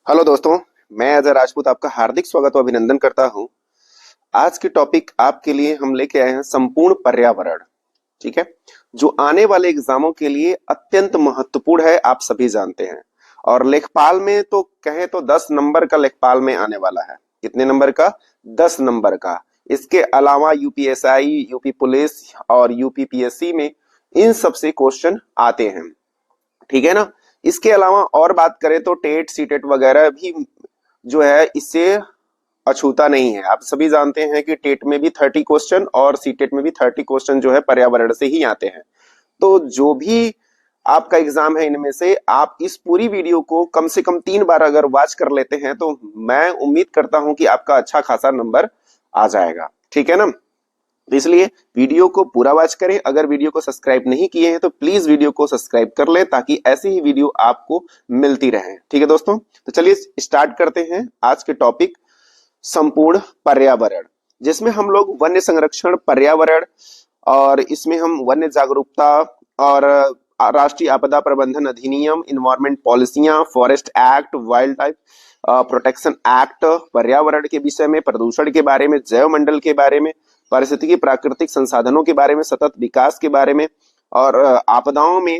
Hello दोस्तों, मैं अजय राजपूत आपका हार्दिक स्वागत और अभिनंदन करता हूं। आज की टॉपिक आपके लिए हम लेके आए हैं संपूर्ण पर्यावरण। ठीक है, जो आने वाले एग्जामों के लिए अत्यंत महत्वपूर्ण है, आप सभी जानते हैं। और लेखपाल में तो कहें तो 10 नंबर का लेखपाल में आने वाला है। कितने नंबर का? 10 नंबर का। इसके अलावा यूपीएसआई, यूपी पुलिस और यूपीपीएससी में इन सब से क्वेश्चन आते हैं। ठीक है ना। इसके अलावा और बात करें तो टेट सीटेट वगैरह भी जो है इससे अछूता नहीं है। आप सभी जानते हैं कि टेट में भी 30 क्वेश्चन और सीटेट में भी 30 क्वेश्चन जो है पर्यावरण से ही आते हैं। तो जो भी आपका एग्जाम है, इनमें से आप इस पूरी वीडियो को कम से कम 3 बार अगर वॉच कर लेते हैं तो मैं उम्मीद करता हूं कि आपका अच्छा खासा नंबर आ जाएगा। ठीक है ना। तो इसलिए वीडियो को पूरा वॉच करें। अगर वीडियो को सब्सक्राइब नहीं किए हैं तो प्लीज वीडियो को सब्सक्राइब कर लें ताकि ऐसी ही वीडियो आपको मिलती रहे। ठीक है दोस्तों, तो चलिए स्टार्ट करते हैं आज के टॉपिक संपूर्ण पर्यावरण, जिसमें हम लोग वन्य संरक्षण, पर्यावरण और इसमें हम वन्य जागरूकता और राष्ट्रीय आपदा प्रबंधन अधिनियम, इन्वायरमेंट पॉलिसियां, forest act, wild life protection act, पर्यावरण के विषय में, प्रदूषण के बारे में, जैव मंडल के बारे में, पारिस्थितिकी प्राकृतिक संसाधनों के बारे में, सतत विकास के बारे में और आपदाओं में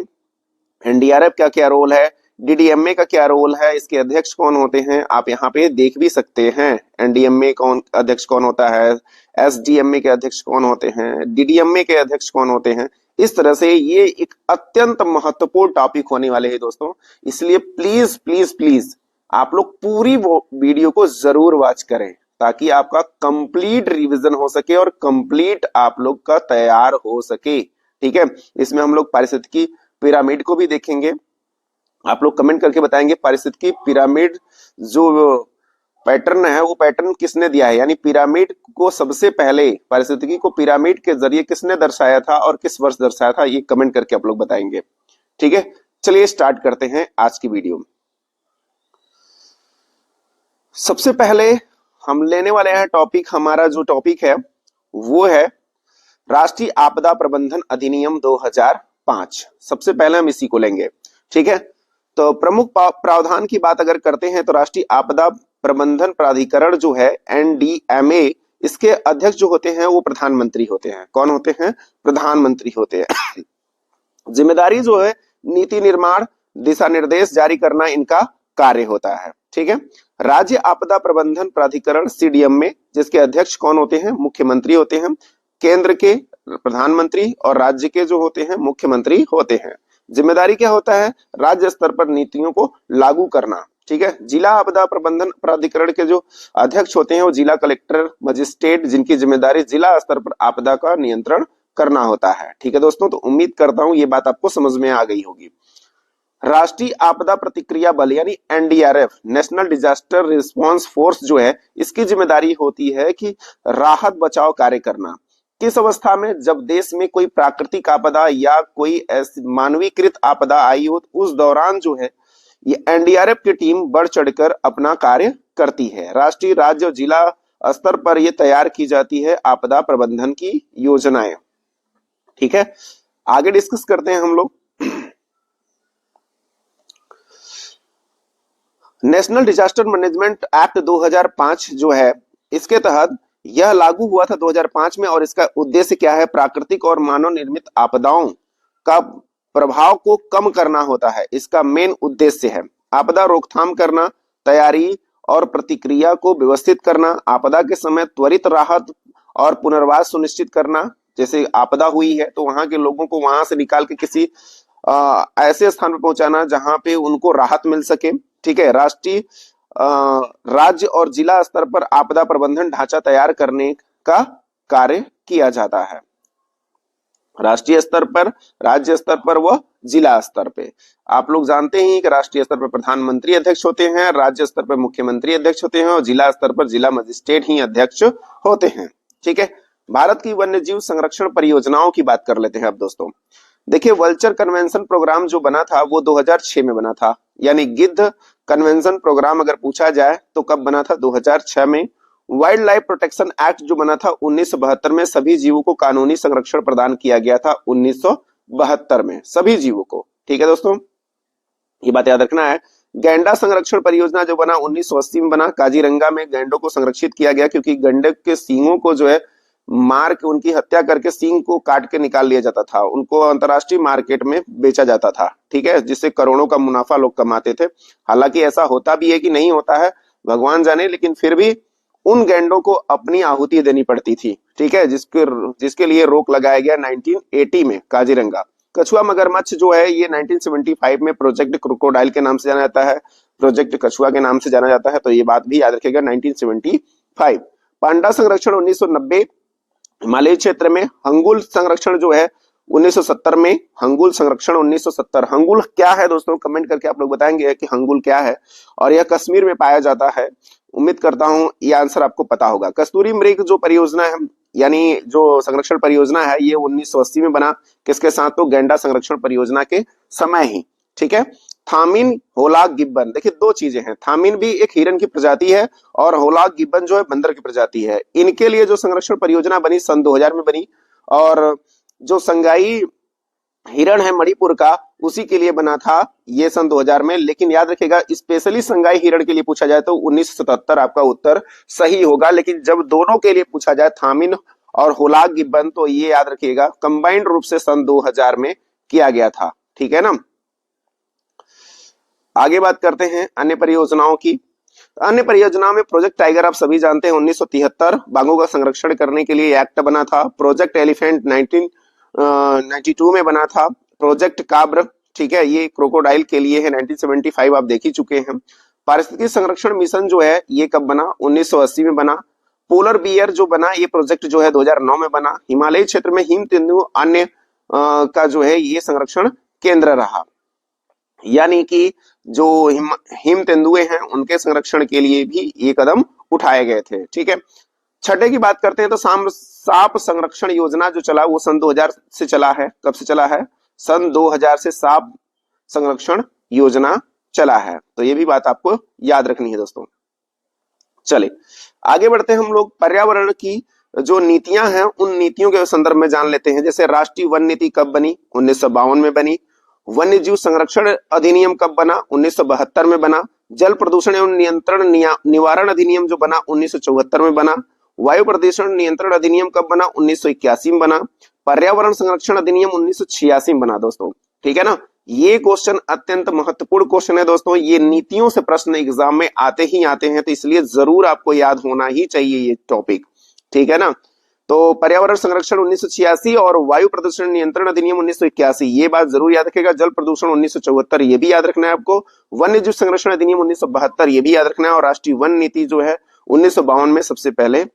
एनडीआरएफ का क्या रोल है, डीडीएमए का क्या रोल है, इसके अध्यक्ष कौन होते हैं, आप यहाँ पे देख भी सकते हैं। एनडीएमए कौन अध्यक्ष कौन होता है, एसडीएमए के अध्यक्ष कौन होते हैं, डीडीएमए के अध्यक्ष कौन होते हैं। इस तरह से ये एक अत्यंत महत्वपूर्ण टॉपिक होने वाले हैं दोस्तों। इसलिए प्लीज प्लीज प्लीज आप लोग पूरी वो वीडियो को जरूर वॉच करें ताकि आपका कंप्लीट रिवीजन हो सके और कंप्लीट आप लोग का तैयार हो सके। ठीक है, इसमें हम लोग पारिस्थितिकी पिरामिड को भी देखेंगे। आप लोग कमेंट करके बताएंगे पारिस्थितिकी पिरामिड जो पैटर्न है वो पैटर्न किसने दिया है, यानी पिरामिड को सबसे पहले पारिस्थितिकी को पिरामिड के जरिए किसने दर्शाया था और किस वर्ष दर्शाया था, ये कमेंट करके आप लोग बताएंगे। ठीक है, चलिए स्टार्ट करते हैं आज की वीडियो। सबसे पहले हम लेने वाले हैं टॉपिक, हमारा जो टॉपिक है वो है राष्ट्रीय आपदा प्रबंधन अधिनियम 2005। सबसे पहले हम इसी को लेंगे। ठीक है, तो प्रमुख प्रावधान की बात अगर करते हैं तो राष्ट्रीय आपदा प्रबंधन प्राधिकरण जो है एनडीएमए, इसके अध्यक्ष जो होते हैं वो प्रधानमंत्री होते हैं। कौन होते हैं? प्रधानमंत्री होते हैं। जिम्मेदारी जो है नीति निर्माण, दिशा निर्देश जारी करना इनका कार्य होता है। ठीक है, राज्य आपदा प्रबंधन प्राधिकरण सीडीएमए, जिसके अध्यक्ष कौन होते हैं? मुख्यमंत्री होते हैं। केंद्र के प्रधानमंत्री और राज्य के जो होते हैं मुख्यमंत्री होते हैं। जिम्मेदारी क्या होता है? राज्य स्तर पर नीतियों को लागू करना। ठीक है, जिला आपदा प्रबंधन प्राधिकरण के जो अध्यक्ष होते हैं वो जिला कलेक्टर, मजिस्ट्रेट, जिनकी जिम्मेदारी जिला स्तर पर आपदा का नियंत्रण करना होता है। ठीक है दोस्तों, तो उम्मीद करता हूं ये बात आपको समझ में आ गई होगी। राष्ट्रीय आपदा प्रतिक्रिया बल यानी NDRF, national disaster response force जो है, इसकी जिम्मेदारी होती है कि राहत बचाव कार्य करना। किस अवस्था में? जब देश में कोई प्राकृतिक आपदा या कोई ऐसी मानवीकृत आपदा आई हो, उस दौरान जो है ये एनडीआरएफ की टीम बढ़ चढ़कर अपना कार्य करती है। राष्ट्रीय, राज्य और जिला स्तर पर यह तैयार की जाती है आपदा प्रबंधन की योजनाएं। ठीक है, आगे डिस्कस करते हैं हम लोग। नेशनल डिजास्टर मैनेजमेंट एक्ट 2005 जो है, इसके तहत यह लागू हुआ था 2005 में और इसका उद्देश्य क्या है? प्राकृतिक और मानव निर्मित आपदाओं का प्रभाव को कम करना होता है। इसका मेन उद्देश्य है आपदा रोकथाम करना, तैयारी और प्रतिक्रिया को व्यवस्थित करना, आपदा के समय त्वरित राहत और पुनर्वास सुनिश्चित करना। जैसे आपदा हुई है तो वहां के लोगों को वहां से निकाल के किसी ऐसे स्थान पर पहुंचाना जहां पे उनको राहत मिल सके। ठीक है, राष्ट्रीय, राज्य और जिला स्तर पर आपदा प्रबंधन ढांचा तैयार करने का कार्य किया जाता है। राष्ट्रीय स्तर पर, राज्य स्तर पर व जिला स्तर पे। आप लोग जानते हैं कि राष्ट्रीय स्तर पर प्रधानमंत्री अध्यक्ष होते हैं, राज्य स्तर पर मुख्यमंत्री अध्यक्ष होते हैं और जिला स्तर पर जिला मजिस्ट्रेट ही अध्यक्ष होते हैं। ठीक है, भारत की वन्यजीव संरक्षण परियोजनाओं की बात कर लेते हैं अब दोस्तों। देखिए, वल्चर कन्वेंशन प्रोग्राम जो बना था वो 2006 में बना था, यानी गिद्ध कन्वेंशन प्रोग्राम अगर पूछा जाए तो कब बना था? 2006 में। वाइल्ड लाइफ प्रोटेक्शन एक्ट जो बना था 1972 में, सभी जीवों को कानूनी संरक्षण प्रदान किया गया था 1972 में, सभी जीवों को। ठीक है दोस्तों, ये बात याद रखना है गैंडा संरक्षण परियोजना जो बना 1980 में बना, काजीरंगा में गैंडों को संरक्षित किया गया क्योंकि गंडक के सींगों को जो है मार के उनकी हत्या करके सींग को काट के निकाल लिया जाता था, उनको अंतरराष्ट्रीय मार्केट में बेचा जाता था, ठीक है, जिससे करोड़ों का मुनाफा लोग कमाते थे। हालांकि ऐसा होता भी है कि नहीं होता है भगवान जाने, लेकिन फिर भी उन गैंडों को अपनी आहुति देनी पड़ती थी, ठीक है, जिसके लिए रोक लगाया गया 1980 में काजीरंगा। कछुआ मगरमच्छ जो है ये 1975 में प्रोजेक्ट क्रोकोडाइल के नाम से जाना जाता है, प्रोजेक्ट कछुआ के नाम से जाना जाता है, तो ये बात भी याद रखिएगा 1975। पांडा संरक्षण 1990, हिमालय क्षेत्र में हंगुल संरक्षण जो है 1970 में, हंगुल संरक्षण 1970। हंगुल क्या है दोस्तों, कमेंट करके आप लोग बताएंगे कि हंगुल क्या है, और यह कश्मीर में पाया जाता है। उम्मीद करता हूं ये आंसर आपको पता होगा। कस्तूरी मृग जो परियोजना है, यानी जो संरक्षण परियोजना है, ये 1980 में बना, किसके साथ, तो गैंडा संरक्षण परियोजना के समय ही, ठीक है। थामिन, होलाक गिब्बन, देखिए दो चीजें हैं, थामिन भी एक हिरन की प्रजाति है और होलाक गिब्बन जो है बंदर की प्रजाति है। इनके लिए जो संरक्षण परियोजना बनी सन 2000 में बनी, और जो संगाई हिरण है मणिपुर का, उसी के लिए बना था ये सन 2000 में। लेकिन याद रखिएगा स्पेशली संगाई हिरण के लिए पूछा जाए तो 1977 आपका उत्तर सही होगा, लेकिन जब दोनों के लिए पूछा जाए थामिन और होलाक गिब्बन, तो ये याद रखिएगा कंबाइंड रूप से सन 2000 में किया गया था, ठीक है ना। आगे बात करते हैं अन्य परियोजनाओं की। अन्य परियोजनाओं में प्रोजेक्ट टाइगर आप सभी जानते हैं 1973 बाघों का संरक्षण करने के लिए एक्ट बना था। प्रोजेक्ट एलिफेंट 1992 में बना था। प्रोजेक्ट काब्र, ठीक है, ये क्रोकोडाइल के लिए है, 1975 आप देख ही चुके हैं। पारिस्थितिकी संरक्षण मिशन जो है ये कब बना, 1980 में बना। पोलर बियर जो बना, ये प्रोजेक्ट जो है 2009 में बना। हिमालय क्षेत्र में हिम तेंदुओं अन्य का जो है ये संरक्षण केंद्र रहा, यानी कि जो हिम तेंदुए हैं उनके संरक्षण के लिए भी ये कदम उठाए गए थे, ठीक है। छठे की बात करते हैं तो सांप संरक्षण योजना जो चला वो सन 2000 से चला है। कब से चला है, सन 2000 से सांप संरक्षण योजना चला है, तो ये भी बात आपको याद रखनी है दोस्तों। चले आगे बढ़ते हैं हम लोग। पर्यावरण की जो नीतियां हैं उन नीतियों के संदर्भ में जान लेते हैं। जैसे राष्ट्रीय वन नीति कब बनी, 1952 में बनी। वन्य जीव संरक्षण अधिनियम कब बना, 1972 में बना। जल प्रदूषण एवं नियंत्रण निवारण अधिनियम जो बना 1974 में बना। वायु प्रदूषण नियंत्रण अधिनियम कब बना, 1981 में बना। पर्यावरण संरक्षण अधिनियम 1986 में बना दोस्तों, ठीक है ना। ये क्वेश्चन अत्यंत महत्वपूर्ण क्वेश्चन है दोस्तों, ये नीतियों से प्रश्न एग्जाम में आते ही आते हैं, तो इसलिए जरूर आपको याद होना ही चाहिए ये टॉपिक, ठीक है ना। तो पर्यावरण संरक्षण 1986 और वायु प्रदूषण नियंत्रण अधिनियम 1981, ये बात जरूर याद रखेगा। जल प्रदूषण 1974, ये भी याद रखना है आपको। वन्य जीव संरक्षण अधिनियम 1972, ये भी याद रखना है। और राष्ट्रीय वन नीति जो है 1952 में सबसे पहले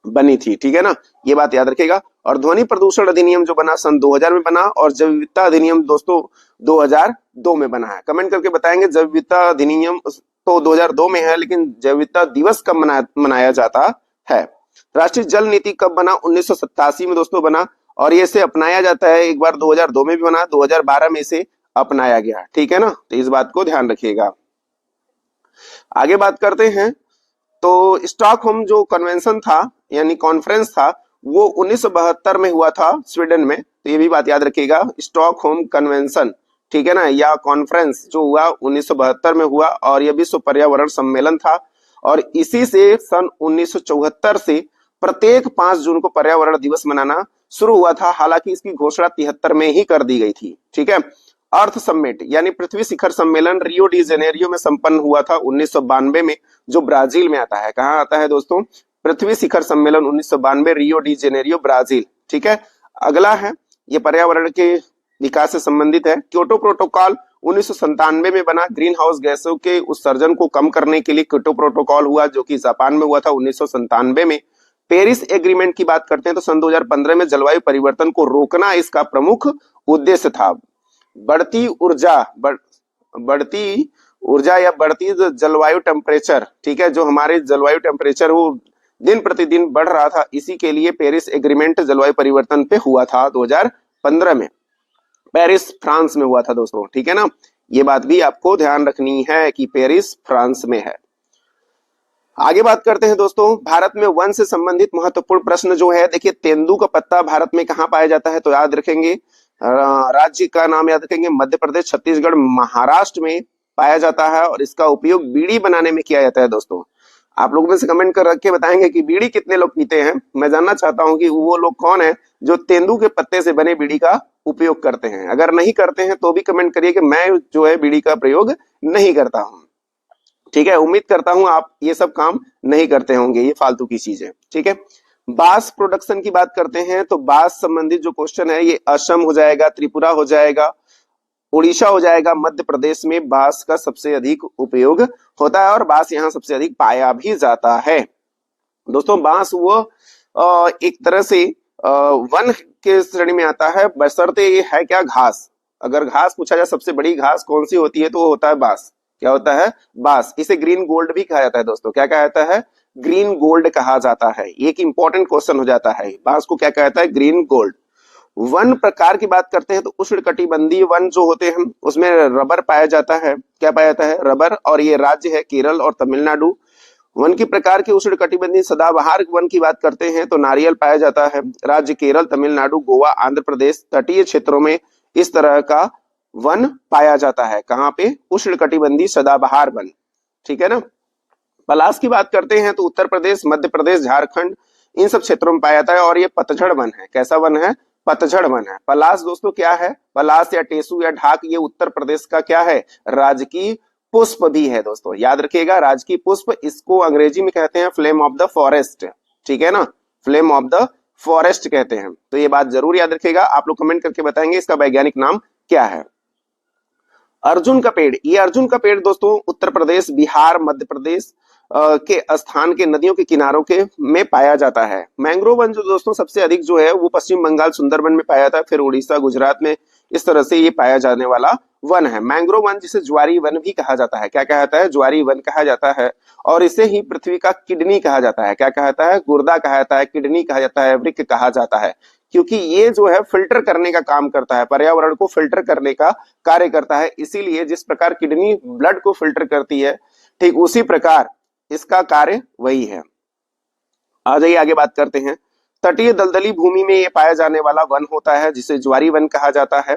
बनी थी, ठीक है ना, ये बात याद रखेगा। और ध्वनि प्रदूषण अधिनियम जो बना सन 2000 में बना। और जैव विविधता अधिनियम दोस्तों 2002 में बना है। कमेंट करके बताएंगे जैव विविधता अधिनियम तो 2002 में है, लेकिन जैव विविधता दिवस कब मनाया जाता है। राष्ट्रीय जल नीति कब बना, 1987 में दोस्तों बना। और ये से अपनाया जाता है, एक बार 2002 में भी बना, 2012 में इसे अपनाया गया, ठीक है ना, तो इस बात को ध्यान रखिएगा। आगे बात करते हैं तो स्टॉकहोम जो कन्वेंशन था यानी कॉन्फ्रेंस था वो 1972 में हुआ था स्वीडन में, तो ये भी बात याद रखिएगा। स्टॉकहोम कन्वेंशन, ठीक है ना, या कॉन्फ्रेंस जो हुआ 1972 में हुआ, और यह विश्व पर्यावरण सम्मेलन था। और इसी से सन 1974 से प्रत्येक 5 जून को पर्यावरण दिवस मनाना शुरू हुआ था। हालांकि इसकी घोषणा 73 में ही कर दी गई थी, ठीक है। अर्थ समिट यानी पृथ्वी शिखर सम्मेलन रियो डी जेनेरियो में संपन्न हुआ था 1992 में, जो ब्राजील में आता है। कहाँ आता है दोस्तों, पृथ्वी शिखर सम्मेलन 1992 रियो डी जेनेरियो ब्राजील, ठीक है। अगला है ये पर्यावरण के विकास से संबंधित है। क्योटो प्रोटोकॉल 1997 में बना। ग्रीन हाउस गैसों के उत्सर्जन को कम करने के लिए क्योटो प्रोटोकॉल हुआ जो कि जापान में हुआ था 1997 में। पेरिस एग्रीमेंट की बात करते हैं तो सन 2015 में जलवायु परिवर्तन को रोकना इसका प्रमुख उद्देश्य था। बढ़ती ऊर्जा या बढ़ती जलवायु टेम्परेचर, ठीक है, जो हमारे जलवायु टेम्परेचर वो दिन प्रतिदिन बढ़ रहा था, इसी के लिए पेरिस एग्रीमेंट जलवायु परिवर्तन पे हुआ था 2015 में। पेरिस फ्रांस में हुआ था दोस्तों, ठीक है ना, ये बात भी आपको ध्यान रखनी है कि पेरिस फ्रांस में है। आगे बात करते हैं दोस्तों भारत में वन से संबंधित महत्वपूर्ण प्रश्न जो है। देखिए तेंदू का पत्ता भारत में कहाँ पाया जाता है, तो याद रखेंगे राज्य का नाम याद रखेंगे, मध्य प्रदेश, छत्तीसगढ़, महाराष्ट्र में, पाया जाता है और इसका उपयोग बीड़ी बनाने में किया जाता है। दोस्तों आप लोग में से कमेंट कर के बताएंगे कि बीड़ी कितने लोग पीते हैं। मैं जानना चाहता हूं कि वो लोग कौन है जो तेंदू के पत्ते से बने बीड़ी का उपयोग करते हैं। अगर नहीं करते हैं तो भी कमेंट करिए कि मैं जो है बीड़ी का प्रयोग नहीं करता हूं। ठीक है, उम्मीद करता हूं आप ये सब काम नहीं करते होंगे, ये फालतू की चीजें। ठीक है, बांस प्रोडक्शन की बात करते हैं तो बांस संबंधित जो क्वेश्चन है ये असम हो जाएगा, त्रिपुरा हो जाएगा, उड़ीसा हो जाएगा। मध्य प्रदेश में बांस का सबसे अधिक उपयोग होता है और बांस यहाँ सबसे अधिक पाया भी जाता है। दोस्तों बांस वो एक तरह से वन के श्रेणी में आता है, बशर्ते ये है क्या, घास। अगर घास पूछा जाए सबसे बड़ी घास कौन सी होती है तो वो होता है बांस। क्या होता है, बांस। इसे ग्रीन गोल्ड भी कहा जाता है। दोस्तों क्या कहा जाता है, ग्रीन गोल्ड कहा जाता है। एक इंपॉर्टेंट क्वेश्चन हो जाता है, बांस को क्या कहा जाता है, ग्रीन गोल्ड। वन प्रकार की बात करते हैं तो उष्णकटिबंधीय वन जो होते हैं उसमें रबर पाया जाता है। क्या पाया जाता है, रबर। और ये राज्य है केरल और तमिलनाडु। वन की प्रकार के उष्णकटिबंधीय सदाबहार वन की बात करते हैं तो नारियल पाया जाता है। राज्य केरल, तमिलनाडु, गोवा, आंध्र प्रदेश, तटीय क्षेत्रों में इस तरह का वन पाया जाता है। कहाँ पे, उष्णकटिबंधीय सदाबहार वन। ठीक है ना। पलाश की बात करते हैं तो उत्तर प्रदेश, मध्य प्रदेश, झारखंड, इन सब क्षेत्रों में पाया जाता है और ये पतझड़ वन है। कैसा वन है, पतझड़ वन है। पलाश दोस्तों क्या है, पलाश या टेसू या ढाक, ये उत्तर प्रदेश का क्या है, राजकीय पुष्प भी है। दोस्तों याद रखिएगा, राजकीय पुष्प, इसको अंग्रेजी में कहते हैं फ्लेम ऑफ द फॉरेस्ट। ठीक है ना, फ्लेम ऑफ द फॉरेस्ट कहते हैं। तो ये बात जरूर याद रखिएगा। आप लोग कमेंट करके बताएंगे इसका वैज्ञानिक नाम क्या है। अर्जुन का पेड़, ये अर्जुन का पेड़ दोस्तों उत्तर प्रदेश, बिहार, मध्य प्रदेश के स्थान के नदियों के किनारों के में पाया जाता है। मैंग्रोव वन जो दोस्तों सबसे अधिक जो है वो पश्चिम बंगाल सुंदरबन में पाया जाता है, फिर उड़ीसा, गुजरात में, इस तरह से ये पाया जाने वाला वन है। मैंग्रोव वन जिसे ज्वारी वन भी कहा जाता है। क्या कहा जाता है, ज्वारी वन कहा जाता है। और इसे ही पृथ्वी का किडनी कहा जाता है। क्या कहा जाता है, गुर्दा कहा जाता है, किडनी कहा जाता है, वृक्क कहा जाता है। क्योंकि ये जो है फिल्टर करने का काम करता है, पर्यावरण को फिल्टर करने का कार्य करता है। इसीलिए जिस प्रकार किडनी ब्लड को फिल्टर करती है, ठीक उसी प्रकार इसका कार्य वही है। आ जाइए आगे बात करते हैं। तटीय दलदली भूमि में ये पाया जाने वाला वन होता है जिसे ज्वारी वन कहा जाता है।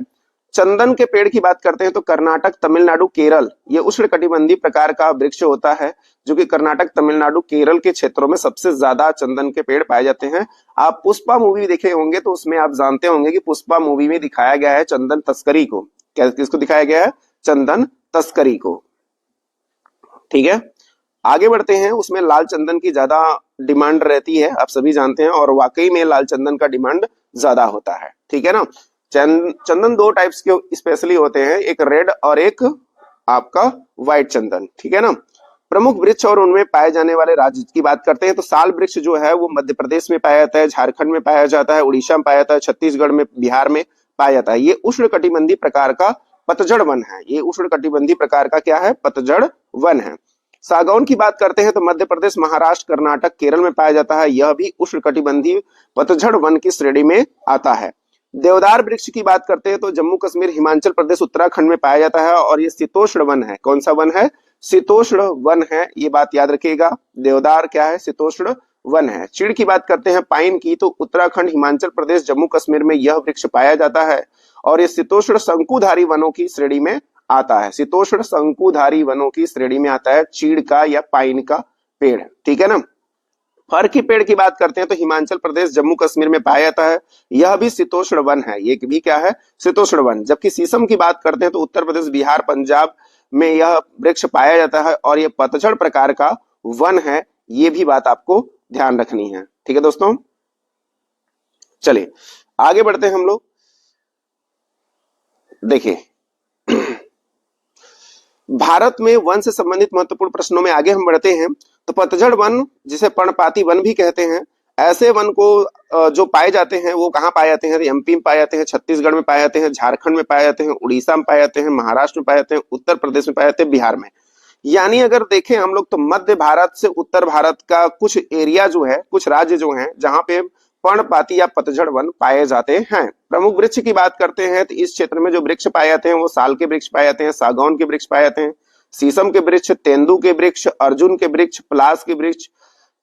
चंदन के पेड़ की बात करते हैं तो कर्नाटक, तमिलनाडु, केरल, ये उष्णकटिबंधीय प्रकार का वृक्ष होता है जो कि कर्नाटक, तमिलनाडु, केरल के क्षेत्रों में सबसे ज्यादा चंदन के पेड़ पाए जाते हैं। आप पुष्पा मूवी देखे होंगे तो उसमें आप जानते होंगे कि पुष्पा मूवी में दिखाया गया है चंदन तस्करी को। क्या, किसको दिखाया गया है, चंदन तस्करी को। ठीक है, आगे बढ़ते हैं। उसमें लाल चंदन की ज्यादा डिमांड रहती है, आप सभी जानते हैं, और वाकई में लाल चंदन का डिमांड ज्यादा होता है। ठीक है ना। चंदन दो टाइप्स के स्पेशली होते हैं, एक रेड और एक आपका व्हाइट चंदन। ठीक है ना। प्रमुख वृक्ष और उनमें पाए जाने वाले राज्य की बात करते हैं तो साल वृक्ष जो है वो मध्य प्रदेश में पाया जाता है, झारखंड में पाया जाता है, उड़ीसा में पाया जाता है, छत्तीसगढ़ में, बिहार में पाया जाता है। ये उष्णकटिबंधीय प्रकार का पतझड़ वन है। ये उष्णकटिबंधीय प्रकार का क्या है, पतझड़ वन है। सागौन की बात करते हैं तो मध्य प्रदेश, महाराष्ट्र, कर्नाटक, केरल में पाया जाता है। यह भी उष्णकटिबंधीय पतझड़ वन की श्रेणी में आता है। देवदार वृक्ष की बात करते हैं तो जम्मू कश्मीर, हिमाचल प्रदेश, उत्तराखंड में पाया जाता है और ये शीतोष्ण वन है। कौन सा वन है, शीतोष्ण वन है। ये बात याद रखिएगा, देवदार क्या है, शीतोष्ण वन है। चीड़ की बात करते हैं, पाइन की, तो उत्तराखंड, हिमाचल प्रदेश, जम्मू कश्मीर में यह वृक्ष पाया जाता है और ये शीतोष्ण शंकुधारी वनों की श्रेणी में आता है। शीतोष्ण शंकुधारी वनों की श्रेणी में आता है चीड़ का या पाइन का पेड़। ठीक है ना। फर के पेड़ की बात करते हैं तो हिमाचल प्रदेश, जम्मू कश्मीर में पाया जाता है। यह भी शीतोष्ण वन है, ये भी क्या है, शीतोष्ण वन। जबकि शीशम की बात करते हैं तो उत्तर प्रदेश, बिहार, पंजाब में यह वृक्ष पाया जाता है और यह पतझड़ प्रकार का वन है। ये भी बात आपको ध्यान रखनी है। ठीक है दोस्तों, चलिए आगे बढ़ते हैं हम लोग। देखिए भारत में वन से संबंधित महत्वपूर्ण प्रश्नों में आगे हम बढ़ते हैं तो पतझड़ वन, जिसे पर्णपाती वन भी कहते हैं, ऐसे वन को जो पाए जाते हैं वो कहाँ पाए जाते हैं, एमपी में पाए जाते हैं, छत्तीसगढ़ में पाए जाते हैं, झारखंड में पाए जाते हैं, उड़ीसा में पाए जाते हैं, महाराष्ट्र में पाए जाते हैं, उत्तर प्रदेश में पाए जाते हैं, बिहार में। यानी अगर देखें हम लोग तो मध्य भारत से उत्तर भारत का कुछ एरिया जो है, कुछ राज्य जो है जहां पे पर्णपाती या पतझड़ वन पाए जाते हैं। प्रमुख वृक्ष की बात करते हैं तो इस क्षेत्र में जो वृक्ष पाए जाते हैं वो साल के वृक्ष पाए जाते हैं, सागौन के वृक्ष पाए जाते हैं, शीशम के वृक्ष, तेंदू के वृक्ष, अर्जुन के वृक्ष, पलाश के वृक्ष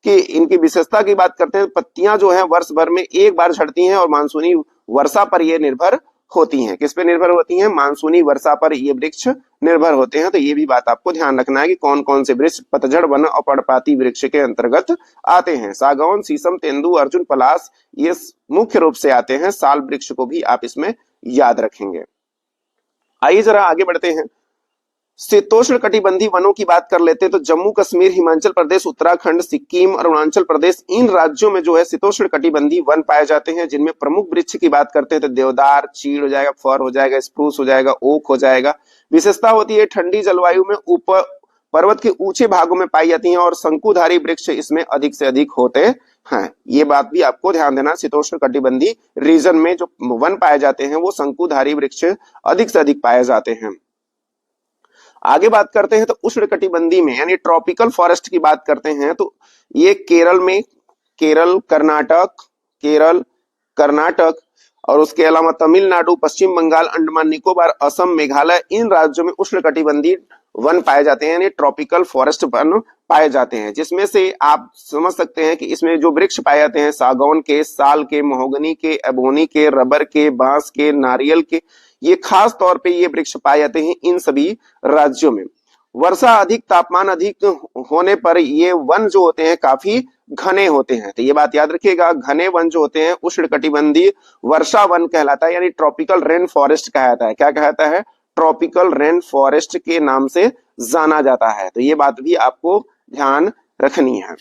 की इनकी विशेषता की बात करते हैं। पत्तियां जो है वर्ष भर में एक बार झड़ती हैं और मानसूनी वर्षा पर ये निर्भर होती हैं। किस पे निर्भर होती हैं? मानसूनी वर्षा पर ये वृक्ष निर्भर होते हैं। तो ये भी बात आपको ध्यान रखना है कि कौन कौन से वृक्ष पतझड़ वन और पर्णपाती वृक्ष के अंतर्गत आते हैं। सागौन, शीशम, तेंदु, अर्जुन, पलाश ये मुख्य रूप से आते हैं। साल वृक्ष को भी आप इसमें याद रखेंगे। आइए जरा आगे बढ़ते हैं। शीतोष्ण कटिबंधीय वनों की बात कर लेते हैं तो जम्मू कश्मीर, हिमाचल प्रदेश, उत्तराखंड, सिक्किम, अरुणाचल प्रदेश, इन राज्यों में जो है शीतोष्ण कटिबंधीय वन पाए जाते हैं, जिनमें प्रमुख वृक्ष की बात करते हैं तो देवदार, चीड़ हो जाएगा, फर हो जाएगा, स्प्रूस हो जाएगा, ओक हो जाएगा। विशेषता होती है ठंडी जलवायु में ऊपर पर्वत के ऊंचे भागों में पाई जाती हैं और शंकुधारी वृक्ष इसमें अधिक से अधिक होते हैं। ये बात भी आपको ध्यान देना, शीतोष्ण कटिबंधीय रीजन में जो वन पाए जाते हैं वो शंकुधारी वृक्ष अधिक से अधिक पाए जाते हैं। आगे बात करते हैं तो उष्ण कटिबंधीय में यानी ट्रॉपिकल फॉरेस्ट की बात करते हैं तो ये केरल में, केरल, कर्नाटक और उसके अलावा तमिलनाडु, पश्चिम बंगाल, अंडमान निकोबार, असम, मेघालय, इन राज्यों में उष्ण कटिबंधीय वन पाए जाते हैं यानी ट्रॉपिकल फॉरेस्ट वन पाए जाते हैं, जिसमें से आप समझ सकते हैं कि इसमें जो वृक्ष पाए जाते हैं सागौन के, साल के, महोगनी के, एबोनी के, रबर के, बांस के, नारियल के, ये खास तौर पे ये वृक्ष पाए जाते हैं इन सभी राज्यों में। वर्षा अधिक, तापमान अधिक होने पर ये वन जो होते हैं काफी घने होते हैं। तो ये बात याद रखिएगा, घने वन जो होते हैं उष्ण कटिबंधीय वर्षा वन कहलाता है यानी ट्रॉपिकल रेन फॉरेस्ट कहलाता है। क्या कहता है? ट्रॉपिकल रेन फॉरेस्ट के नाम से जाना जाता है। तो ये बात भी आपको ध्यान रखनी है।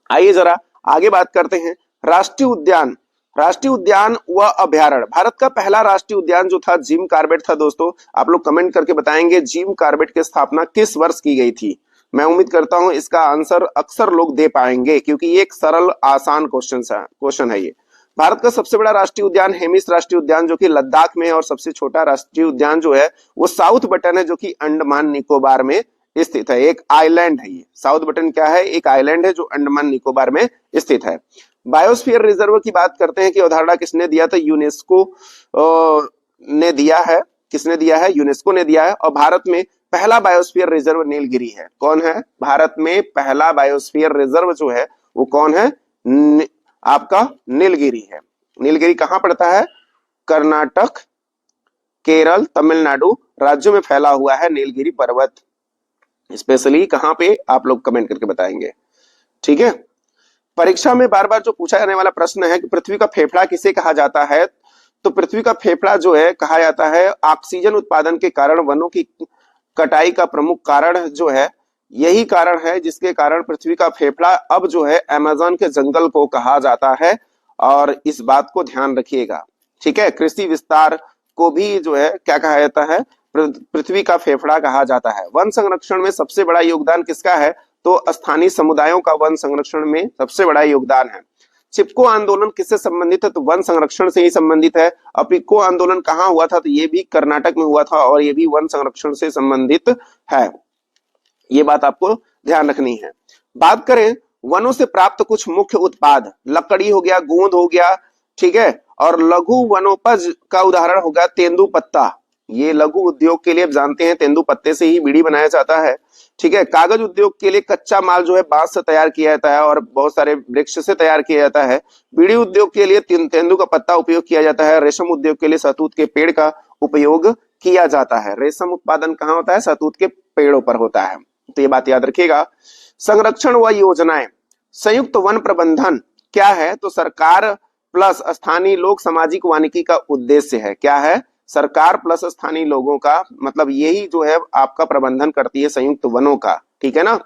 आइए जरा आगे बात करते हैं राष्ट्रीय उद्यान। राष्ट्रीय उद्यान व अभयारण्य। भारत का पहला राष्ट्रीय उद्यान जो था जिम कॉर्बेट था। दोस्तों आप लोग कमेंट करके बताएंगे जिम कॉर्बेट की स्थापना किस वर्ष की गई थी। मैं उम्मीद करता हूं इसका आंसर अक्सर लोग दे पाएंगे क्योंकि ये एक सरल आसान क्वेश्चन है ये। भारत का सबसे बड़ा राष्ट्रीय उद्यान हेमिस राष्ट्रीय उद्यान जो कि लद्दाख में है और सबसे छोटा राष्ट्रीय उद्यान जो है वो साउथ बटन है जो कि अंडमान निकोबार में स्थित है। एक आइलैंड है ये। साउथ बटन क्या है? एक आइलैंड है जो अंडमान निकोबार में स्थित है। बायोस्फीयर रिजर्व की बात करते हैं कि अवधारणा किसने दिया था? यूनेस्को ने दिया है। किसने दिया है? यूनेस्को ने दिया है। और भारत में पहला बायोस्फीयर रिजर्व नीलगिरी है। कौन है? भारत में पहला बायोस्फीयर रिजर्व जो है वो कौन है? आपका नीलगिरी है। नीलगिरी कहां पड़ता है? कर्नाटक, केरल, तमिलनाडु राज्यों में फैला हुआ है नीलगिरी पर्वत। स्पेशली कहां पे? आप लोग कमेंट करके बताएंगे। ठीक है। परीक्षा में बार बार जो पूछा जाने वाला प्रश्न है कि पृथ्वी का फेफड़ा किसे कहा जाता है, तो पृथ्वी का फेफड़ा जो है कहा जाता है ऑक्सीजन उत्पादन के कारण वनों की कटाई का प्रमुख कारण जो है, यही कारण है जिसके कारण पृथ्वी का फेफड़ा अब जो है अमेज़न के जंगल को कहा जाता है। और इस बात को ध्यान रखिएगा। ठीक है। कृषि विस्तार को भी जो है क्या कहा जाता है? पृथ्वी का फेफड़ा कहा जाता है। वन संरक्षण में सबसे बड़ा योगदान किसका है? तो स्थानीय समुदायों का वन संरक्षण में सबसे बड़ा योगदान है। चिपको आंदोलन किससे संबंधित है? तो वन संरक्षण से ही संबंधित है। अपिको आंदोलन कहां हुआ था? तो ये भी कर्नाटक में हुआ था और ये भी वन संरक्षण से संबंधित है। ये बात आपको ध्यान रखनी है। बात करें वनों से प्राप्त कुछ मुख्य उत्पाद, लकड़ी हो गया, गोंद हो गया, ठीक है, और लघु वनोपज का उदाहरण हो गया तेंदुपत्ता। ये लघु उद्योग के लिए आप जानते हैं तेंदुपत्ते से ही बीड़ी बनाया जाता है। ठीक है। कागज उद्योग के लिए कच्चा माल जो है बांस से तैयार किया जाता है और बहुत सारे वृक्ष से तैयार किया जाता है। बीड़ी उद्योग के लिए तेंदु का पत्ता उपयोग किया जाता है। रेशम उद्योग के लिए शहतूत के पेड़ का उपयोग किया जाता है। रेशम उत्पादन कहाँ होता है? शहतूत के पेड़ों पर होता है। तो ये बात याद रखिएगा। संरक्षण व योजनाएं। संयुक्त वन प्रबंधन क्या है? तो सरकार प्लस स्थानीय लोग सामाजिक वानिकी का उद्देश्य है। क्या है? सरकार प्लस स्थानीय लोगों का, मतलब यही जो है आपका प्रबंधन करती है संयुक्त वनों का। ठीक है ना।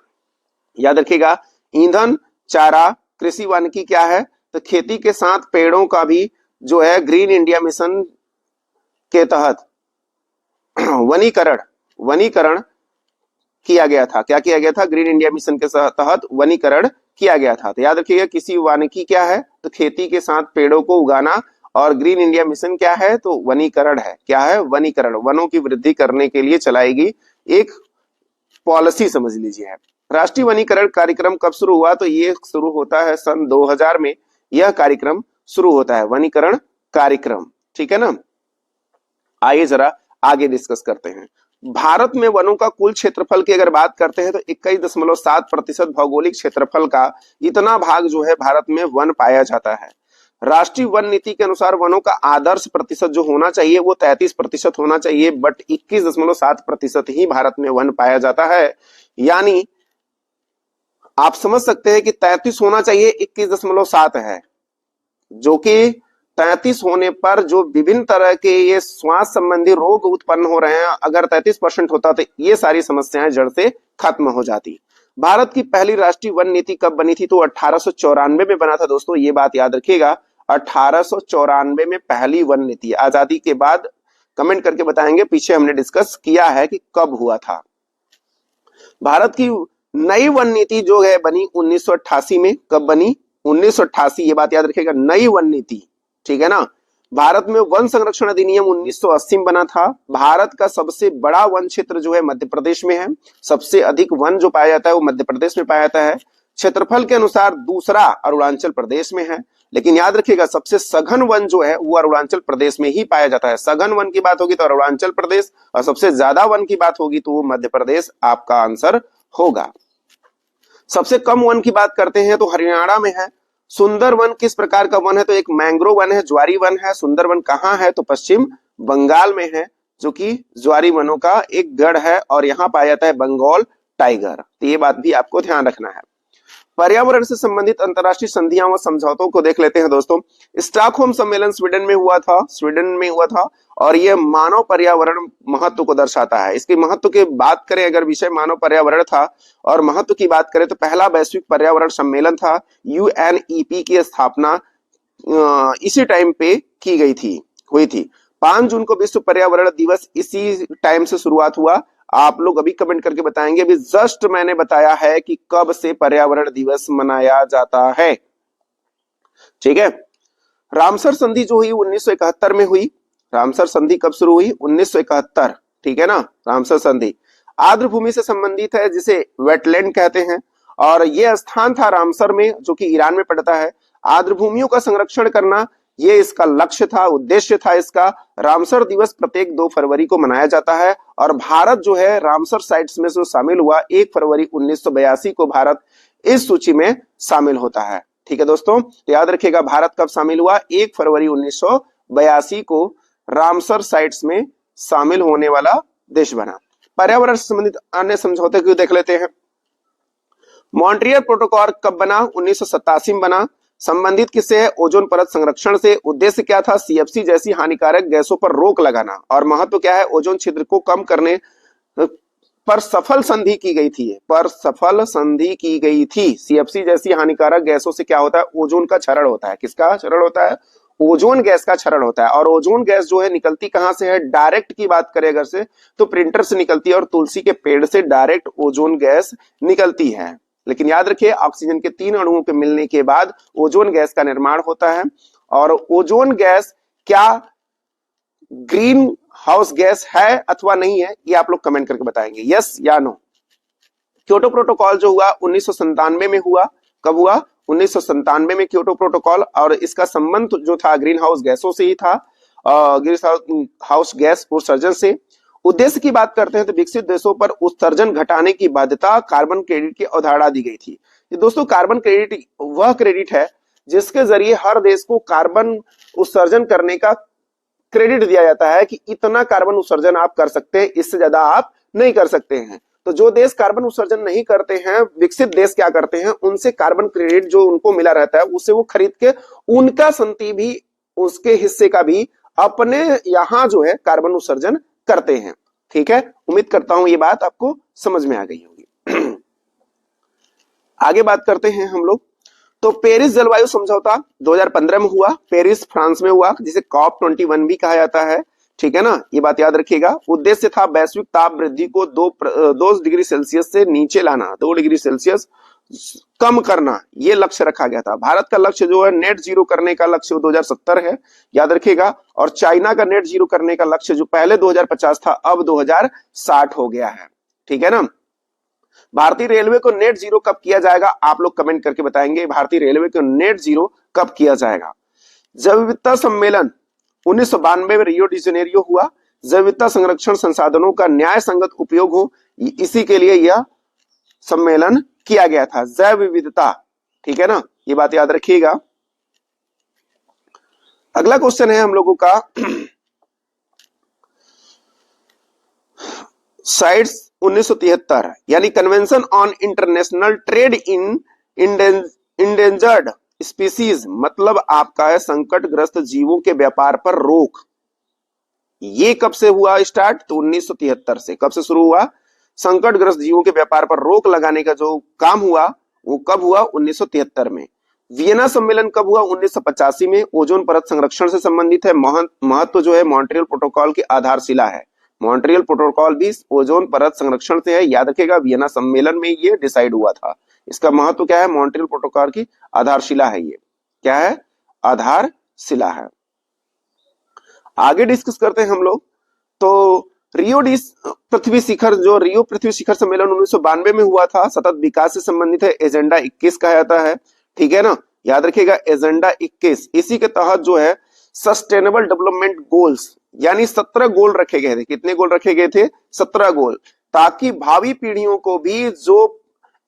याद रखिएगा। ईंधन, चारा, कृषि वानिकी क्या है? तो खेती के साथ पेड़ों का भी जो है ग्रीन इंडिया मिशन के तहत वनीकरण किया गया था। क्या किया गया था? ग्रीन इंडिया मिशन के तहत वनीकरण किया गया था। तो याद रखिएगा कृषि वानिकी क्या है? तो खेती के साथ पेड़ों को उगाना। और ग्रीन इंडिया मिशन क्या है? तो वनीकरण है। क्या है? वनीकरण। वनों की वृद्धि करने के लिए चलाई गई एक पॉलिसी समझ लीजिए। राष्ट्रीय वनीकरण कार्यक्रम कब शुरू हुआ? तो ये शुरू होता है सन 2000 में यह कार्यक्रम शुरू होता है, वनीकरण कार्यक्रम। ठीक है ना। आइए जरा आगे डिस्कस करते हैं। भारत में वनों का कुल क्षेत्रफल की अगर बात करते हैं तो 21.7% भौगोलिक क्षेत्रफल का इतना भाग जो है भारत में वन पाया जाता है। राष्ट्रीय वन नीति के अनुसार वनों का आदर्श प्रतिशत जो होना चाहिए वो 33% होना चाहिए, बट 21.7% ही भारत में वन पाया जाता है। यानी आप समझ सकते हैं कि 33 होना चाहिए, 21.7 है, जो कि 33 होने पर जो विभिन्न तरह के ये श्वास संबंधी रोग उत्पन्न हो रहे हैं, अगर 33% होता तो ये सारी समस्याएं जड़ से खत्म हो जाती। भारत की पहली राष्ट्रीय वन नीति कब बनी थी? तो 1894 में बना था दोस्तों, ये बात याद रखिएगा। 1894 में पहली वन नीति, आजादी के बाद कमेंट करके बताएंगे, पीछे हमने डिस्कस किया है कि कब हुआ था। भारत की नई वन नीति जो है बनी 1988 में। कब बनी? 1988, ये बात याद रखिएगा, नई वन नीति, ठीक है ना। भारत में वन संरक्षण अधिनियम 1980 में बना था। भारत का सबसे बड़ा वन क्षेत्र जो है मध्य प्रदेश में है, सबसे अधिक वन जो पाया जाता है वो मध्य प्रदेश में पाया जाता है। क्षेत्रफल के अनुसार दूसरा अरुणाचल प्रदेश में है, लेकिन याद रखिएगा सबसे सघन वन जो है वो अरुणाचल प्रदेश में ही पाया जाता है। सघन वन की बात होगी तो अरुणाचल प्रदेश, और सबसे ज्यादा वन की बात होगी तो वो मध्य प्रदेश आपका आंसर होगा। सबसे कम वन की बात करते हैं तो हरियाणा में है। सुंदर वन किस प्रकार का वन है? तो एक मैंग्रोव वन है, ज्वारी वन है। सुंदर वन कहाँ है? तो पश्चिम बंगाल में है, जो कि ज्वारी वनों का एक गढ़ है, और यहाँ पाया जाता है बंगाल टाइगर। तो ये बात भी आपको ध्यान रखना है। पर्यावरण से संबंधित अंतरराष्ट्रीय संधियां व समझौतों को देख लेते हैं दोस्तों। स्टॉकहोम सम्मेलन स्वीडन में हुआ था, और ये मानव पर्यावरण महत्व को दर्शाता है। इसके महत्व की बात करें, अगर विषय मानव पर्यावरण था और महत्व की बात करें तो पहला वैश्विक पर्यावरण सम्मेलन था। यूएनईपी की स्थापना इसी टाइम पे की हुई थी। 5 जून को विश्व पर्यावरण दिवस इसी टाइम से शुरुआत हुआ। आप लोग अभी कमेंट करके बताएंगे, अभी जस्ट मैंने बताया है कि कब से पर्यावरण दिवस मनाया जाता है, ठीक है। रामसर संधि जो हुई 1971 में हुई। रामसर संधि कब शुरू हुई? 1971, ठीक है ना। रामसर संधि आर्द्र भूमि से संबंधित है, जिसे वेटलैंड कहते हैं, और यह स्थान था रामसर में, जो कि ईरान में पड़ता है। आर्द्र भूमियों का संरक्षण करना ये इसका लक्ष्य था, उद्देश्य था इसका। रामसर दिवस प्रत्येक 2 फरवरी को मनाया जाता है, और भारत जो है रामसर साइट्स में जो शामिल हुआ 1 फरवरी 1982 को भारत इस सूची में शामिल होता है, ठीक है दोस्तों। तो याद रखिएगा भारत कब शामिल हुआ? 1 फरवरी 1982 को रामसर साइट्स में शामिल होने वाला देश बना। पर्यावरण से संबंधित अन्य समझौते को देख लेते हैं। मॉन्ट्रियल प्रोटोकॉल कब बना? 1987 में बना। संबंधित किससे है? ओजोन परत संरक्षण से। उद्देश्य क्या था? सीएफसी जैसी हानिकारक गैसों पर रोक लगाना। और महत्व क्या है? ओजोन छिद्र को कम करने पर सफल संधि की गई थी। सीएफसी जैसी हानिकारक गैसों से क्या होता है? ओजोन का क्षरण होता है। किसका क्षरण होता है? ओजोन गैस का क्षरण होता है। और ओजोन गैस जो है निकलती कहां से है? डायरेक्ट की बात करें अगर से तो प्रिंटर से निकलती है, और तुलसी के पेड़ से डायरेक्ट ओजोन गैस निकलती है। लेकिन याद रखिए ऑक्सीजन के 3 अणुओं के मिलने के बाद ओजोन गैस का निर्माण होता है। और ओजोन गैस क्या ग्रीन हाउस गैस है अथवा नहीं है, ये आप लोग कमेंट करके बताएंगे, यस या नो। क्योटो प्रोटोकॉल जो हुआ 1997 में हुआ। कब हुआ? 1997 में क्योटो प्रोटोकॉल, और इसका संबंध जो था ग्रीन हाउस गैसों से ही था, ग्रीन हाउस गैस उत्सर्जन से। उद्देश्य की बात करते हैं तो विकसित देशों पर उत्सर्जन घटाने की बाध्यता कार्बन क्रेडिट की अवधारणा दी गई थी। ये दोस्तों कार्बन क्रेडिट वह क्रेडिट है जिसके जरिए हर देश को कार्बन उत्सर्जन करने का क्रेडिट दिया जाता है कि इतना कार्बन उत्सर्जन आप कर सकते हैं, इससे ज्यादा आप नहीं कर सकते हैं। तो जो देश कार्बन उत्सर्जन नहीं करते हैं, विकसित देश क्या करते हैं, उनसे कार्बन क्रेडिट जो उनको मिला रहता है उससे वो खरीद के उनका संति भी, उसके हिस्से का भी अपने यहां जो है कार्बन उत्सर्जन करते हैं, ठीक है। उम्मीद करता हूं ये बात आपको समझ में आ गई होगी। आगे बात करते हैं हम लोग। तो पेरिस जलवायु समझौता 2015 में हुआ, पेरिस फ्रांस में हुआ, जिसे COP21 भी कहा जाता है, ठीक है ना। ये बात याद रखिएगा। उद्देश्य था वैश्विक ताप वृद्धि को 2 डिग्री सेल्सियस से नीचे लाना, 2 डिग्री सेल्सियस कम करना, ये लक्ष्य रखा गया था। भारत का लक्ष्य जो है नेट जीरो करने का लक्ष्य 2070 है, याद रखिएगा। और चाइना का नेट जीरो करने का लक्ष्य जो पहले 2050 था अब 2060 हो गया है, ठीक है ना। भारतीय रेलवे को नेट जीरो कब किया जाएगा? आप लोग कमेंट करके बताएंगे भारतीय रेलवे को नेट जीरो कब किया जाएगा। जैव विविधता सम्मेलन 1992 में रियो डी जेनेरियो हुआ। जैव विविधता संरक्षण संसाधनों का न्याय संगत उपयोग हो, इसी के लिए यह सम्मेलन किया गया था। जैव विविधता, ठीक है ना, ये बात याद रखिएगा। अगला क्वेश्चन है हम लोगों का साइट्स 1973 यानी convention on international trade in endangered species, मतलब आपका है संकटग्रस्त जीवों के व्यापार पर रोक। ये कब से हुआ स्टार्ट? तो 1973 से। कब से शुरू हुआ? संकटग्रस्त जीवों के व्यापार पर रोक लगाने का जो काम हुआ वो कब हुआ? 1973 में। वियना सम्मेलन कब हुआ? 1985 में। ओजोन परत संरक्षण से संबंधित है। महत्व जो है मॉन्ट्रियल प्रोटोकॉल की आधारशिला है। मॉन्ट्रियल प्रोटोकॉल भी ओजोन परत संरक्षण से है, याद रखेगा। वियना सम्मेलन में ये डिसाइड हुआ था। इसका महत्व क्या है? मॉन्ट्रियल प्रोटोकॉल की आधारशिला है। ये क्या है? आधारशिला है। आगे डिस्कस करते हैं हम लोग। तो पृथ्वी शिखर, जो रियो पृथ्वी शिखर सम्मेलन 1992 में हुआ था, सतत विकास से संबंधित है। एजेंडा 21 कहा जाता है, ठीक है ना, याद रखिएगा एजेंडा 21। इसी के तहत जो है सस्टेनेबल डेवलपमेंट गोल्स यानी 17 गोल रखे गए थे। कितने गोल रखे गए थे? 17 गोल, ताकि भावी पीढ़ियों को भी जो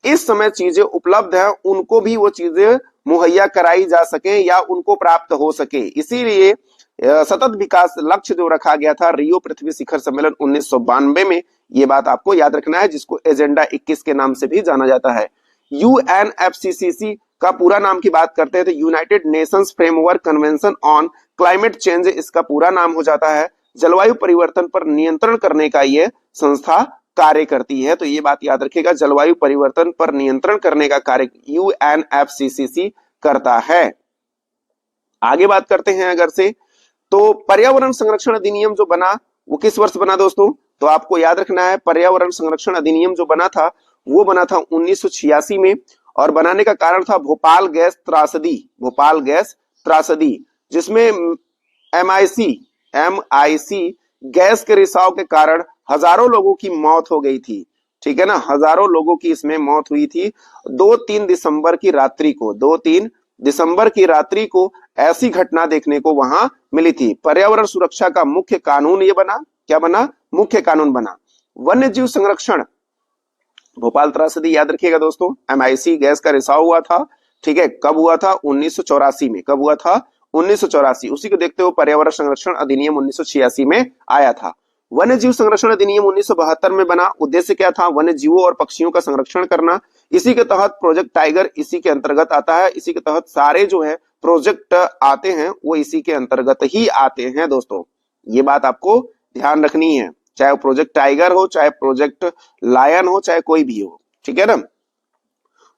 इस समय चीजें उपलब्ध हैं उनको भी वो चीजें मुहैया कराई जा सके या उनको प्राप्त हो सके। इसीलिए सतत विकास लक्ष्य जो रखा गया था रियो पृथ्वी शिखर सम्मेलन 1992 में, ये बात आपको याद रखना है, जिसको एजेंडा 21 के नाम से भी जाना जाता है। यूएनएफसीसीसी का पूरा नाम की बात करते हैं तो United Nations framework convention on climate change इसका पूरा नाम हो जाता है। जलवायु परिवर्तन पर नियंत्रण करने का ये संस्था कार्य करती है। तो ये बात याद रखिएगा, जलवायु परिवर्तन पर नियंत्रण करने का कार्य यूएनएफसीसीसी करता है। आगे बात करते हैं अगर से, तो पर्यावरण संरक्षण अधिनियम जो बना वो किस वर्ष बना दोस्तों? तो आपको याद रखना है पर्यावरण संरक्षण अधिनियम जो बना था वो बना था 1986 में। और बनाने का कारण था भोपाल गैस त्रासदी। भोपाल गैस त्रासदी जिसमें एमआईसी गैस के रिसाव के कारण हजारों लोगों की मौत हो गई थी, ठीक है ना, हजारों लोगों की इसमें मौत हुई थी। 2-3 दिसंबर की रात्रि को, 2-3 दिसंबर की रात्रि को ऐसी घटना देखने को वहां मिली थी। पर्यावरण सुरक्षा का मुख्य कानून ये बना, क्या बना? मुख्य कानून बना। वन्य जीव संरक्षण, भोपाल त्रासदी याद रखिएगा दोस्तों, एमआईसी गैस का रिसाव हुआ था, ठीक है। कब हुआ था? 1984 में। कब हुआ था? 1984। उसी को देखते हुए पर्यावरण संरक्षण अधिनियम 1986 में आया था। वन्य जीव संरक्षण अधिनियम 1972 में बना। उद्देश्य क्या था? वन्य जीवों और पक्षियों का संरक्षण करना। इसी के तहत प्रोजेक्ट टाइगर इसी के अंतर्गत आता है। इसी के तहत सारे जो है प्रोजेक्ट आते हैं वो इसी के अंतर्गत ही आते हैं दोस्तों। ये बात आपको ध्यान रखनी है, चाहे प्रोजेक्ट टाइगर हो, चाहे प्रोजेक्ट लायन हो, चाहे कोई भी हो, ठीक है ना।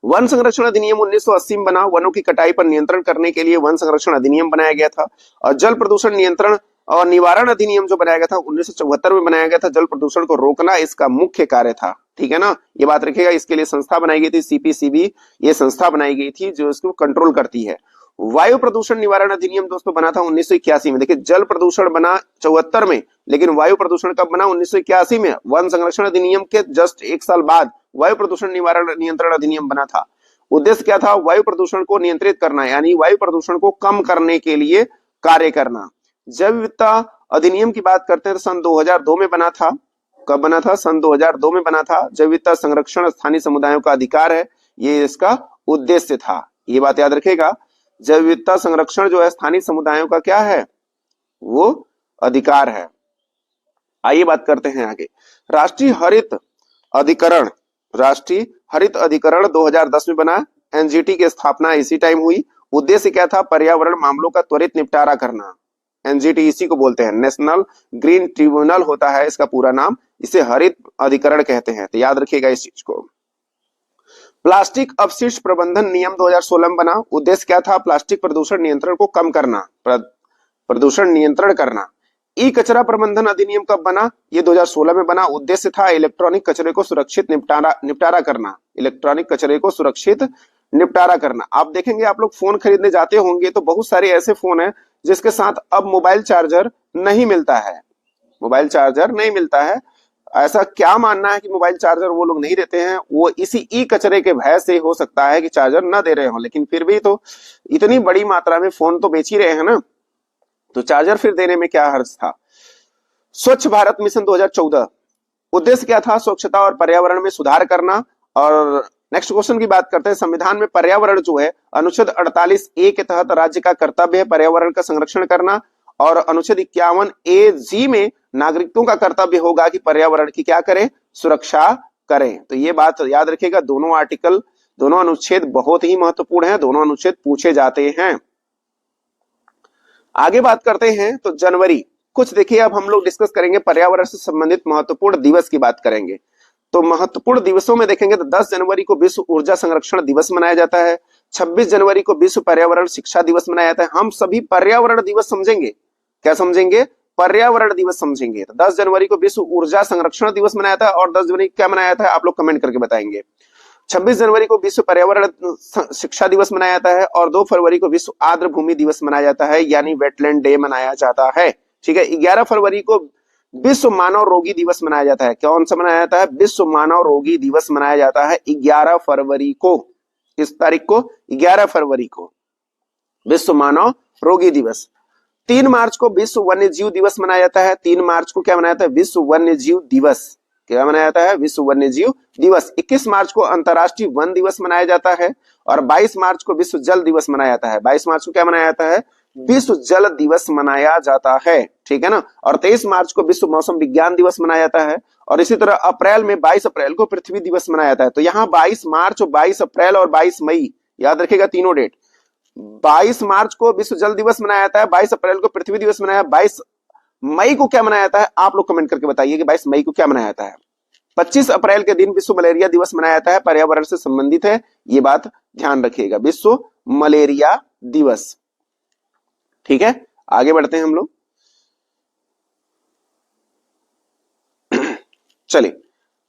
वन संरक्षण अधिनियम 1980 में बना। वनों की कटाई पर नियंत्रण करने के लिए वन संरक्षण अधिनियम बनाया गया था। और जल प्रदूषण नियंत्रण और निवारण अधिनियम जो बनाया गया था 1974 में बनाया गया था। जल प्रदूषण को रोकना इसका मुख्य कार्य था, ठीक है ना, ये बात रखिएगा। इसके लिए संस्था बनाई गई थी, सीपीसीबी, ये संस्था बनाई गई थी जो इसको कंट्रोल करती है। वायु प्रदूषण निवारण अधिनियम दोस्तों बना था 1981 में। देखिए जल प्रदूषण बना 74 में, लेकिन वायु प्रदूषण कब बना? 1981 में। वन संरक्षण अधिनियम के जस्ट 1 साल बाद वायु प्रदूषण निवारण नियंत्रण अधिनियम बना था। उद्देश्य क्या था? वायु प्रदूषण को नियंत्रित करना, यानी वायु प्रदूषण को कम करने के लिए कार्य करना। जैव विविधता अधिनियम की बात करते हैं तो सन 2002 में बना था। कब बना था? सन 2002 में बना था। जैव विविधता संरक्षण स्थानीय समुदायों का अधिकार है, ये इसका उद्देश्य था। ये बात याद रखेगा, जैव विविधता संरक्षण जो है स्थानीय समुदायों का क्या है? वो अधिकार है। आइए बात करते हैं आगे। राष्ट्रीय हरित अधिकरण, राष्ट्रीय हरित अधिकरण 2010 में बना। एनजीटी की स्थापना इसी टाइम हुई। उद्देश्य क्या था? पर्यावरण मामलों का त्वरित निपटारा करना। एनजीटी इसी को बोलते हैं, नेशनल ग्रीन ट्रिब्यूनल होता है इसका पूरा नाम। इसे हरित अधिकरण कहते हैं, तो याद रखिएगा इस चीज को। प्लास्टिक अपशिष्ट प्रबंधन नियम 2016 में बना। उद्देश्य क्या था? प्लास्टिक प्रदूषण नियंत्रण को कम करना, प्रदूषण नियंत्रण करना। ई कचरा प्रबंधन अधिनियम कब बना? ये 2016 में बना। उद्देश्य था इलेक्ट्रॉनिक कचरे को सुरक्षित निपटारा करना, इलेक्ट्रॉनिक कचरे को सुरक्षित निपटारा करना। आप देखेंगे, आप लोग फोन खरीदने जाते होंगे तो बहुत सारे ऐसे फोन हैं जिसके साथ अब मोबाइल चार्जर नहीं मिलता है, मोबाइल चार्जर नहीं मिलता है। ऐसा क्या मानना है कि मोबाइल चार्जर वो लोग नहीं देते हैं? वो इसी ई कचरे के भय से हो सकता है कि चार्जर ना दे रहे हो, लेकिन फिर भी तो इतनी बड़ी मात्रा में फोन तो बेच ही रहे हैं ना, तो चार्जर फिर देने में क्या हर्ज था। स्वच्छ भारत मिशन 2014, उद्देश्य क्या था? स्वच्छता और पर्यावरण में सुधार करना और नेक्स्ट क्वेश्चन की बात करते हैं। संविधान में पर्यावरण जो है अनुच्छेद 48A के तहत राज्य का कर्तव्य है पर्यावरण का संरक्षण करना, और अनुच्छेद 51A(G) में नागरिकों का कर्तव्य होगा कि पर्यावरण की क्या करें, सुरक्षा करें। तो ये बात याद रखिएगा, दोनों आर्टिकल, दोनों अनुच्छेद बहुत ही महत्वपूर्ण है, दोनों अनुच्छेद पूछे जाते हैं। आगे बात करते हैं तो जनवरी कुछ देखिए, अब हम लोग डिस्कस करेंगे पर्यावरण से संबंधित महत्वपूर्ण दिवस की बात करेंगे। तो महत्वपूर्ण दिवसों में देखेंगे तो 10 जनवरी को विश्व ऊर्जा संरक्षण दिवस मनाया जाता है, 26 जनवरी को विश्व पर्यावरण शिक्षा दिवस मनाया जाता है। हम सभी पर्यावरण दिवस समझेंगे, क्या समझेंगे, पर्यावरण दिवस समझेंगे। तो 10 जनवरी को विश्व ऊर्जा संरक्षण दिवस मनाया था, और 10 जनवरी क्या मनाया था आप लोग कमेंट करके बताएंगे। 26 जनवरी को विश्व पर्यावरण शिक्षा दिवस मनाया जाता है, और 2 फरवरी को विश्व आर्द्र भूमि दिवस मनाया जाता है, यानी वेटलैंड डे मनाया जाता है। ठीक है, 11 फरवरी को विश्व मानव रोगी दिवस मनाया जाता है। कौन सा मनाया जाता है, विश्व मानव रोगी दिवस मनाया जाता है 11 फरवरी को। किस तारीख को, 11 फरवरी को विश्व मानव रोगी दिवस। 3 मार्च को विश्व वन्य जीव दिवस मनाया जाता है। 3 मार्च को क्या मनाया जाता है, विश्व वन्य जीव दिवस। क्या मनाया जाता है, विश्व वन्य जीव दिवस। 21 मार्च को अंतर्राष्ट्रीय वन दिवस मनाया जाता है, और 22 मार्च को विश्व जल दिवस मनाया जाता है। 22 मार्च को क्या मनाया जाता है, विश्व जल दिवस मनाया जाता है। ठीक है ना, और 23 मार्च को विश्व मौसम विज्ञान दिवस मनाया जाता है, और इसी तरह अप्रैल में 22 अप्रैल को पृथ्वी दिवस मनाया जाता है। तो यहाँ 22 मार्च और 22 अप्रैल और 22 मई याद रखिएगा तीनों डेट। 22 मार्च को विश्व जल दिवस मनाया जाता है, 22 अप्रैल को पृथ्वी दिवस मनाया, 22 मई को क्या मनाया जाता है, आप लोग कमेंट करके बताइए कि 22 मई को क्या मनाया जाता है। 25 अप्रैल के दिन विश्व मलेरिया दिवस मनाया जाता है, पर्यावरण से संबंधित है, ये बात ध्यान रखिएगा, विश्व मलेरिया दिवस। ठीक है, आगे बढ़ते हैं हम लोग। चलिए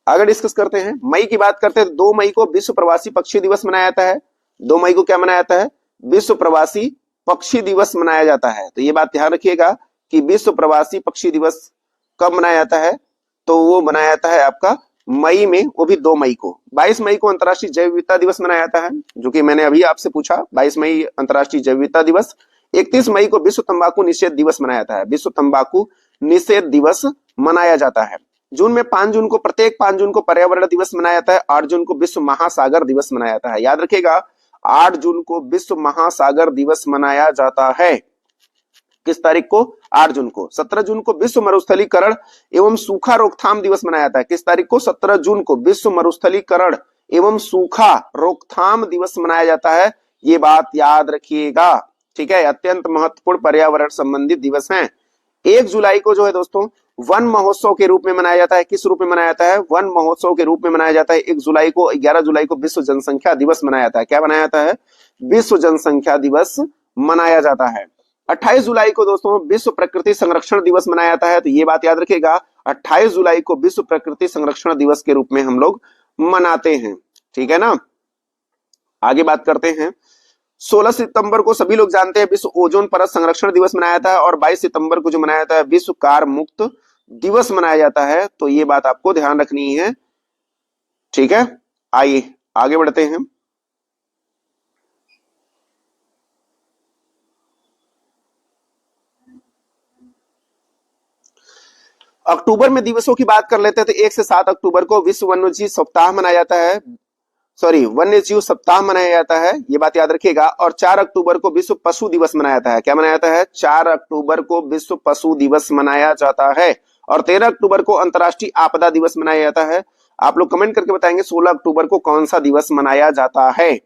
आगे डिस्कस करते हैं। मई की बात करते हैं तो 2 मई को विश्व प्रवासी पक्षी दिवस मनाया जाता है। 2 मई को क्या मनाया जाता है, विश्व प्रवासी पक्षी दिवस मनाया जाता है। तो ये बात ध्यान रखिएगा कि विश्व प्रवासी पक्षी दिवस कब मनाया जाता है, तो वो मनाया जाता है आपका मई में, वो भी 2 मई को। 22 मई को अंतर्राष्ट्रीय जैव विविधता दिवस मनाया जाता है, जो कि मैंने अभी आपसे पूछा, 22 मई अंतर्राष्ट्रीय जैव विविधता दिवस। 31 मई को विश्व तंबाकू निषेध दिवस मनाया जाता है, विश्व तंबाकू निषेध दिवस मनाया जाता है। जून में 5 जून को, प्रत्येक 5 जून को पर्यावरण दिवस मनाया जाता है। 8 जून को विश्व महासागर दिवस मनाया जाता है, याद रखिएगा 8 जून को विश्व महासागर दिवस मनाया जाता है। किस तारीख को, 8 जून को। 17 जून को विश्व मरुस्थलीकरण एवं सूखा रोकथाम दिवस मनाया जाता है। किस तारीख को, 17 जून को विश्व मरुस्थलीकरण एवं सूखा रोकथाम दिवस मनाया जाता है, ये बात याद रखिएगा। ठीक है, अत्यंत महत्वपूर्ण पर्यावरण संबंधित दिवस हैं। 1 जुलाई को जो है दोस्तों वन महोत्सव के रूप में मनाया जाता है। किस रूप में मनाया जाता है, वन महोत्सव के रूप में मनाया जाता है। 1 जुलाई को, 11 जुलाई को विश्व जनसंख्या दिवस मनाया जाता है। क्या मनाया जाता है, विश्व जनसंख्या दिवस मनाया जाता है। 28 जुलाई को दोस्तों विश्व प्रकृति संरक्षण दिवस मनाया जाता है। तो ये बात याद रखिएगा, 28 जुलाई को विश्व प्रकृति संरक्षण दिवस के रूप में हम लोग मनाते हैं। ठीक है ना, आगे बात करते हैं। 16 सितंबर को सभी लोग जानते हैं विश्व ओजोन परत संरक्षण दिवस मनाया जाता है, और 22 सितंबर को जो मनाया जाता है विश्व कार मुक्त दिवस मनाया जाता है। तो ये बात आपको ध्यान रखनी है। ठीक है, आइए आगे बढ़ते हैं। अक्टूबर में दिवसों की बात कर लेते हैं तो 1 से 7 अक्टूबर को विश्व वन्यजीव सप्ताह मनाया जाता है, वन्य जीव सप्ताह मनाया जाता है, ये बात याद रखिएगा। और 4 अक्टूबर को विश्व पशु दिवस मनाया जाता है। क्या मनाया जाता है, 4 अक्टूबर को विश्व पशु दिवस मनाया जाता है। और 13 अक्टूबर को अंतर्राष्ट्रीय आपदा दिवस मनाया जाता है। आप लोग कमेंट करके बताएंगे 16 अक्टूबर को कौन सा दिवस मनाया जाता है।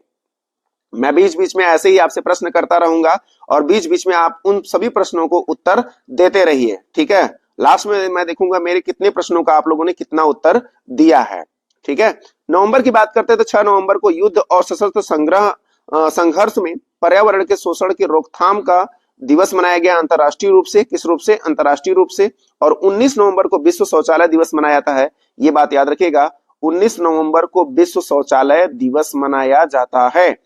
मैं बीच बीच में ऐसे ही आपसे प्रश्न करता रहूंगा, और बीच बीच में आप उन सभी प्रश्नों को उत्तर देते रहिए। ठीक है, लास्ट में मैं देखूंगा मेरे कितने प्रश्नों का आप लोगों ने कितना उत्तर दिया है। ठीक है, नवंबर की बात करते हैं तो 6 नवंबर को युद्ध और सशस्त्र संघर्ष में पर्यावरण के शोषण की रोकथाम का दिवस मनाया गया अंतर्राष्ट्रीय रूप से। किस रूप से, अंतर्राष्ट्रीय रूप से। और 19 नवंबर को विश्व शौचालय दिवस मनाया जाता है, ये बात याद रखिएगा, 19 नवंबर को विश्व शौचालय दिवस मनाया जाता है।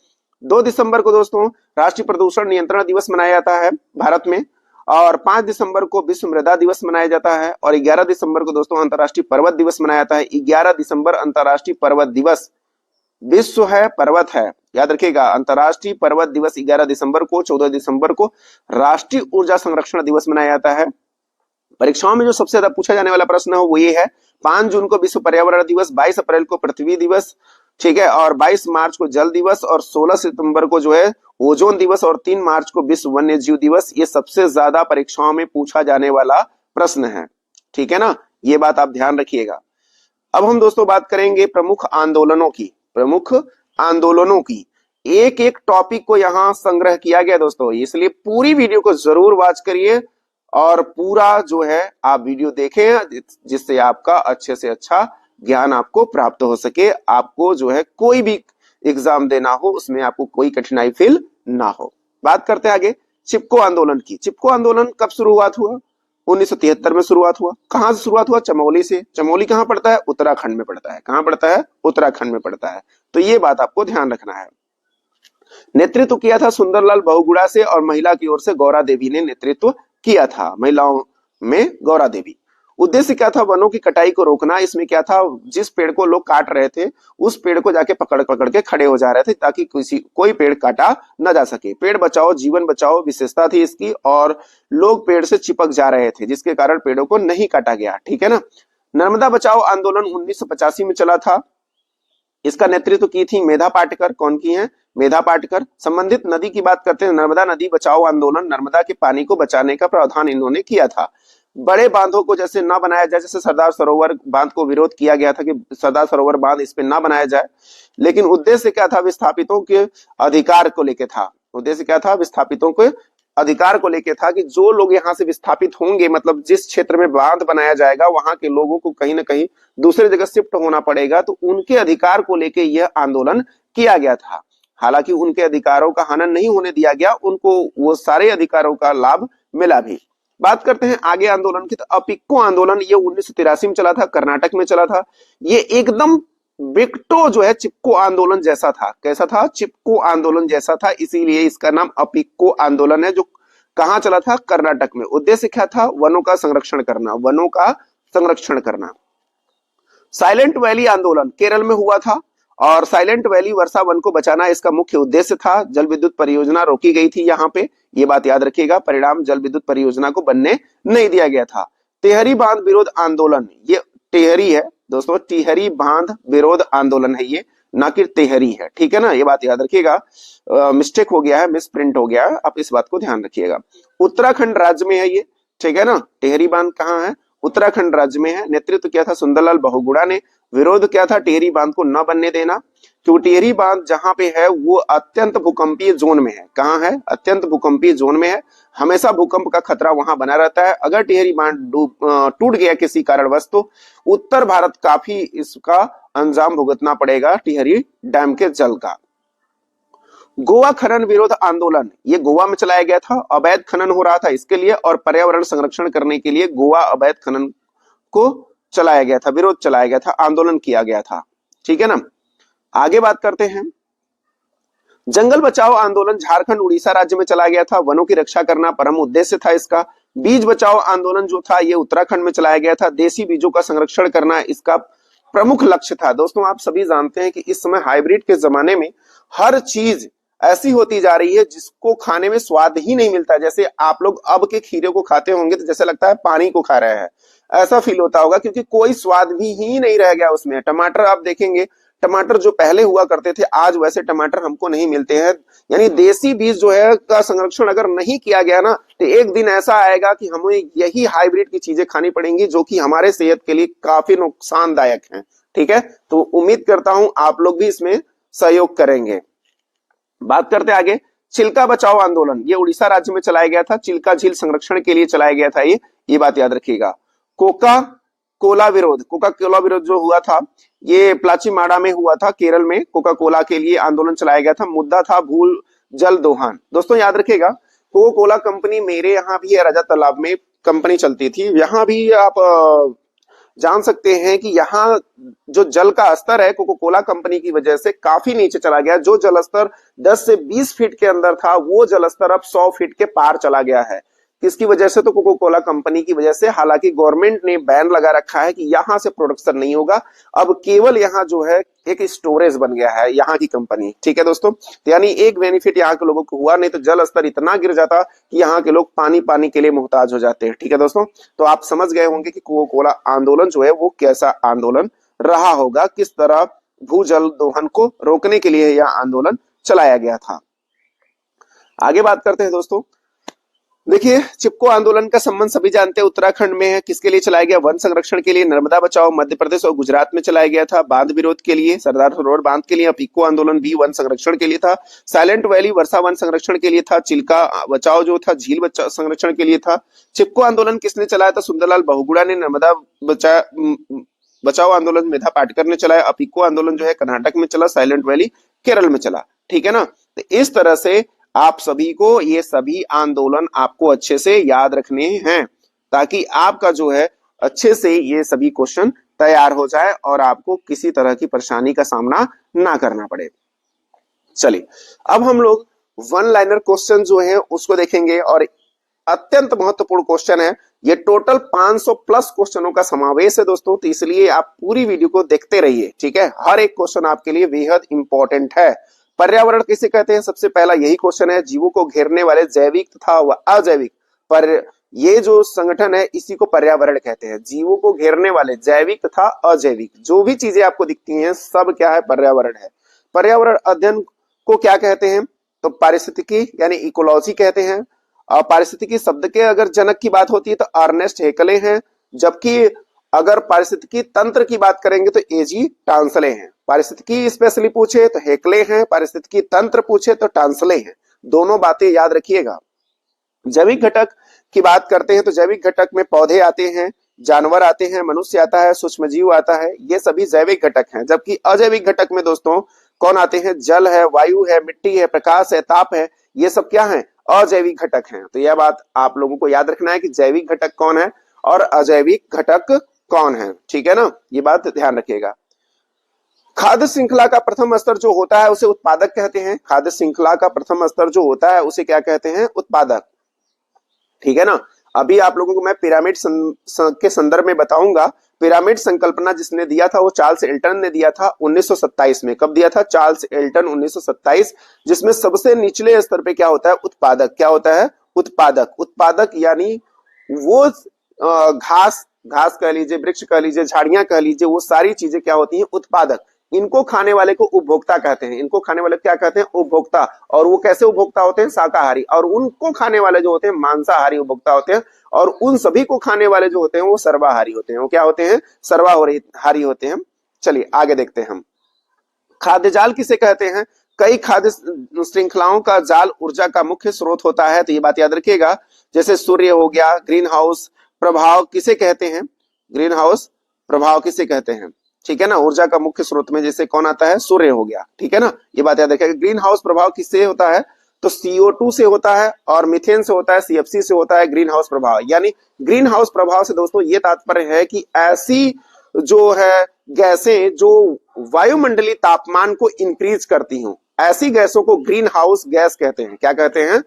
2 दिसंबर को दोस्तों राष्ट्रीय प्रदूषण नियंत्रण दिवस मनाया जाता है भारत में। और 5 दिसंबर को विश्व मृदा दिवस मनाया जाता है। और 11 दिसंबर को दोस्तों अंतर्राष्ट्रीय पर्वत दिवस मनाया जाता है। 11 दिसंबर अंतर्राष्ट्रीय पर्वत दिवस, विश्व है पर्वत है, याद रखिएगा, अंतर्राष्ट्रीय पर्वत दिवस 11 दिसंबर को। 14 दिसंबर को राष्ट्रीय ऊर्जा संरक्षण दिवस मनाया जाता है। परीक्षाओं में जो सबसे ज्यादा पूछा जाने वाला प्रश्न है वो ये है, 5 जून को विश्व पर्यावरण दिवस, 22 अप्रैल को पृथ्वी दिवस, ठीक है। और 22 मार्च को जल दिवस और 16 सितंबर को जो है ओजोन दिवस और 3 मार्च को विश्व वन्य जीव दिवस। ये सबसे ज्यादा परीक्षाओं में पूछा जाने वाला प्रश्न है, ठीक है ना, ये बात आप ध्यान रखिएगा। अब हम दोस्तों बात करेंगे प्रमुख आंदोलनों की, प्रमुख आंदोलनों की। एक एक टॉपिक को यहां संग्रह किया गया दोस्तों, इसलिए पूरी वीडियो को जरूर वॉच करिए और पूरा जो है आप वीडियो देखें, जिससे आपका अच्छे से अच्छा ज्ञान आपको प्राप्त हो सके, आपको जो है कोई भी एग्जाम देना हो उसमें आपको कोई कठिनाई फील ना हो। बात करते हैं आगे चिपको आंदोलन की। चिपको आंदोलन कब शुरुआत हुआ? 1973 में शुरुआत हुआ। कहां से शुरुआत हुआ? चमोली से। चमोली कहां पड़ता है? उत्तराखंड में पड़ता है। कहां पड़ता है? उत्तराखंड में पड़ता है। तो ये बात आपको ध्यान रखना है। नेतृत्व किया था सुंदरलाल बहुगुणा से और महिला की ओर से गौरा देवी ने नेतृत्व किया था, महिलाओं में गौरा देवी। उद्देश्य क्या था? वनों की कटाई को रोकना। इसमें क्या था, जिस पेड़ को लोग काट रहे थे उस पेड़ को जाके पकड़ पकड़ के खड़े हो जा रहे थे ताकि कोई पेड़ काटा न जा सके। पेड़ बचाओ जीवन बचाओ विशेषता थी इसकी, और लोग पेड़ से चिपक जा रहे थे जिसके कारण पेड़ों को नहीं काटा गया, ठीक है ना। नर्मदा बचाओ आंदोलन 1985 में चला था। इसका नेतृत्व की थी मेधा पाटकर। कौन की है? मेधा पाटकर। संबंधित नदी की बात करते हैं, नर्मदा नदी बचाओ आंदोलन, नर्मदा के पानी को बचाने का प्रावधान इन्होंने किया था। बड़े बांधों को जैसे ना बनाया जाए, जैसे सरदार सरोवर बांध को विरोध किया गया था कि सरदार सरोवर बांध इस पे ना बनाया जाए, लेकिन उद्देश्य क्या था? विस्थापितों के अधिकार को लेके था। उद्देश्य क्या था? विस्थापितों के अधिकार को लेके था कि जो लोग यहाँ से विस्थापित होंगे, मतलब जिस क्षेत्र में बांध बनाया जाएगा वहां के लोगों को कहीं ना कहीं दूसरे जगह शिफ्ट होना पड़ेगा, तो उनके अधिकार को लेके यह आंदोलन किया गया था। हालांकि उनके अधिकारों का हनन नहीं होने दिया गया, उनको वो सारे अधिकारों का लाभ मिला भी। बात करते हैं आगे आंदोलन की। तो अपिक्को आंदोलन ये 1983 में चला था, कर्नाटक में चला था। ये एकदम विक्टो जो है चिपको आंदोलन जैसा था। कैसा था? चिपको आंदोलन जैसा था, इसीलिए इसका नाम अपिक्को आंदोलन है, जो कहां चला था? कर्नाटक में। उद्देश्य क्या था? वनों का संरक्षण करना, वनों का संरक्षण करना। साइलेंट वैली आंदोलन केरल में हुआ था, और साइलेंट वैली वर्षा वन को बचाना इसका मुख्य उद्देश्य था। जल विद्युत परियोजना रोकी गई थी यहाँ पे, ये बात याद रखिएगा। परिणाम जल विद्युत परियोजना को बनने नहीं दिया गया था। टिहरी बांध विरोध आंदोलन, ये टिहरी है दोस्तों, टिहरी बांध विरोध आंदोलन है ये, ना कि टिहरी है, ठीक है ना, ये बात याद रखिएगा। मिस्टेक हो गया है, मिस प्रिंट हो गया है, आप इस बात को ध्यान रखिएगा। उत्तराखंड राज्य में है ये, ठीक है ना। टिहरी बांध कहाँ है? उत्तराखंड राज्य में है। नेतृत्व किया था सुंदरलाल बहुगुणा ने। विरोध क्या था? टिहरी बांध को न बनने देना, क्योंकि टिहरी बांध जहां पे है वो अत्यंत भूकंपीय जोन में है। कहां है? अत्यंत भूकंपीय जोन में है। हमेशा भूकंप का खतरा वहां बना रहता है। अगर टिहरी बांध टूट गया किसी कारणवश, तो उत्तर भारत काफी इसका अंजाम भुगतना पड़ेगा टिहरी डैम के जल का। गोवा खनन विरोध आंदोलन, ये गोवा में चलाया गया था। अवैध खनन हो रहा था इसके लिए, और पर्यावरण संरक्षण करने के लिए गोवा अवैध खनन को चलाया गया था, विरोध चलाया गया था, आंदोलन किया गया था, ठीक है ना। आगे बात करते हैं। जंगल बचाओ आंदोलन झारखंड उड़ीसा राज्य में चलाया गया था। वनों की रक्षा करना परम उद्देश्य था इसका। बीज बचाओ आंदोलन जो था ये उत्तराखंड में चलाया गया था। देसी बीजों का संरक्षण करना इसका प्रमुख लक्ष्य था। दोस्तों आप सभी जानते हैं कि इस समय हाइब्रिड के जमाने में हर चीज ऐसी होती जा रही है जिसको खाने में स्वाद ही नहीं मिलता। जैसे आप लोग अब के खीरे को खाते होंगे तो जैसे लगता है पानी को खा रहे हैं, ऐसा फील होता होगा, क्योंकि कोई स्वाद भी ही नहीं रह गया उसमें। टमाटर आप देखेंगे, टमाटर जो पहले हुआ करते थे आज वैसे टमाटर हमको नहीं मिलते हैं। यानी देसी बीज जो है का संरक्षण अगर नहीं किया गया ना, तो एक दिन ऐसा आएगा कि हमें यही हाइब्रिड की चीजें खानी पड़ेंगी जो कि हमारे सेहत के लिए काफी नुकसानदायक है, ठीक है। तो उम्मीद करता हूं आप लोग भी इसमें सहयोग करेंगे। बात करते आगे। चिल्का बचाओ आंदोलन, ये उड़ीसा राज्य में चलाया गया था। चिल्का झील संरक्षण के लिए चलाया गया था ये बात याद रखिएगा। कोका कोला विरोध, कोका कोला विरोध जो हुआ था ये प्लाचीमाड़ा में हुआ था, केरल में। कोका कोला के लिए आंदोलन चलाया गया था। मुद्दा था भूल जल दोहन। दोस्तों याद रखिएगा, कोका कोला कंपनी मेरे यहाँ भी है, राजा तालाब में कंपनी चलती थी। यहाँ भी आप जान सकते हैं कि यहाँ जो जल का स्तर है कोका कोला कंपनी की वजह से काफी नीचे चला गया। जो जल स्तर 10 से 20 फीट के अंदर था वो जल स्तर अब 100 फीट के पार चला गया है। किसकी वजह से? तो कोका कोला कंपनी की वजह से। हालांकि गवर्नमेंट ने बैन लगा रखा है कि यहां से प्रोडक्शन नहीं होगा, अब केवल यहाँ जो है एक स्टोरेज बन गया है यहाँ की कंपनी, ठीक है दोस्तों। तो यानी एक बेनिफिट यहाँ के लोगों को हुआ, नहीं तो जल स्तर इतना गिर जाता कि यहाँ के लोग पानी के लिए मोहताज हो जाते हैं, ठीक है दोस्तों। तो आप समझ गए होंगे कि कोका कोला आंदोलन जो है वो कैसा आंदोलन रहा होगा, किस तरह भूजल दोहन को रोकने के लिए यह आंदोलन चलाया गया था। आगे बात करते हैं दोस्तों। देखिए, चिपको आंदोलन का संबंध सभी जानते हैं उत्तराखंड में है। किसके लिए चलाया गया? वन संरक्षण के लिए। नर्मदा बचाओ मध्य प्रदेश और गुजरात में चलाया गया था। बांध विरोध के लिए, सरदार सरोवर बांध के लिए। अब इको आंदोलन भी वन संरक्षण के लिए था। साइलेंट वैली वर्षा वन संरक्षण के लिए था। चिल्का बचाओ जो था झील बचाओ संरक्षण के लिए था। चिपको आंदोलन किसने चलाया था? सुंदरलाल बहुगुणा ने। नर्मदा बचाओ आंदोलन मेधा पाटकर ने चलाया। अब इको आंदोलन जो है कर्नाटक में चला, साइलेंट वैली केरल में चला। ठीक है ना? तो इस तरह से आप सभी को ये सभी आंदोलन आपको अच्छे से याद रखने हैं, ताकि आपका जो है अच्छे से ये सभी क्वेश्चन तैयार हो जाए और आपको किसी तरह की परेशानी का सामना ना करना पड़े। चलिए, अब हम लोग वन लाइनर क्वेश्चन जो है उसको देखेंगे, और अत्यंत महत्वपूर्ण क्वेश्चन है ये। टोटल 500 प्लस क्वेश्चनों का समावेश है दोस्तों, तो इसलिए आप पूरी वीडियो को देखते रहिए। ठीक है, हर एक क्वेश्चन आपके लिए बेहद इंपॉर्टेंट है। पर्यावरण किसे कहते हैं? सबसे पहला यही क्वेश्चन है। जीवों को घेरने वाले जैविक तथा अजैविक, पर ये जो संगठन है इसी को पर्यावरण कहते हैं। जीवों को घेरने वाले जैविक तथा अजैविक जो भी चीजें आपको दिखती हैं सब क्या है? पर्यावरण है। पर्यावरण अध्ययन को क्या कहते हैं? तो पारिस्थितिकी यानी इकोलॉजी कहते हैं। पारिस्थितिकी शब्द के अगर जनक की बात होती है तो अर्नेस्ट हेकले हैं, जबकि अगर पारिस्थितिकी तंत्र की बात करेंगे तो एजी टांसले हैं। पारिस्थितिकी स्पेशली पूछे तो हेकले हैं, पारिस्थितिकी तंत्र पूछे तो टांसले हैं। दोनों बातें याद रखिएगा। जैविक घटक की बात करते हैं तो जैविक घटक में पौधे आते हैं, जानवर आते हैं, मनुष्य आता है, सूक्ष्म जीव आता है, ये सभी जैविक घटक हैं। जबकि अजैविक घटक में दोस्तों कौन आते हैं? जल है, वायु है, मिट्टी है, प्रकाश है, ताप है, ये सब क्या है? अजैविक घटक हैं। तो यह बात आप लोगों को याद रखना है कि जैविक घटक कौन है और अजैविक घटक कौन है। ठीक है ना? ये बात ध्यान रखिएगा। खाद्य श्रृंखला का प्रथम स्तर जो होता है उसे उत्पादक कहते हैं। खाद्य श्रृंखला का प्रथम स्तर जो होता है उसे क्या कहते हैं? उत्पादक। ठीक है ना? अभी आप लोगों को मैं पिरामिड के संदर्भ में बताऊंगा। पिरामिड संकल्पना जिसने दिया था वो चार्ल्स एल्टन ने दिया था 1927 में। कब दिया था? चार्ल्स एल्टन 1927, जिसमें सबसे निचले स्तर पे क्या होता है? उत्पादक। क्या होता है? उत्पादक। उत्पादक यानी वो घास कह लीजिए, वृक्ष कह लीजिए, झाड़ियां कह लीजिए, वो सारी चीजें क्या होती हैं? उत्पादक। इनको खाने वाले को उपभोक्ता कहते हैं। इनको खाने वाले क्या कहते हैं? उपभोक्ता। और वो कैसे उपभोक्ता होते हैं? शाकाहारी। और उनको खाने वाले जो होते हैं मांसाहारी उपभोक्ता होते हैं। और उन सभी को खाने वाले जो होते हैं वो सर्वाहारी होते हैं। वो क्या होते हैं? सर्वाहारी होते हैं। चलिए आगे देखते हैं हम। खाद्य जाल किसे कहते हैं? कई खाद्य श्रृंखलाओं का जाल ऊर्जा का मुख्य स्रोत होता है, तो ये बात याद रखिएगा। जैसे सूर्य हो गया। ग्रीन हाउस प्रभाव किसे कहते हैं? ग्रीन हाउस प्रभाव किसे कहते हैं? ठीक है ना? ऊर्जा का मुख्य स्रोत में जैसे कौन आता है? सूर्य हो गया। ठीक है ना? ये बात याद रखिएगा। ग्रीन हाउस प्रभाव किससे होता है? तो CO2 से होता है, और मीथेन से होता है, CFC से होता है ग्रीन हाउस प्रभाव। यानी ग्रीन हाउस प्रभाव से दोस्तों ये तात्पर्य है कि ऐसी जो है गैसें जो वायुमंडलीय तापमान को इंक्रीज करती हूं, ऐसी गैसों को ग्रीन हाउस गैस कहते हैं। क्या कहते हैं?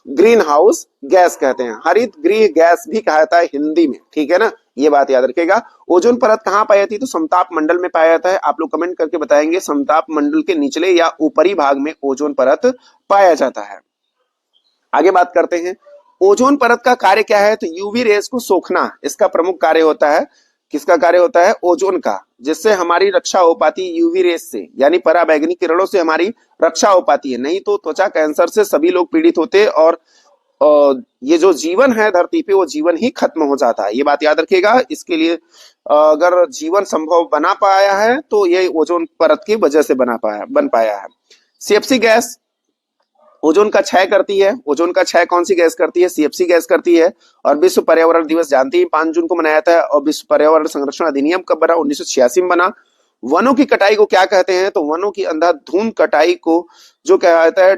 ग्रीन हाउस गैस कहते हैं। हरित गृह गैस भी कहा जाता है हिंदी में। ठीक है ना? ये बात याद रखिएगा। ओजोन परत कहां पाई जाती है? तो समताप मंडल में पाया जाता है। आप लोग कमेंट करके बताएंगे समताप मंडल के निचले या ऊपरी भाग में ओजोन परत पाया जाता है। आगे बात करते हैं। ओजोन परत का कार्य क्या है? तो यूवी रेस को सोखना इसका प्रमुख कार्य होता है। किसका कार्य होता है? ओजोन का, जिससे हमारी रक्षा हो पाती है यूवी रेस से, यानी पराबैंगनी किरणों से हमारी रक्षा हो पाती है। नहीं तो त्वचा कैंसर से सभी लोग पीड़ित होते और ये जो जीवन है धरती पे वो जीवन ही खत्म हो जाता है। ये बात याद रखिएगा। इसके लिए अगर जीवन संभव बना पाया है तो ये ओजोन परत की वजह से बन पाया है। CFC गैस ओजोन का क्षय करती है। ओजोन का क्षय कौन सी गैस करती है? CFC गैस करती है। और विश्व पर्यावरण दिवस जानते ही 5 जून को मनाया जाता है। और विश्व पर्यावरण संरक्षण अधिनियम कब बना? 1986 में बना। वनों की कटाई को क्या कहते हैं? तो वनों की अंधाधुंध कटाई को जो कहा जाता है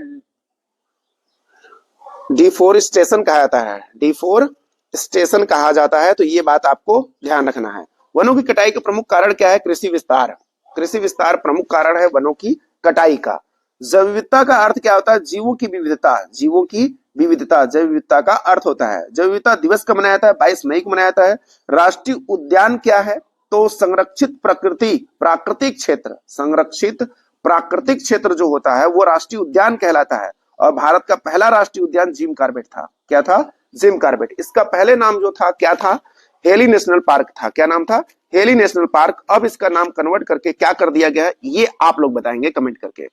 डिफोरेस्टेशन कहा जाता है। डिफोरेस्टेशन कहा जाता है। तो ये बात आपको ध्यान रखना है। वनों की कटाई का प्रमुख कारण क्या है? कृषि विस्तार। कृषि विस्तार प्रमुख कारण है वनों की कटाई का। जैव विविधता का अर्थ क्या होता है? जीवों की विविधता। जीवों की विविधता जैव विविधता का अर्थ होता है। जैव विविधता दिवस कब मनाया जाता है? 22 मई को मनाया जाता है। राष्ट्रीय उद्यान क्या है? तो संरक्षित प्राकृतिक क्षेत्र। संरक्षित प्राकृतिक क्षेत्र जो होता है वो राष्ट्रीय उद्यान कहलाता है। और भारत का पहला राष्ट्रीय उद्यान जिम कॉर्बेट था। क्या था? Jim Corbett. इसका पहले नाम जो था क्या था? हेली नेशनल पार्क था। क्या नाम था? Heli national park. अब इसका नाम कन्वर्ट करके क्या कर दिया गया है, ये आप लोग बताएंगे कमेंट करके।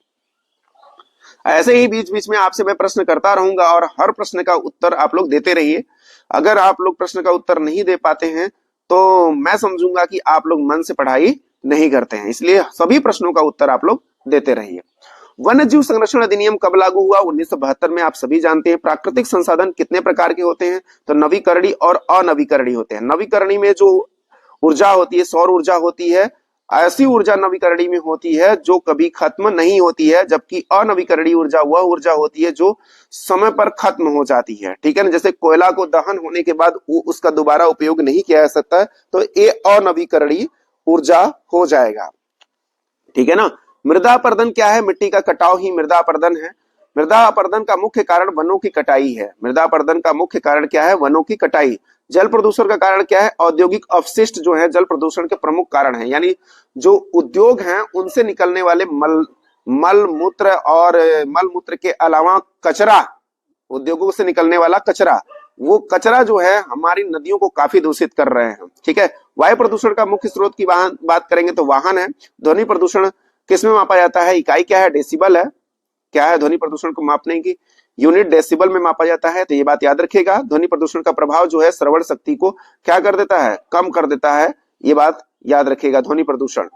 ऐसे ही बीच बीच में आपसे मैं प्रश्न करता रहूंगा और हर प्रश्न का उत्तर आप लोग देते रहिए। अगर आप लोग प्रश्न का उत्तर नहीं दे पाते हैं तो मैं समझूंगा कि आप लोग मन से पढ़ाई नहीं करते हैं, इसलिए सभी प्रश्नों का उत्तर आप लोग देते रहिए। वन्य जीव संरक्षण अधिनियम कब लागू हुआ? 1972 में। आप सभी जानते हैं। प्राकृतिक संसाधन कितने प्रकार के होते हैं? तो नवीकरणीय और अनवीकरणीय होते हैं। नवीकरणीय में जो ऊर्जा होती है, सौर ऊर्जा होती है, ऐसी ऊर्जा नवीकरणीय में होती है जो कभी खत्म नहीं होती है, जबकि अनवीकरणीय ऊर्जा वह ऊर्जा होती है जो समय पर खत्म हो जाती है। ठीक है ना, जैसे कोयला को दहन होने के बाद उसका दोबारा उपयोग नहीं किया जा सकता है, तो ये अनवीकरणीय ऊर्जा हो जाएगा। ठीक है ना। मृदा अपरदन क्या है? मिट्टी का कटाव ही मृदा अपरदन है। मृदा अपरदन का मुख्य कारण वनों की कटाई है। मृदा अपरदन का मुख्य कारण क्या है? वनों की कटाई। जल प्रदूषण का कारण क्या है? औद्योगिक अपशिष्ट जो है जल प्रदूषण के प्रमुख कारण है, यानी जो उद्योग हैं उनसे निकलने वाले मल मूत्र और मल मूत्र के अलावा कचरा, उद्योगों से निकलने वाला कचरा, वो कचरा जो है हमारी नदियों को काफी दूषित कर रहे हैं। ठीक है। वायु प्रदूषण का मुख्य स्रोत की बात करेंगे तो वाहन है। ध्वनि प्रदूषण किसमें मापा जाता है? इकाई क्या है? डेसिबल है। क्या है? ध्वनि प्रदूषण को मापने की यूनिट डेसिबल में मापा जाता है। तो ये बात याद रखिएगा। ध्वनि प्रदूषण का प्रभाव जो है श्रवण शक्ति को क्या कर देता है? कम कर देता है। ये बात याद रखिएगा। ध्वनि प्रदूषण।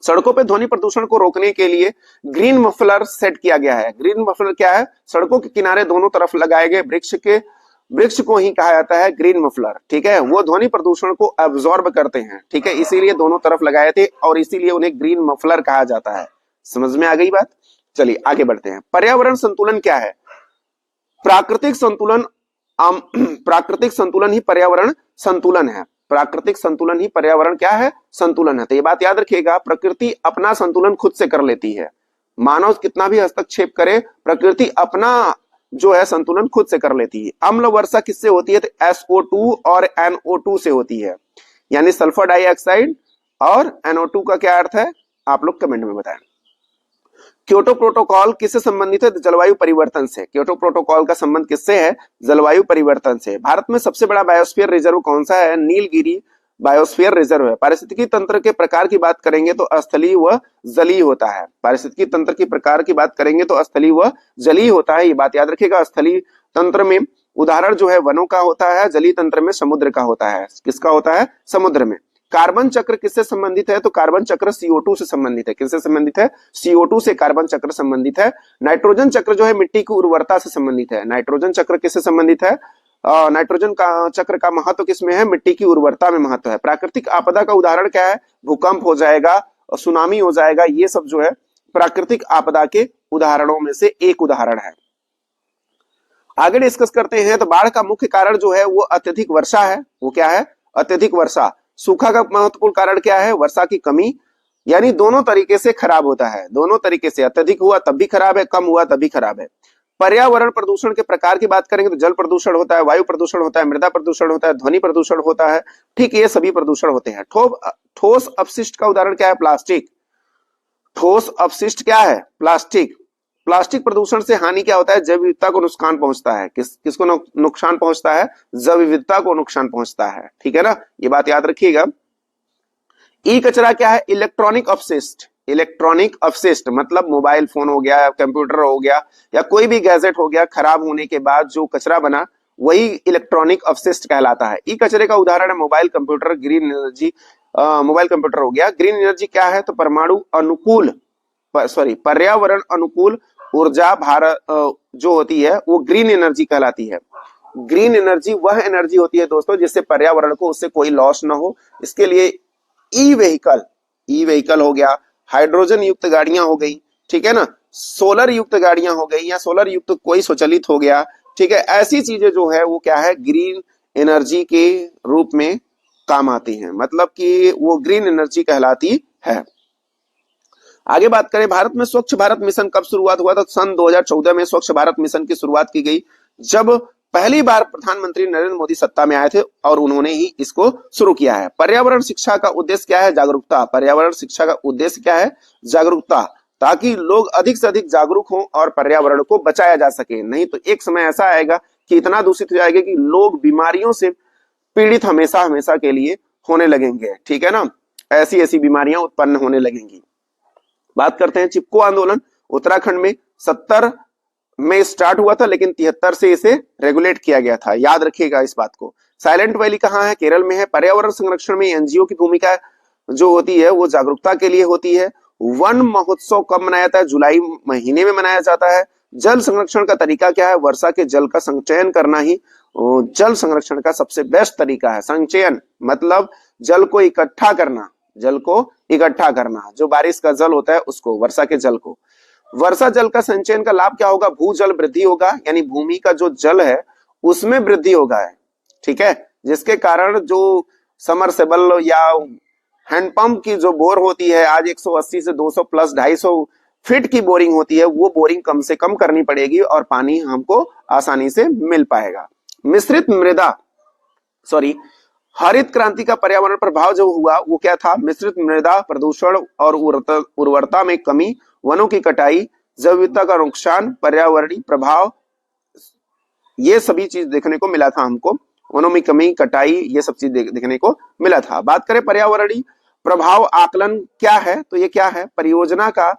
सड़कों पे ध्वनि प्रदूषण को रोकने के लिए ग्रीन मफलर सेट किया गया है। ग्रीन मफलर क्या है? सड़कों के किनारे दोनों तरफ लगाए गए वृक्ष को ही कहा जाता है ग्रीन मफलर। ठीक है। वो ध्वनि प्रदूषण को अब्सॉर्ब करते हैं। ठीक है, इसीलिए दोनों तरफ लगाए थे और इसीलिए उन्हें ग्रीन मफलर कहा जाता है। समझ में आ गई बात? चलिए आगे बढ़ते हैं। पर्यावरण संतुलन क्या है? प्राकृतिक संतुलन प्राकृतिक संतुलन ही पर्यावरण संतुलन है। प्राकृतिक संतुलन ही पर्यावरण क्या है? संतुलन है। तो ये बात याद रखिएगा, प्रकृति अपना संतुलन खुद से कर लेती है। मानव कितना भी हस्तक्षेप करे, प्रकृति अपना जो है संतुलन खुद से कर लेती है। अम्ल वर्षा किससे होती है? तो SO2 और NO2 से होती है, यानी सल्फर डाइऑक्साइड और NO2 का क्या अर्थ है? आप लोग कमेंट में बताएं। क्योटो प्रोटोकॉल किससे संबंधित है? तो जलवायु परिवर्तन से। क्योटो प्रोटोकॉल का संबंध किससे है? जलवायु परिवर्तन से। भारत में सबसे बड़ा बायोस्फीयर रिजर्व कौन सा है? नीलगिरी बायोस्फीयर रिजर्व है। पारिस्थितिकी तंत्र के प्रकार की बात करेंगे तो स्थलीय व जलीय होता है। पारिस्थितिकी तंत्र के प्रकार की बात करेंगे तो स्थलीय व जलीय होता है। ये बात याद रखिएगा। स्थलीय तंत्र में उदाहरण जो है वनों का होता है, जलीय तंत्र में समुद्र का होता है। किसका होता है? समुद्र में। कार्बन चक्र किससे संबंधित है? तो कार्बन चक्र CO2 से संबंधित है। किससे संबंधित है? CO2 से कार्बन चक्र संबंधित है। नाइट्रोजन चक्र जो है मिट्टी की उर्वरता से संबंधित है। नाइट्रोजन चक्र किससे संबंधित है? नाइट्रोजन का चक्र का महत्व किसमें है? मिट्टी की उर्वरता में महत्व है। प्राकृतिक आपदा का उदाहरण क्या है? भूकंप हो जाएगा, सुनामी हो जाएगा, ये सब जो है प्राकृतिक आपदा के उदाहरणों में से एक उदाहरण है। आगे डिस्कस करते हैं। तो बाढ़ का मुख्य कारण जो है वो अत्यधिक वर्षा है। वो क्या है? अत्यधिक वर्षा। सूखा का महत्वपूर्ण कारण क्या है? वर्षा की कमी, यानी दोनों तरीके से खराब होता है। दोनों तरीके से, अत्यधिक हुआ तब भी खराब है, कम हुआ तब भी खराब है। पर्यावरण प्रदूषण के प्रकार की बात करेंगे तो जल प्रदूषण होता है, वायु प्रदूषण होता है, मृदा प्रदूषण होता है, ध्वनि प्रदूषण होता है। ठीक, ये सभी प्रदूषण होते हैं। ठोस अपशिष्ट का उदाहरण क्या है? प्लास्टिक। ठोस अपशिष्ट क्या है? प्लास्टिक। प्लास्टिक प्रदूषण से हानि क्या होता है? जैव विविधता को नुकसान पहुंचता है। किसको नुकसान पहुंचता है? जैव विविधता को नुकसान पहुंचता है। ठीक है ना, ये बात याद रखिएगा। ई कचरा क्या है? इलेक्ट्रॉनिक अपशिष्ट। इलेक्ट्रॉनिक अपशिष्ट मतलब मोबाइल फोन हो गया, कंप्यूटर हो गया, या कोई भी गैजेट हो गया, खराब होने के बाद जो कचरा बना वही इलेक्ट्रॉनिक अपशिष्ट कहलाता है। ई कचरे का उदाहरण है mobile computer, green energy. Mobile computer हो गया। ग्रीन एनर्जी क्या है? तो परमाणु अनुकूल पर्यावरण अनुकूल ऊर्जा भारत जो होती है वो ग्रीन एनर्जी कहलाती है। ग्रीन एनर्जी वह एनर्जी होती है दोस्तों जिससे पर्यावरण को उससे कोई लॉस ना हो। इसके लिए ई व्हीकल हो गया, हाइड्रोजन युक्त गाड़ियां हो गई, ठीक है ना, सोलर युक्त गाड़ियां हो गई, या सोलर युक्त कोई स्वचालित हो गया। ठीक है, ऐसी चीजें जो है वो क्या है? ग्रीन एनर्जी के रूप में काम आती हैं, मतलब कि वो ग्रीन एनर्जी कहलाती है। आगे बात करें, भारत में स्वच्छ भारत मिशन कब शुरुआत हुआ था? सन 2014 में स्वच्छ भारत मिशन की शुरुआत की गई, जब पहली बार प्रधानमंत्री नरेंद्र मोदी सत्ता में आए थे और उन्होंने ही इसको शुरू किया है। पर्यावरण शिक्षा का उद्देश्य क्या है? जागरूकता। पर्यावरण शिक्षा का उद्देश्य क्या है? जागरूकता, ताकि लोग अधिक से अधिक जागरूक हों और पर्यावरण को बचाया जा सके। नहीं तो एक समय ऐसा आएगा कि इतना दूषित हो जाएगा कि लोग बीमारियों से पीड़ित हमेशा हमेशा के लिए होने लगेंगे, ठीक है ना। ऐसी ऐसी बीमारियां उत्पन्न होने लगेंगी। बात करते हैं चिपको आंदोलन। उत्तराखंड में 70 में स्टार्ट हुआ था, लेकिन 73 से इसे रेगुलेट किया गया था, याद रखिएगा इस बात को। साइलेंट वैली कहाँ है? केरल में है। पर्यावरण संरक्षण में एनजीओ की भूमिका जो होती है वो जागरूकता के लिए होती है। वन महोत्सव कब मनाया जाता है? जुलाई महीने में मनाया जाता है। जल संरक्षण का तरीका क्या है? वर्षा के जल का संचयन करना ही जल संरक्षण का सबसे बेस्ट तरीका है। संचयन मतलब जल को इकट्ठा करना, जल को इकट्ठा करना, जो बारिश का जल होता है उसको, वर्षा के जल को। वर्षा जल का संचयन का लाभ क्या होगा? भूजल वृद्धि होगा, यानी भूमि का जो जल है उसमें वृद्धि होगा है, ठीक है, जिसके कारण जो समरसेबल या हैंडपंप की जो बोर होती है आज 180 से 200 प्लस 250 फीट की बोरिंग होती है, वो बोरिंग कम से कम करनी पड़ेगी और पानी हमको आसानी से मिल पाएगा। मिश्रित मृदा, सॉरी, हरित क्रांति का पर्यावरण प्रभाव जो हुआ वो क्या था? मिश्रित मृदा प्रदूषण और उर्वरता में कमी, वनों की कटाई, जैव विविधता का नुकसान, पर्यावरणीय प्रभाव, ये सभी चीज देखने को मिला था हमको। वनों में कमी, कटाई, ये सब चीज देखने को मिला था। बात करें पर्यावरणीय प्रभाव आकलन क्या है, तो ये क्या है? परियोजना का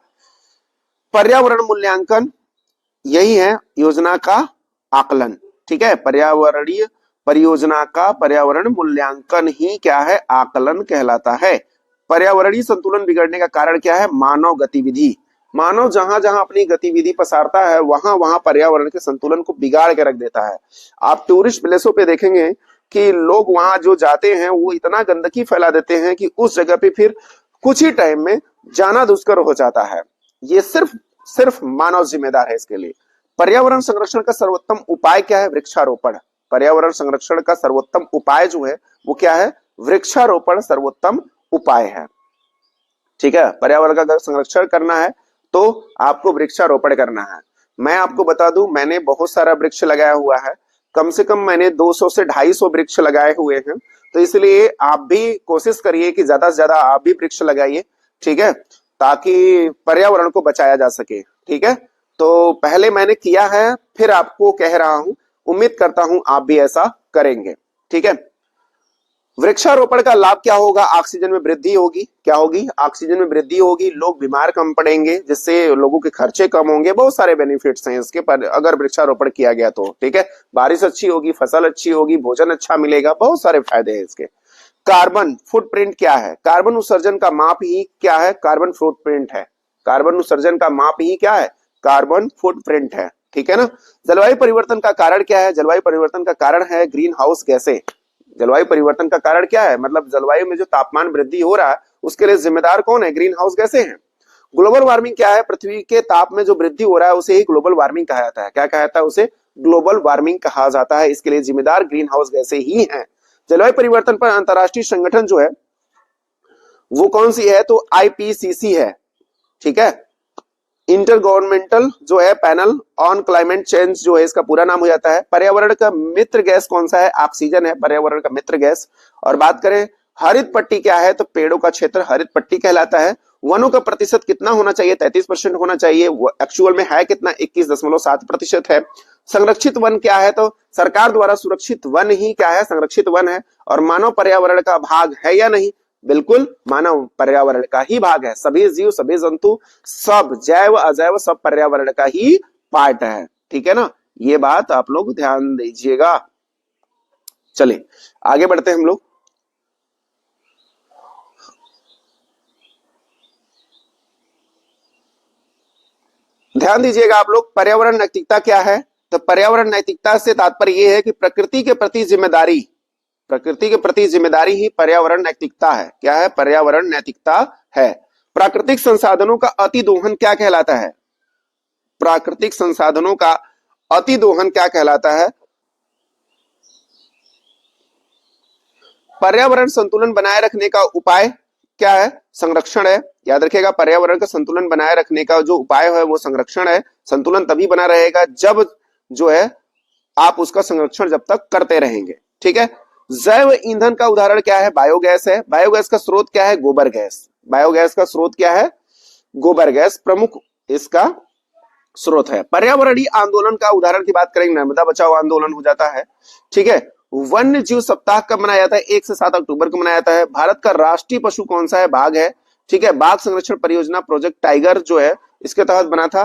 पर्यावरण मूल्यांकन, यही है योजना का आकलन, ठीक है। पर्यावरणीय परियोजना का पर्यावरण मूल्यांकन ही क्या है? आकलन कहलाता है। पर्यावरणीय संतुलन बिगड़ने का कारण क्या है? मानव गतिविधि। मानव जहां जहां अपनी गतिविधि पसारता है वहां वहां पर्यावरण के संतुलन को बिगाड़ के रख देता है। आप टूरिस्ट प्लेसों पे देखेंगे कि लोग वहां जो जाते हैं वो इतना गंदगी फैला देते हैं कि उस जगह पे फिर कुछ ही टाइम में जाना दुष्कर हो जाता है। ये सिर्फ मानव जिम्मेदार है इसके लिए। पर्यावरण संरक्षण का सर्वोत्तम उपाय क्या है? वृक्षारोपण। पर्यावरण संरक्षण का सर्वोत्तम उपाय जो है वो क्या है? वृक्षारोपण सर्वोत्तम उपाय है, ठीक है। पर्यावरण का अगर संरक्षण करना है तो आपको वृक्षारोपण करना है। मैं आपको बता दूं, मैंने बहुत सारा वृक्ष लगाया हुआ है, कम से कम मैंने 200 से 250 वृक्ष लगाए हुए हैं। तो इसलिए आप भी कोशिश करिए कि ज्यादा से ज्यादा आप भी वृक्ष लगाइए, ठीक है, ताकि पर्यावरण को बचाया जा सके, ठीक है। तो पहले मैंने किया है, फिर आपको कह रहा हूं, उम्मीद करता हूं आप भी ऐसा करेंगे, ठीक है। वृक्षारोपण का लाभ क्या होगा? ऑक्सीजन में वृद्धि होगी। क्या होगी? ऑक्सीजन में वृद्धि होगी, लोग बीमार कम पड़ेंगे, जिससे लोगों के खर्चे कम होंगे। बहुत सारे बेनिफिट्स हैं इसके पर अगर वृक्षारोपण किया गया तो, ठीक है। बारिश अच्छी होगी, फसल अच्छी होगी, भोजन अच्छा मिलेगा, बहुत सारे फायदे हैं इसके। कार्बन फुटप्रिंट क्या है? कार्बन उत्सर्जन का माप ही क्या है? कार्बन फुटप्रिंट है। कार्बन उत्सर्जन का माप ही क्या है? कार्बन फुटप्रिंट है, ठीक है ना। जलवायु परिवर्तन का कारण क्या है? जलवायु परिवर्तन का कारण है ग्रीन हाउस गैसें। जलवायु परिवर्तन का कारण क्या है? मतलब जलवायु में जो तापमान वृद्धि हो रहा है उसके लिए जिम्मेदार कौन है? ग्रीन हाउस गैसें हैं। ग्लोबल वार्मिंग क्या है? पृथ्वी के ताप में जो वृद्धि हो रहा है उसे ही ग्लोबल वार्मिंग कहा जाता है। क्या कहा जाता है? उसे ग्लोबल वार्मिंग कहा जाता है। इसके लिए जिम्मेदार ग्रीन हाउस गैसें ही हैं। जलवायु परिवर्तन पर अंतरराष्ट्रीय संगठन जो है वो कौन सी है? तो आईपीसीसी है, ठीक है। इंटर गवर्नमेंटल जो है पैनल ऑन क्लाइमेट चेंज जो है इसका पूरा नाम हो जाता है। पर्यावरण का मित्र गैस कौन सा है? ऑक्सीजन है पर्यावरण का मित्र गैस। और बात करें हरित पट्टी क्या है? तो पेड़ों का क्षेत्र हरित पट्टी कहलाता है। वनों का प्रतिशत कितना होना चाहिए? 33% होना चाहिए। एक्चुअल में है कितना? 21.7% है। संरक्षित वन क्या है? तो सरकार द्वारा सुरक्षित वन ही क्या है? संरक्षित वन है। और मानव पर्यावरण का भाग है या नहीं? बिल्कुल मानव पर्यावरण का ही भाग है। सभी जीव, सभी जंतु, सब जैव अजैव सब पर्यावरण का ही पार्ट है, ठीक है ना। ये बात आप लोग ध्यान दीजिएगा। चलिए आगे बढ़ते हैं हम लोग। ध्यान दीजिएगा आप लोग, पर्यावरण नैतिकता क्या है? तो पर्यावरण नैतिकता से तात्पर्य यह है कि प्रकृति के प्रति जिम्मेदारी, प्रकृति के प्रति जिम्मेदारी ही पर्यावरण नैतिकता है। क्या है? पर्यावरण नैतिकता है। प्राकृतिक संसाधनों का अतिदोहन क्या कहलाता है? प्राकृतिक संसाधनों का अतिदोहन क्या कहलाता है? पर्यावरण संतुलन बनाए रखने का उपाय क्या है? संरक्षण है। याद रखिएगा, पर्यावरण का संतुलन बनाए रखने का जो उपाय है वो संरक्षण है। संतुलन तभी बना रहेगा जब जो है आप उसका संरक्षण जब तक करते रहेंगे, ठीक है। जैव ईंधन का उदाहरण क्या है? बायोगैस है। बायोगैस का स्रोत क्या है? गोबर गैस। बायोगैस का स्रोत क्या है? गोबर गैस प्रमुख इसका स्रोत है। पर्यावरणीय आंदोलन का उदाहरण की बात करेंगे, नर्मदा बचाओ आंदोलन हो जाता है, ठीक है। वन्य जीव सप्ताह कब मनाया जाता है? 1 से 7 अक्टूबर को मनाया जाता है। भारत का राष्ट्रीय पशु कौन सा है? बाघ है। ठीक है, बाघ संरक्षण परियोजना प्रोजेक्ट टाइगर जो है इसके तहत बना था।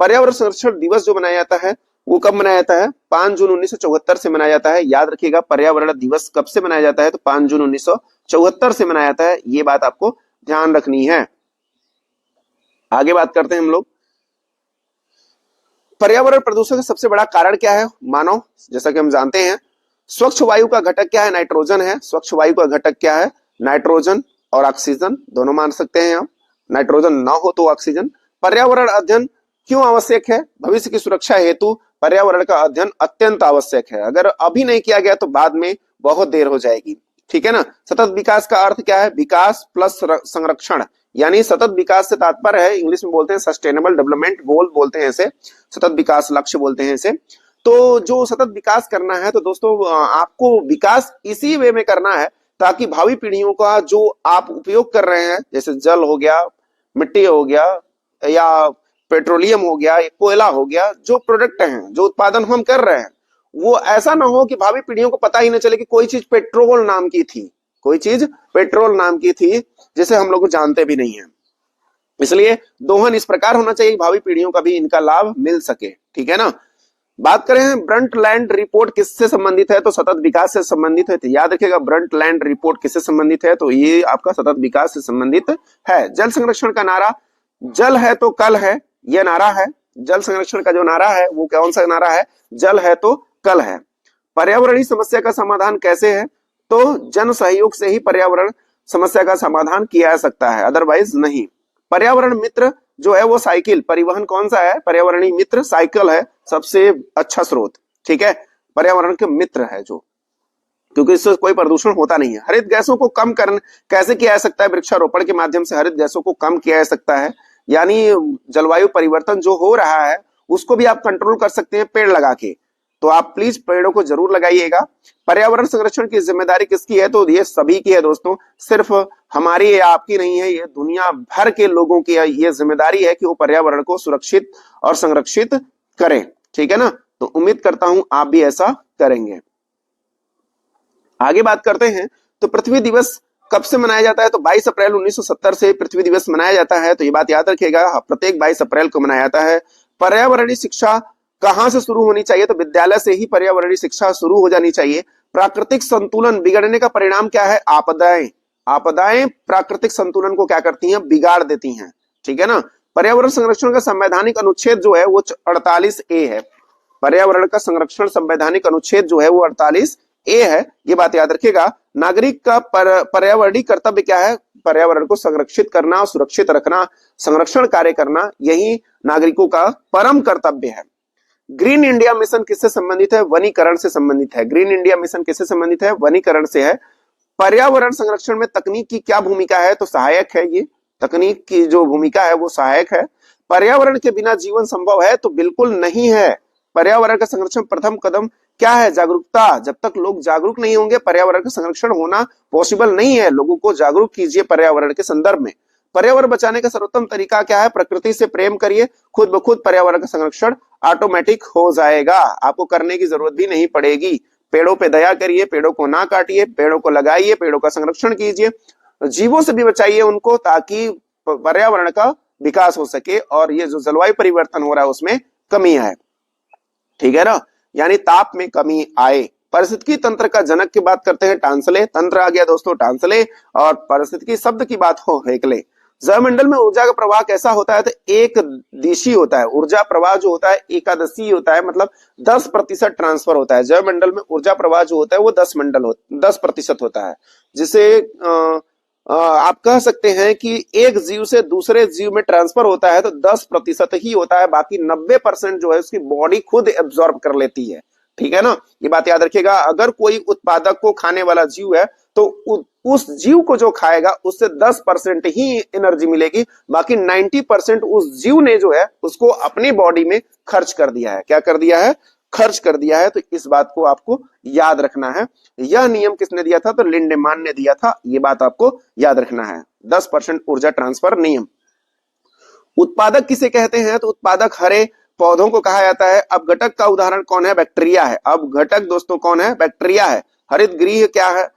पर्यावरण संरक्षण दिवस जो मनाया जाता है वो कब मनाया जाता है? 5 जून 1974 से मनाया जाता है। याद रखिएगा, पर्यावरण दिवस कब से मनाया जाता है? तो 5 जून 1974 से मनाया जाता है। ये बात आपको ध्यान रखनी है। आगे बात करते हैं हम लोग। पर्यावरण प्रदूषण का सबसे बड़ा कारण क्या है? मानव। जैसा कि हम जानते हैं, स्वच्छ वायु का घटक क्या है? नाइट्रोजन है। स्वच्छ वायु का घटक क्या है? नाइट्रोजन और ऑक्सीजन दोनों मान सकते हैं आप। नाइट्रोजन ना हो तो ऑक्सीजन। पर्यावरण अध्ययन क्यों आवश्यक है? भविष्य की सुरक्षा हेतु पर्यावरण का अध्ययन अत्यंत आवश्यक है। अगर अभी नहीं किया गया तो बाद में बहुत देर हो जाएगी। ठीक है ना। सतत विकास का अर्थ क्या है? विकास प्लस संरक्षण, यानी सतत विकास से तात्पर्य है, इंग्लिश में बोलते हैं सस्टेनेबल डेवलपमेंट गोल बोलते हैं इसे, सतत विकास लक्ष्य बोलते हैं इसे। तो जो सतत विकास करना है तो दोस्तों आपको विकास इसी वे में करना है ताकि भावी पीढ़ियों का जो आप उपयोग कर रहे हैं, जैसे जल हो गया, मिट्टी हो गया, या पेट्रोलियम हो गया, कोयला हो गया, जो प्रोडक्ट हैं, जो उत्पादन हम कर रहे हैं, वो ऐसा ना हो कि भावी पीढ़ियों को पता ही न चले कि कोई चीज पेट्रोल नाम की थी, कोई चीज पेट्रोल नाम की थी जिसे हम लोग जानते भी नहीं है। इसलिए दोहन इस प्रकार होना चाहिए भावी पीढ़ियों का भी इनका लाभ मिल सके। ठीक है ना। बात करें ब्रंटलैंड रिपोर्ट किससे संबंधित है? तो सतत विकास से संबंधित है। तो याद रखिएगा, ब्रंटलैंड रिपोर्ट किससे संबंधित है? तो ये आपका सतत विकास से संबंधित है। जल संरक्षण का नारा, जल है तो कल है, यह नारा है। जल संरक्षण का जो नारा है वो कौन सा नारा है? जल है तो कल है। पर्यावरणीय समस्या का समाधान कैसे है? तो जन सहयोग से ही पर्यावरण समस्या का समाधान किया जा सकता है, अदरवाइज नहीं। पर्यावरण मित्र जो है वो साइकिल, परिवहन कौन सा है? पर्यावरणीय मित्र साइकिल है सबसे अच्छा स्रोत। ठीक है, पर्यावरण के मित्र है जो, क्योंकि इससे कोई प्रदूषण होता नहीं है। हरित गैसों को कम करना कैसे किया जा सकता है? वृक्षारोपण के माध्यम से हरित गैसों को कम किया जा सकता है। यानी जलवायु परिवर्तन जो हो रहा है उसको भी आप कंट्रोल कर सकते हैं पेड़ लगा के। तो आप प्लीज पेड़ों को जरूर लगाइएगा। पर्यावरण संरक्षण की जिम्मेदारी किसकी है? तो ये सभी की है दोस्तों, सिर्फ हमारी या आपकी नहीं है, ये दुनिया भर के लोगों की ये जिम्मेदारी है कि वो पर्यावरण को सुरक्षित और संरक्षित करें। ठीक है ना। तो उम्मीद करता हूं आप भी ऐसा करेंगे। आगे बात करते हैं, तो पृथ्वी दिवस कब से मनाया जाता है? तो 22 अप्रैल 1970 से पृथ्वी दिवस मनाया जाता है। तो ये बात याद रखिएगा, प्रत्येक 22 अप्रैल को मनाया जाता है। पर्यावरणीय शिक्षा कहां से शुरू होनी चाहिए? तो विद्यालय से ही पर्यावरणीय शिक्षा शुरू हो जानी चाहिए। प्राकृतिक संतुलन बिगड़ने का परिणाम क्या है? आपदाएं। आपदाएं प्राकृतिक संतुलन को क्या करती हैं? बिगाड़ देती हैं। ठीक है ना। पर्यावरण संरक्षण का संवैधानिक अनुच्छेद जो है वो 48A है। पर्यावरण का संरक्षण संवैधानिक अनुच्छेद जो है वो 48A है। ये बात याद रखिएगा। नागरिक का पर्यावरणीय कर्तव्य क्या है? पर्यावरण को संरक्षित करना, सुरक्षित रखना, संरक्षण कार्य करना, यही नागरिकों का परम कर्तव्य है। ग्रीन इंडिया मिशन किससे संबंधित है? वनीकरण से संबंधित है। ग्रीन इंडिया मिशन किससे संबंधित है? वनीकरण से है। पर्यावरण संरक्षण में तकनीक की क्या भूमिका है? तो सहायक है। ये तकनीक की जो भूमिका है वो सहायक है। पर्यावरण के बिना जीवन संभव है? तो बिल्कुल नहीं है। पर्यावरण का संरक्षण प्रथम कदम क्या है? जागरूकता। जब तक लोग जागरूक नहीं होंगे पर्यावरण का संरक्षण होना पॉसिबल नहीं है। लोगों को जागरूक कीजिए पर्यावरण के संदर्भ में। पर्यावरण बचाने का सर्वोत्तम तरीका क्या है? प्रकृति से प्रेम करिए, खुद ब खुद पर्यावरण का संरक्षण ऑटोमेटिक हो जाएगा, आपको करने की जरूरत भी नहीं पड़ेगी। पेड़ों पे दया करिए, पेड़ों को ना काटिए, पेड़ों को लगाइए, पेड़ों का संरक्षण कीजिए, जीवों से भी बचाइए उनको, ताकि पर्यावरण का विकास हो सके और ये जो जलवायु परिवर्तन हो रहा है उसमें कमी आए। ठीक है ना, यानी ताप में कमी आए। पारिस्थितिकी तंत्र का जनक की बात करते हैं, टांसले। तंत्र आ गया दोस्तों टांसले, और पारिस्थितिकी शब्द की बात हो हेकले। जलमंडल में ऊर्जा का प्रवाह कैसा होता है? तो एक दिशी होता है। ऊर्जा प्रवाह जो होता है एकादशी होता है, मतलब 10% ट्रांसफर होता है। जलमंडल में ऊर्जा प्रवाह जो होता है वो 10% होता है, जिसे आप कह सकते हैं कि एक जीव से दूसरे जीव में ट्रांसफर होता है तो 10% ही होता है, बाकी 90% जो है उसकी बॉडी खुद एब्जॉर्ब कर लेती है। ठीक है ना, ये बात याद रखिएगा। अगर कोई उत्पादक को खाने वाला जीव है तो उस जीव को जो खाएगा उससे 10% ही एनर्जी मिलेगी, बाकी 90% उस जीव ने जो है उसको अपनी बॉडी में खर्च कर दिया है। क्या कर दिया है? खर्च कर दिया है। तो इस बात को आपको याद रखना है। यह नियम किसने दिया था? तो लिंडेमान ने दिया था। ये बात आपको याद रखना है, 10% ऊर्जा ट्रांसफर नियम। उत्पादक किसे कहते हैं? तो उत्पादक हरे पौधों को कहा जाता है। अपघटक का उदाहरण कौन है? बैक्टीरिया है। अपघटक दोस्तों कौन है? बैक्टीरिया है। हरित गृह क्या है?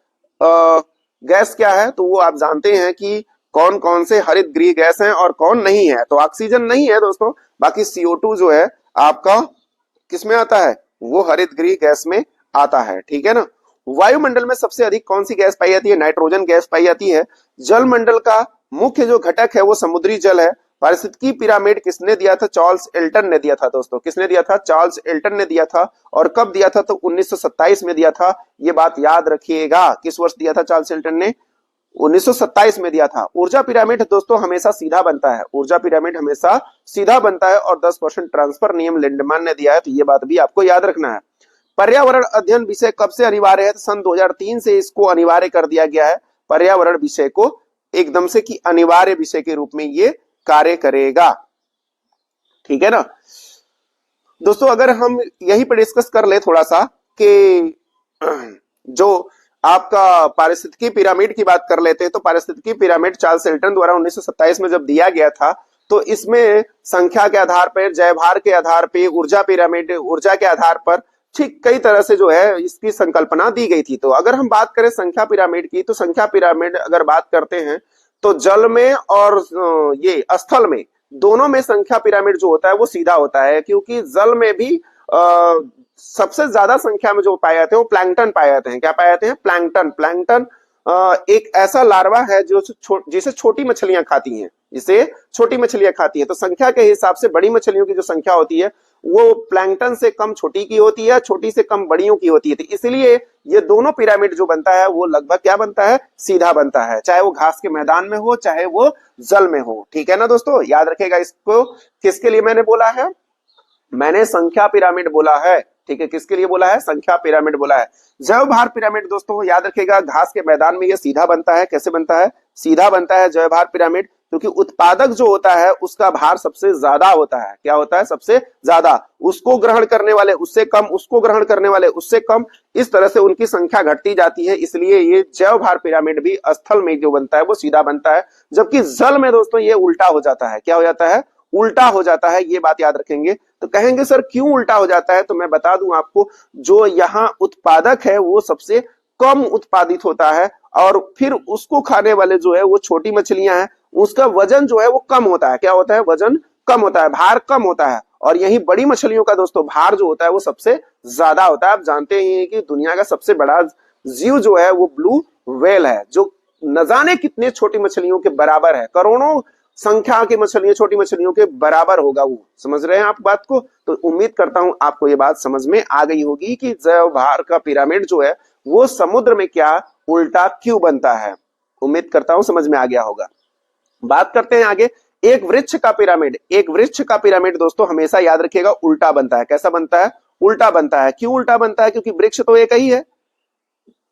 गैस क्या है? तो वो आप जानते हैं कि कौन कौन से हरित गृह गैस हैं और कौन नहीं है। तो ऑक्सीजन नहीं है दोस्तों, बाकी CO2 जो है आपका किस में आता है? वो हरित गृह गैस में आता है, ठीक है ना। वायुमंडल में सबसे अधिक कौन सी गैस पाई जाती है? नाइट्रोजन गैस पाई जाती है। जलमंडल का मुख्य जो घटक है वो समुद्री जल है। पारिस्थितिकी पिरामिड किसने दिया था? चार्ल्स एल्टन ने दिया था दोस्तों। किसने दिया था? चार्ल्स एल्टन ने दिया था। और कब दिया था? तो 1927 में दिया था। ये बात याद रखिएगा। किस वर्ष दिया था चार्ल्स एल्टन ने? 1927 में दिया था। ऊर्जा पिरामिड दोस्तों हमेशा सीधा बनता है। ऊर्जा पिरामिड हमेशा सीधा बनता है और 10% ट्रांसफर नियम लिंडमैन ने दिया है, तो ये बात भी आपको याद रखना है। पर्यावरण अध्ययन विषय कब से अनिवार्य है? तो सन 2003 से इसको अनिवार्य कर दिया गया है। पर्यावरण विषय को एकदम से कि अनिवार्य विषय के रूप में ये कार्य करेगा, ठीक है ना दोस्तों। अगर हम यही पर डिस्कस कर ले थोड़ा सा कि जो आपका पारिस्थितिकी पिरामिड की बात कर लेते हैं, तो पारिस्थितिकी पिरामिड चार्ल्स एल्टन द्वारा 1927 में जब दिया गया था, तो इसमें संख्या के आधार पर, जयभार के आधार पर, ऊर्जा पिरामिड ऊर्जा के आधार पर, ठीक कई तरह से जो है इसकी संकल्पना दी गई थी। तो अगर हम बात करें संख्या पिरामिड की, तो संख्या पिरामिड अगर बात करते हैं तो जल में और ये स्थल में, दोनों में संख्या पिरामिड जो होता है वो सीधा होता है, क्योंकि जल में भी सबसे ज्यादा संख्या में जो पाए जाते हैं वो प्लैंकटन पाए जाते हैं। क्या पाए जाते हैं? प्लैंकटन। प्लैंकटन एक ऐसा लार्वा है जो जिसे छोटी मछलियां खाती हैं, जिसे छोटी मछलियां खाती हैं। तो संख्या के हिसाब से बड़ी मछलियों की जो संख्या होती है वो प्लैंकटन से कम छोटी की होती है, छोटी से कम बड़ियों की होती है। तो इसलिए ये दोनों पिरामिड जो बनता है वो लगभग क्या बनता है? सीधा बनता है, चाहे वो घास के मैदान में हो चाहे वो जल में हो, ठीक है ना दोस्तों। याद रखेगा इसको। किसके लिए मैंने बोला है? मैंने संख्या पिरामिड बोला है, ठीक है। किसके लिए बोला है? संख्या पिरामिड बोला है। जैव भार पिरामिड दोस्तों याद रखेगा, घास के मैदान में ये सीधा बनता है। कैसे बनता है? सीधा बनता है जैव भार पिरामिड, क्योंकि उत्पादक जो होता है उसका भार सबसे ज्यादा होता है। क्या होता है? सबसे ज्यादा। उसको ग्रहण करने वाले उससे कम, उसको ग्रहण करने वाले उससे कम, इस तरह से उनकी संख्या घटती जाती है। इसलिए ये जैव भार पिरामिड भी स्थल में जो बनता है वो सीधा बनता है, जबकि जल में दोस्तों ये उल्टा हो जाता है। क्या हो जाता है? उल्टा हो जाता है। ये बात याद रखेंगे। तो कहेंगे सर क्यों उल्टा हो जाता है? तो मैं बता दूं आपको, जो यहाँ उत्पादक है वो सबसे कम उत्पादित होता है, और फिर उसको खाने वाले जो है वो छोटी मछलियां हैं, उसका वजन जो है वो कम होता है। क्या होता है? वजन कम होता है, भार कम होता है। और यही बड़ी मछलियों का दोस्तों भार जो होता है वो सबसे ज्यादा होता है। आप जानते ही हैं कि दुनिया का सबसे बड़ा जीव जो है वो ब्लू व्हेल है, जो न जाने कितने छोटी मछलियों के बराबर है। करोड़ों संख्या की मछलियां छोटी मछलियों के बराबर होगा वो। समझ रहे हैं आप बात को? तो उम्मीद करता हूं आपको ये बात समझ में आ गई होगी कि जैव भार का पिरामिड जो है वो समुद्र में क्या उल्टा क्यों बनता है। उम्मीद करता हूं समझ में आ गया होगा। बात करते हैं आगे। एक वृक्ष का पिरामिड, एक वृक्ष का पिरामिड दोस्तों हमेशा याद रखिएगा उल्टा बनता है। कैसा बनता है? उल्टा बनता है। क्यों उल्टा बनता है? क्योंकि वृक्ष तो एक ही है,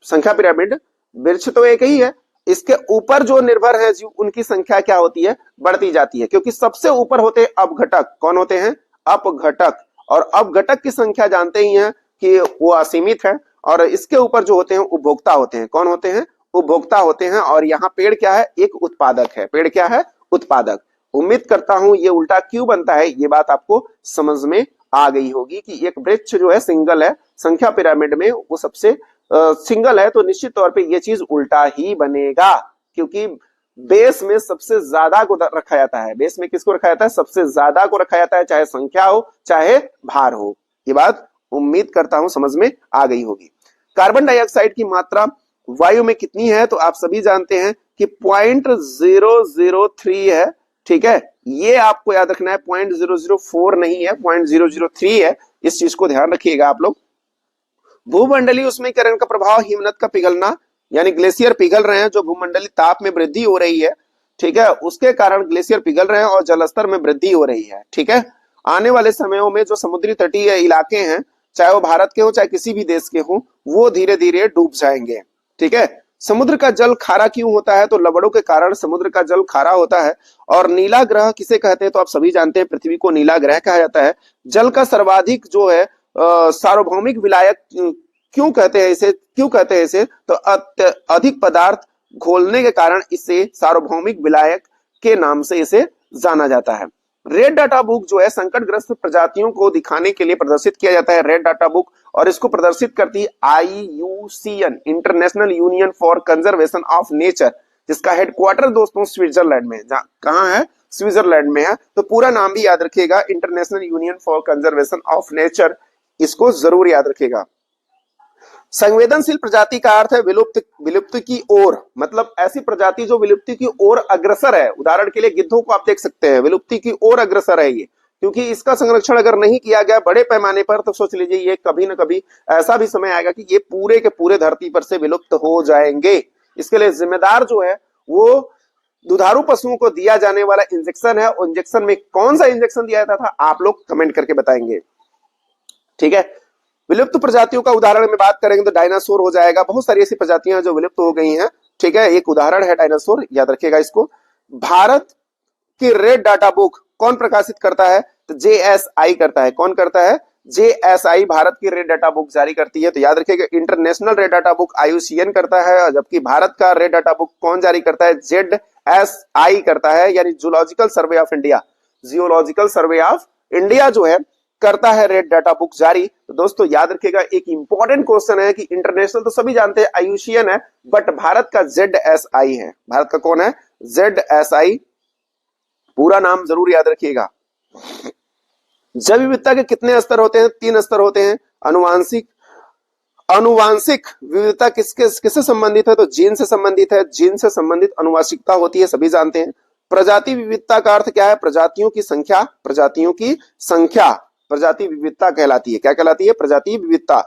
संख्या पिरामिड वृक्ष तो एक ही है, इसके ऊपर जो निर्भर है जीव उनकी संख्या क्या होती है? बढ़ती जाती है, क्योंकि सबसे ऊपर होते हैं अपघटक। कौन होते हैं? अपघटक। और अपघटक की संख्या जानते ही हैं कि वो असीमित है, और इसके ऊपर जो होते हैं उपभोक्ता होते हैं। कौन होते हैं? उपभोक्ता होते हैं। और यहाँ पेड़ क्या है? एक उत्पादक है। पेड़ क्या है? उत्पादक। उम्मीद करता हूं ये उल्टा क्यों बनता है ये बात आपको समझ में आ गई होगी कि एक वृक्ष जो है सिंगल है, संख्या पिरामिड में वो सबसे सिंगल है, तो निश्चित तौर पे ये चीज उल्टा ही बनेगा, क्योंकि बेस में सबसे ज्यादा को रखा जाता है। बेस में किसको रखा जाता है? सबसे ज्यादा को रखा जाता है, चाहे संख्या हो चाहे भार हो। ये बात उम्मीद करता हूं समझ में आ गई होगी। कार्बन डाइऑक्साइड की मात्रा वायु में कितनी है? तो आप सभी जानते हैं कि 0.003 है, ठीक है। ये आपको याद रखना है, 0.004 नहीं है, 0.003 है। इस चीज को ध्यान रखिएगा आप लोग। भूमंडलीय उष्मीकरण का प्रभाव हिमनद का पिघलना, यानी ग्लेशियर पिघल रहे हैं, जो भूमंडलीय ताप में वृद्धि हो रही है, ठीक है, उसके कारण ग्लेशियर पिघल रहे हैं और जलस्तर में वृद्धि हो रही है, ठीक है। आने वाले समयों में जो समुद्री तटीय इलाके हैं, चाहे वो भारत के हो चाहे किसी भी देश के हो, वो धीरे धीरे डूब जाएंगे, ठीक है। समुद्र का जल खारा क्यों होता है? तो लवणों के कारण समुद्र का जल खारा होता है। और नीला ग्रह किसे कहते हैं? तो आप सभी जानते हैं पृथ्वी को नीला ग्रह कहा जाता है। जल का सर्वाधिक जो है सार्वभौमिक विलायक क्यों कहते हैं इसे? क्यों कहते हैं इसे? तो अधिक पदार्थ घोलने के कारण इसे सार्वभौमिक विलायक के नाम से इसे जाना जाता है। रेड डाटा बुक जो है संकटग्रस्त प्रजातियों को दिखाने के लिए प्रदर्शित किया जाता है, रेड डाटा बुक, और इसको प्रदर्शित करती है IUCN, international union for conservation of nature, जिसका हेडक्वार्टर दोस्तों स्विट्जरलैंड में, कहां है, स्विट्जरलैंड में है। तो पूरा नाम भी याद रखिएगा, international union for conservation of nature, इसको जरूर याद रखिएगा। संवेदनशील प्रजाति का अर्थ है विलुप्त की ओर, मतलब ऐसी प्रजाति जो विलुप्ति की ओर अग्रसर है। उदाहरण के लिए गिद्धों को आप देख सकते हैं, विलुप्ति की ओर अग्रसर है ये, क्योंकि इसका संरक्षण अगर नहीं किया गया बड़े पैमाने पर तो सोच लीजिए ये कभी ना कभी ऐसा भी समय आएगा कि ये पूरे के पूरे धरती पर से विलुप्त हो जाएंगे। इसके लिए जिम्मेदार जो है वो दुधारू पशुओं को दिया जाने वाला इंजेक्शन है। और इंजेक्शन में कौन सा इंजेक्शन दिया जाता था, आप लोग कमेंट करके बताएंगे, ठीक है। विलुप्त प्रजातियों का उदाहरण में बात करेंगे तो डायनासोर हो जाएगा, बहुत सारी ऐसी प्रजातियां जो विलुप्त हो गई हैं, ठीक है। एक उदाहरण है डायनासोर, याद रखिएगा इसको। भारत की रेड डाटा बुक कौन प्रकाशित करता है, तो JSI करता है। कौन करता है, JSI भारत की रेड डाटा बुक जारी करती है। तो याद रखिएगा international red data book IUCN करता है, जबकि भारत का रेड डाटा बुक कौन जारी करता है, ZSI करता है, यानी zoological survey of India, geological survey of India जो है करता है रेड डाटा बुक जारी। तो दोस्तों याद रखिएगा एक इंपॉर्टेंट क्वेश्चन है कि इंटरनेशनल तो सभी जानते हैं IUCN है, बट भारत का ZSI है। भारत का कौन है, ZSI, पूरा नाम जरूर याद रखिएगा। जैव विविधता के कितने स्तर होते हैं, 3 स्तर होते हैं। अनुवांशिक विविधता किससे संबंधित है, तो जीन से संबंधित है, जीन से संबंधित अनुवांशिकता होती है, सभी जानते हैं। प्रजाति विविधता का अर्थ क्या है, प्रजातियों की संख्या, प्रजातियों की संख्या प्रजाति विविधता कहलाती है। क्या कहलाती है, प्रजाति विविधता।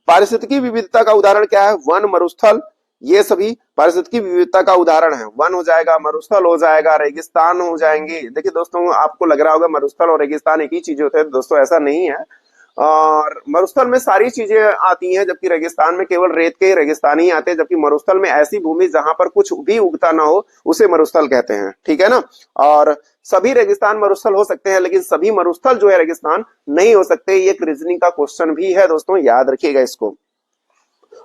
पारिस्थितिकी विविधता का उदाहरण क्या है, वन, मरुस्थल, ये सभी पारिस्थितिकी विविधता का उदाहरण है। वन हो जाएगा, मरुस्थल हो जाएगा, रेगिस्तान हो जाएंगे। देखिए दोस्तों आपको लग रहा होगा मरुस्थल और रेगिस्तान एक ही चीज होते हैं, दोस्तों ऐसा नहीं है। और मरुस्थल में सारी चीजें आती हैं, जबकि रेगिस्तान में केवल रेत के रेगिस्तान ही आते हैं। जबकि मरुस्थल में ऐसी भूमि जहां पर कुछ भी उगता ना हो उसे मरुस्थल कहते हैं, ठीक है ना। और सभी रेगिस्तान मरुस्थल हो सकते हैं, लेकिन सभी मरुस्थल जो है रेगिस्तान नहीं हो सकते। ये एक रीजनिंग का क्वेश्चन भी है दोस्तों, याद रखिएगा इसको।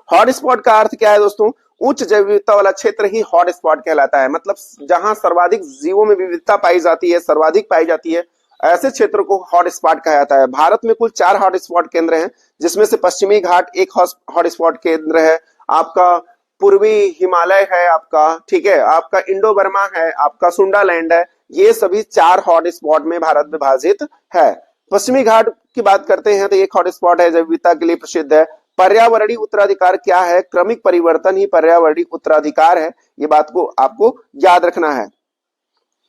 हॉटस्पॉट का अर्थ क्या है दोस्तों, उच्च जैव विविधता वाला क्षेत्र ही हॉटस्पॉट कहलाता है। मतलब जहां सर्वाधिक जीवों में विविधता पाई जाती है, सर्वाधिक पाई जाती है, ऐसे क्षेत्र को हॉटस्पॉट कहा जाता है। भारत में कुल 4 हॉटस्पॉट केंद्र हैं, जिसमें से पश्चिमी घाट एक हॉटस्पॉट केंद्र है, आपका पूर्वी हिमालय है आपका, ठीक है, आपका इंडो बर्मा है, आपका सुंडालैंड है। ये सभी 4 हॉटस्पॉट में भारत विभाजित है। पश्चिमी घाट की बात करते हैं तो एक हॉटस्पॉट है, जैव विविधता के लिए प्रसिद्ध है। पर्यावरणीय उत्तराधिकार क्या है, क्रमिक परिवर्तन ही पर्यावरणीय उत्तराधिकार है। ये बात को आपको याद रखना है।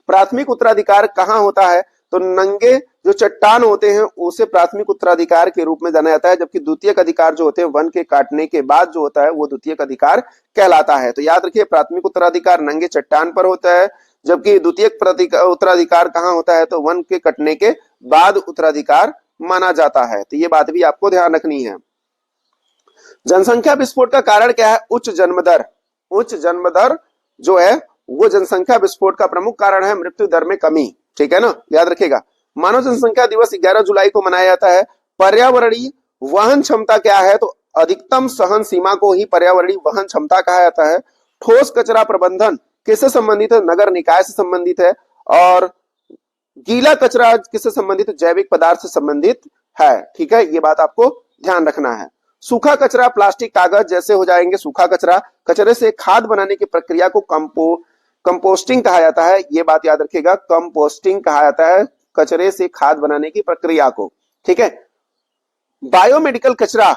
प्राथमिक उत्तराधिकार कहाँ होता है, तो नंगे जो चट्टान होते हैं उसे प्राथमिक उत्तराधिकार के रूप में जाना जाता है। जबकि द्वितीयक अधिकार जो होते हैं वन के काटने के बाद जो होता है वो द्वितीयक अधिकार कहलाता है। तो याद रखिए प्राथमिक उत्तराधिकार नंगे चट्टान पर होता है, जबकि द्वितीयक उत्तराधिकार कहाँ होता है, तो वन के कटने के बाद उत्तराधिकार माना जाता है। तो ये बात भी आपको ध्यान रखनी है। जनसंख्या विस्फोट का कारण क्या है, उच्च जन्म दर। उच्च जन्म दर जो है वो जनसंख्या विस्फोट का प्रमुख कारण है, मृत्यु दर में कमी, ठीक है ना, याद रखिएगा। मानव जनसंख्या दिवस 11 जुलाई को मनाया जाता है। पर्यावरणीय वहन क्षमता क्या है, तो अधिकतम सहन सीमा को ही पर्यावरणीय वहन क्षमता कहा जाता है। ठोस कचरा प्रबंधन किससे संबंधित है, नगर निकाय से संबंधित है। और गीला कचरा किससे संबंधित है, जैविक पदार्थ से संबंधित है, ठीक है, ये बात आपको ध्यान रखना है। सूखा कचरा प्लास्टिक कागज जैसे हो जाएंगे सूखा कचरा। कचरे से खाद बनाने की प्रक्रिया को कंपोस्टिंग कहा जाता है, ये बात याद रखिएगा, कंपोस्टिंग कहा जाता है कचरे से खाद बनाने की प्रक्रिया को, ठीक है। बायोमेडिकल कचरा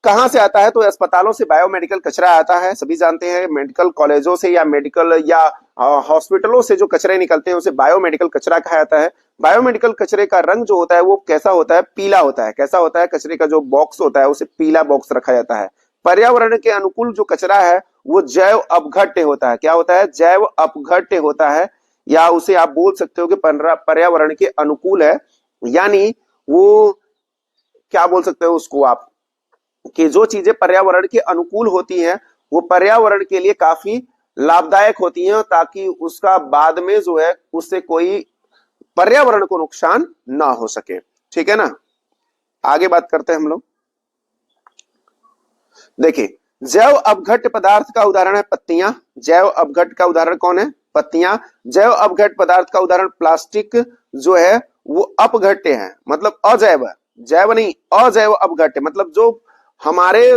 कहां से आता है, तो अस्पतालों से बायोमेडिकल कचरा आता है, सभी जानते हैं। मेडिकल कॉलेजों से या मेडिकल या हॉस्पिटलों से जो कचरे निकलते हैं उसे बायोमेडिकल कचरा कहा जाता है। बायोमेडिकल कचरे का रंग जो होता है वो कैसा होता है, पीला होता है। कैसा होता है, कचरे का जो बॉक्स होता है उसे पीला बॉक्स रखा जाता है। पर्यावरण के अनुकूल जो कचरा है वो जैव अपघट्य होता है। क्या होता है, जैव अपघट्य होता है, या उसे आप बोल सकते हो कि पर्यावरण के अनुकूल है। यानी वो क्या बोल सकते हो उसको आप, कि जो चीजें पर्यावरण के अनुकूल होती हैं वो पर्यावरण के लिए काफी लाभदायक होती हैं, ताकि उसका बाद में जो है उससे कोई पर्यावरण को नुकसान ना हो सके, ठीक है ना। आगे बात करते हैं हम लोग। देखिए जैव अपघट्य पदार्थ का उदाहरण है पत्तियां। जैव अपघट्य का उदाहरण कौन है, पत्तियां। जैव अपघट्य पदार्थ का उदाहरण प्लास्टिक जो है वो अपघट्य है, मतलब अजैव, जैव नहीं अजैव अपघट्य, मतलब जो हमारे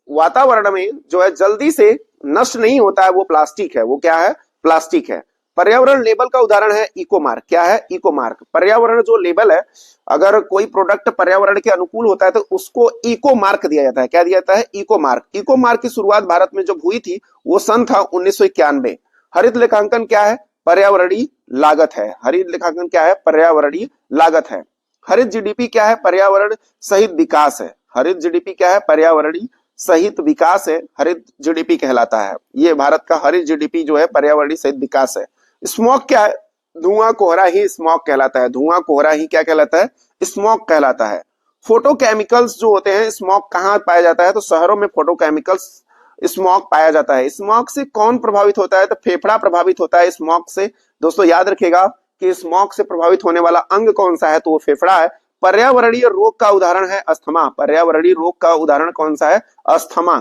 वातावरण में जो है जल्दी से नष्ट नहीं होता है वो प्लास्टिक है। वो क्या है? प्लास्टिक है। पर्यावरण लेबल का उदाहरण है इको मार्क। क्या है? Eco mark. पर्यावरण जो लेबल है, अगर कोई प्रोडक्ट पर्यावरण के अनुकूल होता है तो उसको इको मार्क दिया जाता है। क्या दिया जाता है? Eco mark. इको मार्क की शुरुआत भारत में जब हुई थी वो सन था 1991। हरित लेखांकन क्या है? पर्यावरणीय लागत है। हरित लेखांकन क्या है? पर्यावरणीय लागत है। हरित जीडीपी क्या है? पर्यावरण सहित विकास है। हरित जीडीपी क्या है? पर्यावरणीय सहित विकास है, हरित जीडीपी कहलाता है। ये भारत का हरित जीडीपी जो है पर्यावरणीय सहित विकास है। स्मॉग क्या है? धुआं कोहरा ही स्मॉग कहलाता है। धुआं कोहरा ही क्या कहलाता है? स्मॉग कहलाता है। फोटोकेमिकल्स जो होते हैं, स्मॉग कहाँ पाया जाता है? तो शहरों में फोटोकेमिकल्स स्मॉग पाया जाता है। स्मॉग से कौन प्रभावित होता है? तो फेफड़ा प्रभावित होता है स्मॉग से। दोस्तों याद रखिएगा कि स्मॉग से प्रभावित होने वाला अंग कौन सा है? तो वो फेफड़ा है। पर्यावरणीय रोग का उदाहरण है अस्थमा। पर्यावरणीय रोग का उदाहरण कौन सा है? अस्थमा।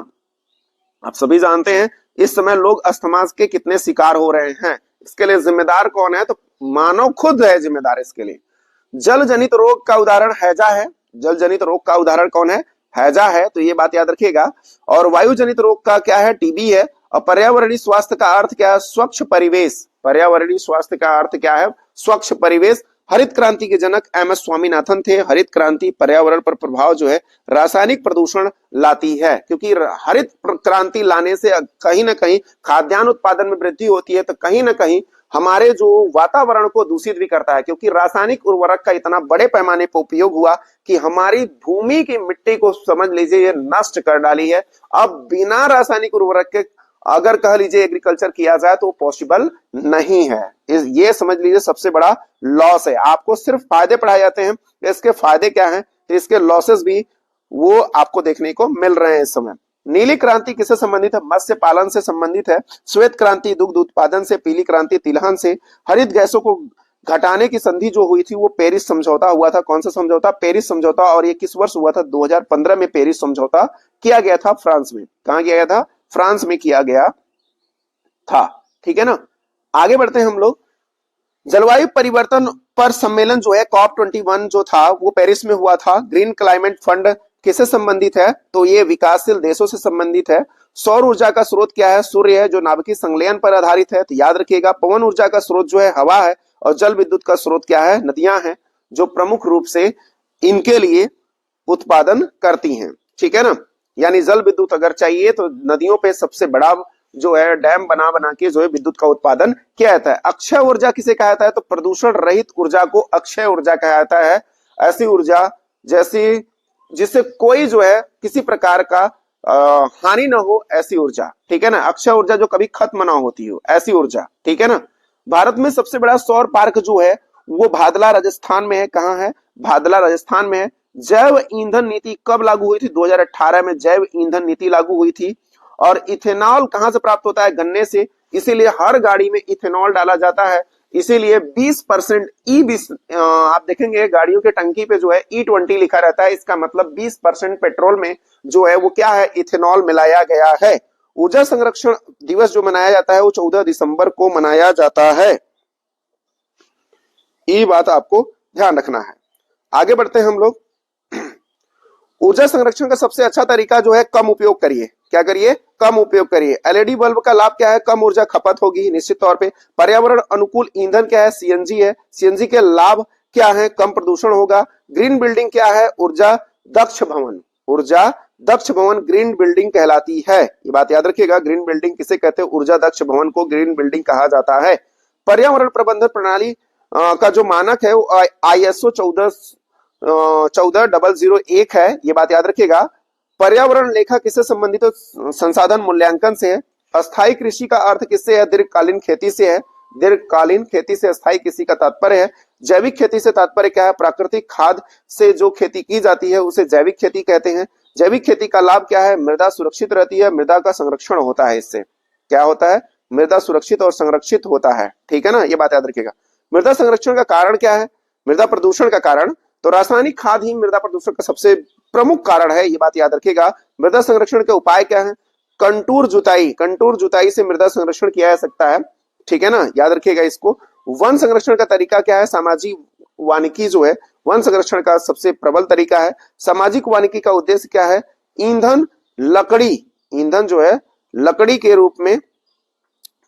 आप सभी जानते हैं इस समय लोग अस्थमा के कितने शिकार हो रहे हैं। इसके लिए जिम्मेदार कौन है? तो मानव खुद है जिम्मेदार इसके लिए। जल जनित रोग का उदाहरण हैजा है। जल जनित रोग का उदाहरण कौन है? हैजा है, तो ये बात याद रखिएगा। और वायु जनित रोग का क्या है? टीबी है। और पर्यावरणीय स्वास्थ्य का अर्थ क्या है? स्वच्छ परिवेश। पर्यावरणीय स्वास्थ्य का अर्थ क्या है? स्वच्छ परिवेश। हरित क्रांति के जनक एम एस स्वामीनाथन थे। हरित क्रांति पर्यावरण पर प्रभाव जो है रासायनिक प्रदूषण लाती है, क्योंकि हरित क्रांति लाने से कहीं ना कहीं खाद्यान्न उत्पादन में वृद्धि होती है, तो कहीं ना कहीं हमारे जो वातावरण को दूषित भी करता है, क्योंकि रासायनिक उर्वरक का इतना बड़े पैमाने पर उपयोग हुआ कि हमारी भूमि की मिट्टी को समझ लीजिए ये नष्ट कर डाली है। अब बिना रासायनिक उर्वरक के अगर कह लीजिए एग्रीकल्चर किया जाए तो पॉसिबल नहीं है। ये समझ लीजिए सबसे बड़ा लॉस है। आपको सिर्फ फायदे पढ़ाए जाते हैं, इसके फायदे क्या हैं तो इसके लॉसेस भी वो आपको देखने को मिल रहे हैं इस समय। नीली क्रांति किससे संबंधित है? मत्स्य पालन से संबंधित है। श्वेत क्रांति दुग्ध उत्पादन से। पीली क्रांति तिलहन से। हरित गैसों को घटाने की संधि जो हुई थी वो पेरिस समझौता हुआ था। कौन सा समझौता? पेरिस समझौता। और ये किस वर्ष हुआ था? 2015 में पेरिस समझौता किया गया था फ्रांस में। कहां किया गया था? फ्रांस में किया गया था। ठीक है ना। आगे बढ़ते हैं हम लोग। जलवायु परिवर्तन पर सम्मेलन जो है COP21 जो था वो पेरिस में हुआ था। ग्रीन क्लाइमेट फंड किससे संबंधित है? तो ये विकासशील देशों से संबंधित है। सौर ऊर्जा का स्रोत क्या है? सूर्य है, जो नाभिकीय संलयन पर आधारित है, तो याद रखिएगा। पवन ऊर्जा का स्रोत जो है हवा है। और जल विद्युत का स्रोत क्या है? नदियां हैं, जो प्रमुख रूप से इनके लिए उत्पादन करती हैं। ठीक है ना। यानी जल विद्युत अगर चाहिए तो नदियों पे सबसे बड़ा जो है डैम बना बना के जो है विद्युत का उत्पादन किया जाता है। अक्षय ऊर्जा किसे कहा जाता है? तो प्रदूषण रहित ऊर्जा को अक्षय ऊर्जा कहा जाता है। ऐसी ऊर्जा जैसी जिससे कोई जो है किसी प्रकार का हानि ना हो, ऐसी ऊर्जा। ठीक है ना। अक्षय ऊर्जा जो कभी खत्म ना होती हो, ऐसी ऊर्जा। ठीक है ना। भारत में सबसे बड़ा सौर पार्क जो है वो भादला राजस्थान में है। कहाँ है? भादला राजस्थान में है। जैव ईंधन नीति कब लागू हुई थी? 2018 में जैव ईंधन नीति लागू हुई थी। और इथेनॉल कहां से प्राप्त होता है? गन्ने से। इसीलिए हर गाड़ी में इथेनॉल डाला जाता है। इसीलिए 20% आप देखेंगे गाड़ियों के टंकी पे जो है E20 लिखा रहता है। इसका मतलब 20% पेट्रोल में जो है वो क्या है? इथेनॉल मिलाया गया है। ऊर्जा संरक्षण दिवस जो मनाया जाता है वो 14 दिसंबर को मनाया जाता है। ये बात आपको ध्यान रखना है। आगे बढ़ते हैं हम लोग। ऊर्जा संरक्षण का सबसे अच्छा तरीका जो है कम उपयोग करिए। क्या करिए? कम उपयोग करिए। एलईडी बल्ब का लाभ क्या है? कम ऊर्जा खपत होगी निश्चित तौर पे। पर्यावरण अनुकूल ईंधन क्या है? सीएनजी है। सीएनजी के लाभ क्या है? कम प्रदूषण होगा। ग्रीन बिल्डिंग क्या है? ऊर्जा दक्ष भवन। ऊर्जा दक्ष भवन ग्रीन बिल्डिंग कहलाती है। ये बात याद रखिएगा। ग्रीन बिल्डिंग किसे कहते हैं? ऊर्जा दक्ष भवन को ग्रीन बिल्डिंग कहा जाता है। पर्यावरण प्रबंधन प्रणाली का जो मानक है वो ISO 14001 है। ये बात याद रखिएगा। पर्यावरण लेखा किससे संबंधित है? संसाधन मूल्यांकन से है। अस्थायी कृषि का अर्थ किससे है? दीर्घकालीन खेती से है। दीर्घकालीन खेती से अस्थायी कृषि का तात्पर्य है। जैविक खेती से तात्पर्य क्या है? प्राकृतिक खाद से जो खेती की जाती है उसे जैविक खेती कहते हैं। जैविक खेती का लाभ क्या है? मृदा सुरक्षित रहती है। मृदा का संरक्षण होता है। इससे क्या होता है? मृदा सुरक्षित और संरक्षित होता है। ठीक है ना। ये बात याद रखिएगा। मृदा संरक्षण का कारण क्या है? मृदा प्रदूषण का कारण तो रासायनिक खाद ही मृदा प्रदूषण का सबसे प्रमुख कारण है। ये बात याद रखिएगा। मृदा संरक्षण के उपाय क्या है? कंटूर जुताई। कंटूर जुताई से मृदा संरक्षण किया जा सकता है। ठीक है ना, याद रखिएगा इसको। वन संरक्षण का तरीका क्या है, सामाजिक वानिकी जो है वन संरक्षण का सबसे प्रबल तरीका है। सामाजिक वानिकी का उद्देश्य क्या है, ईंधन लकड़ी, ईंधन जो है लकड़ी के रूप में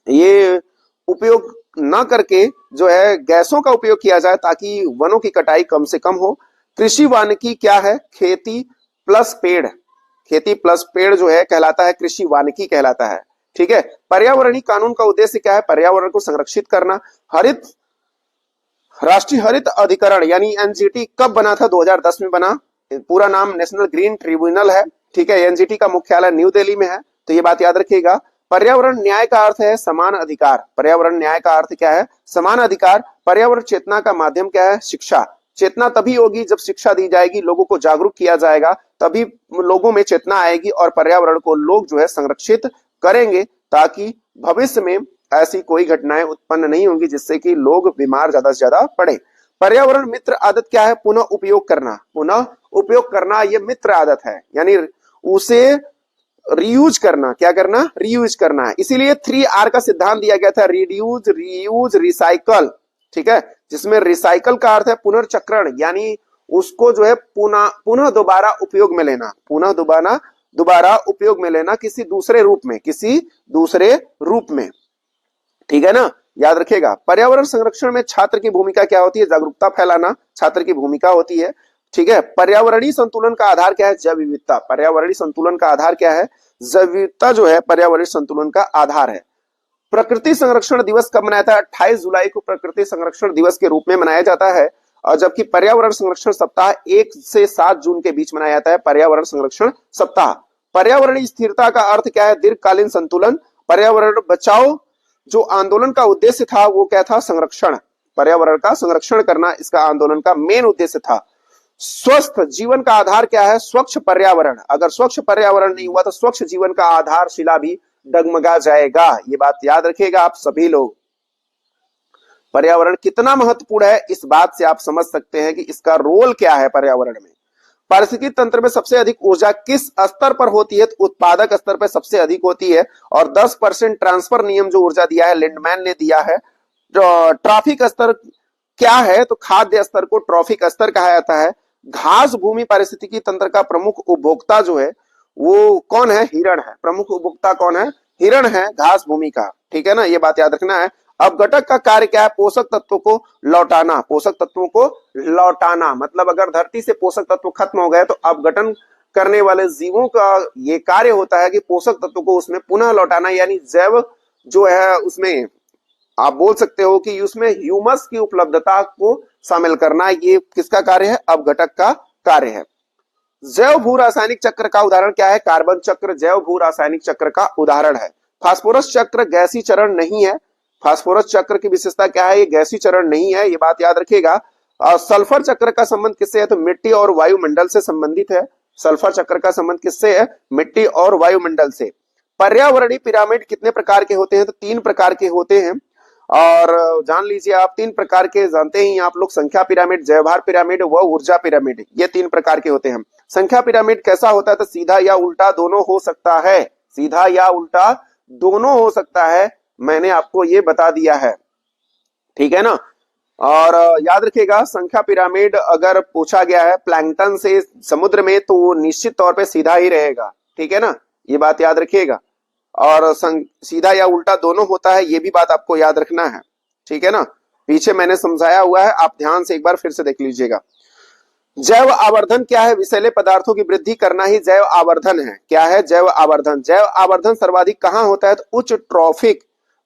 ये उपयोग न करके जो है गैसों का उपयोग किया जाए ताकि वनों की कटाई कम से कम हो। कृषि वानिकी क्या है, खेती प्लस पेड़, खेती प्लस पेड़ जो है कहलाता है कृषि वानिकी कहलाता है। ठीक है, पर्यावरणीय कानून का उद्देश्य क्या है, पर्यावरण को संरक्षित करना। हरित राष्ट्रीय हरित अधिकरण यानी एनजीटी कब बना था, 2010 में बना। पूरा नाम नेशनल ग्रीन ट्रिब्यूनल है। ठीक है, एनजीटी का मुख्यालय न्यू दिल्ली में है, तो ये बात याद रखिएगा। पर्यावरण न्याय का अर्थ है समान अधिकार, पर्यावरण न्याय का अर्थ क्या है, समान अधिकार। पर्यावरण चेतना का माध्यम क्या है, शिक्षा। चेतना तभी होगी जब शिक्षा दी जाएगी, लोगों को जागरूक किया जाएगा, तभी लोगों में चेतना आएगी और पर्यावरण को लोग जो है संरक्षित करेंगे ताकि भविष्य में ऐसी कोई घटनाएं उत्पन्न नहीं होंगी जिससे कि लोग बीमार ज्यादा से ज्यादा पड़े। पर्यावरण मित्र आदत क्या है, पुनः उपयोग करना, पुनः उपयोग करना ये मित्र आदत है, यानी उसे रीयूज करना, क्या करना, रीयूज करना है। इसीलिए 3R का सिद्धांत दिया गया था, रिड्यूस, रीयूज, रिसाइकल। ठीक है, जिसमें रिसाइकल का अर्थ है पुनर्चक्रण, यानी उसको जो है पुनः दोबारा उपयोग में लेना, पुनः दोबारा उपयोग में लेना किसी दूसरे रूप में, किसी दूसरे रूप में। ठीक है ना, याद रखिएगा। पर्यावरण संरक्षण में छात्र की भूमिका क्या होती है, जागरूकता फैलाना छात्र की भूमिका होती है। ठीक है, पर्यावरणीय संतुलन का आधार क्या है, जैव विविधता। पर्यावरणीय संतुलन का आधार क्या है, जैव विविधता जो है पर्यावरणीय संतुलन का आधार है। प्रकृति संरक्षण दिवस कब मनाया था, 28 जुलाई को प्रकृति संरक्षण दिवस के रूप में मनाया जाता है। और जबकि पर्यावरण संरक्षण सप्ताह 1 से 7 जून के बीच मनाया जाता है, पर्यावरण संरक्षण सप्ताह। पर्यावरणीय स्थिरता का अर्थ क्या है, दीर्घकालीन संतुलन। पर्यावरण बचाओ जो आंदोलन का उद्देश्य था वो क्या था, संरक्षण, पर्यावरण का संरक्षण करना इसका आंदोलन का मेन उद्देश्य था। स्वस्थ जीवन का आधार क्या है, स्वच्छ पर्यावरण। अगर स्वच्छ पर्यावरण नहीं हुआ तो स्वच्छ जीवन का आधारशिला भी डगमगा जाएगा, ये बात याद रखिएगा आप सभी लोग। पर्यावरण कितना महत्वपूर्ण है इस बात से आप समझ सकते हैं कि इसका रोल क्या है पर्यावरण में। पारिस्थितिकी तंत्र में सबसे अधिक ऊर्जा किस स्तर पर होती है, तो उत्पादक स्तर पर सबसे अधिक होती है। और 10% ट्रांसफर नियम जो ऊर्जा दिया है लिंडमैन ने दिया है। ट्रॉफिक स्तर क्या है, तो खाद्य स्तर को ट्रॉफिक स्तर कहा जाता है। घास भूमि पारिस्थितिकी तंत्र का प्रमुख उपभोक्ता जो है वो कौन है, हिरण है। प्रमुख उपभोक्ता कौन है, हिरण है घास भूमि का। ठीक है ना, ये बात याद रखना है। अपघटक का कार्य क्या है, पोषक तत्वों को लौटाना, पोषक तत्वों को लौटाना। मतलब अगर धरती से पोषक तत्व खत्म हो गए तो अपघटन करने वाले जीवों का ये कार्य होता है कि पोषक तत्व को उसमें पुनः लौटाना, यानी जैव जो है उसमें आप बोल सकते हो कि उसमें ह्यूमस की उपलब्धता को शामिल करना, ये किसका कार्य है, अपघटक का कार्य है। जैव भू रासायनिक चक्र का उदाहरण क्या है, कार्बन चक्र जैव भू रासायनिक चक्र का उदाहरण है। फास्फोरस चक्र गैसीय चरण नहीं है, फास्फोरस चक्र की विशेषता क्या है, ये गैसीय चरण नहीं है, ये बात याद रखिएगा। सल्फर चक्र का संबंध किससे है, तो मिट्टी और वायुमंडल से संबंधित है। सल्फर चक्र का संबंध किससे है, मिट्टी और वायुमंडल से। पर्यावरणीय पिरामिड कितने प्रकार के होते हैं, तो 3 प्रकार के होते हैं। और जान लीजिए आप 3 प्रकार के जानते ही आप लोग, संख्या पिरामिड, जैवभार पिरामिड व ऊर्जा पिरामिड, ये 3 प्रकार के होते हैं। संख्या पिरामिड कैसा होता है, तो सीधा या उल्टा दोनों हो सकता है, सीधा या उल्टा दोनों हो सकता है, मैंने आपको ये बता दिया है। ठीक है ना, और याद रखिएगा संख्या पिरामिड अगर पूछा गया है प्लैंकटन से समुद्र में तो वो निश्चित तौर पे सीधा ही रहेगा। ठीक है ना, ये बात याद रखिएगा। और सीधा या उल्टा दोनों होता है, ये भी बात आपको याद रखना है। ठीक है ना, पीछे मैंने समझाया हुआ है, आप ध्यान से एक बार फिर से देख लीजिएगा। जैव आवर्धन क्या है, विषैले पदार्थों की वृद्धि करना ही जैव आवर्धन है। क्या है, जैव आवर्धन। जैव आवर्धन सर्वाधिक कहां होता है, तो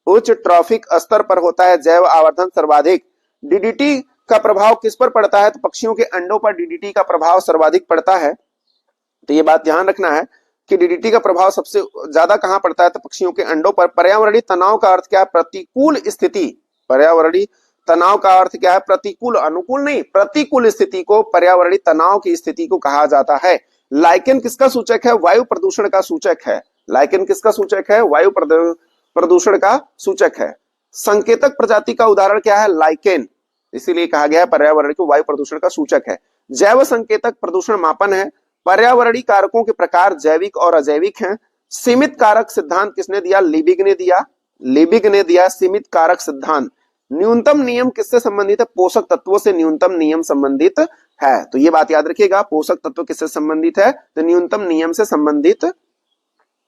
उच्च ट्रॉफिक स्तर पर होता है जैव आवर्धन सर्वाधिक। डीडीटी का प्रभाव किस पर पड़ता है, तो पक्षियों के अंडों पर डीडीटी का प्रभाव सर्वाधिक पड़ता है। तो ये बात ध्यान रखना है कि डीडीटी का प्रभाव सबसे ज्यादा कहां पड़ता है, तो पक्षियों के अंडों पर। पर्यावरणीय तनाव का अर्थ क्या है, प्रतिकूल स्थिति। पर्यावरणीय तनाव का अर्थ क्या है, प्रतिकूल, अनुकूल नहीं, प्रतिकूल स्थिति को पर्यावरणीय तनाव की स्थिति को कहा जाता है। लाइकेन किसका सूचक है, वायु प्रदूषण का सूचक है। लाइकेन किसका सूचक है, वायु प्रदूषण का सूचक है। संकेतक प्रजाति का उदाहरण क्या है, लाइकेन, इसीलिए कहा गया है पर्यावरण को वायु प्रदूषण का सूचक है। जैव संकेतक प्रदूषण मापन है। पर्यावरणीय कारकों के प्रकार जैविक और अजैविक हैं। सीमित कारक सिद्धांत किसने दिया, लिबिग ने दिया। लिबिग ने दिया सीमित कारक सिद्धांत। न्यूनतम नियम किससे संबंधित है? पोषक तत्वों से न्यूनतम नियम संबंधित है। तो ये बात याद रखिएगा, पोषक तत्व किससे संबंधित है? तो न्यूनतम नियम से संबंधित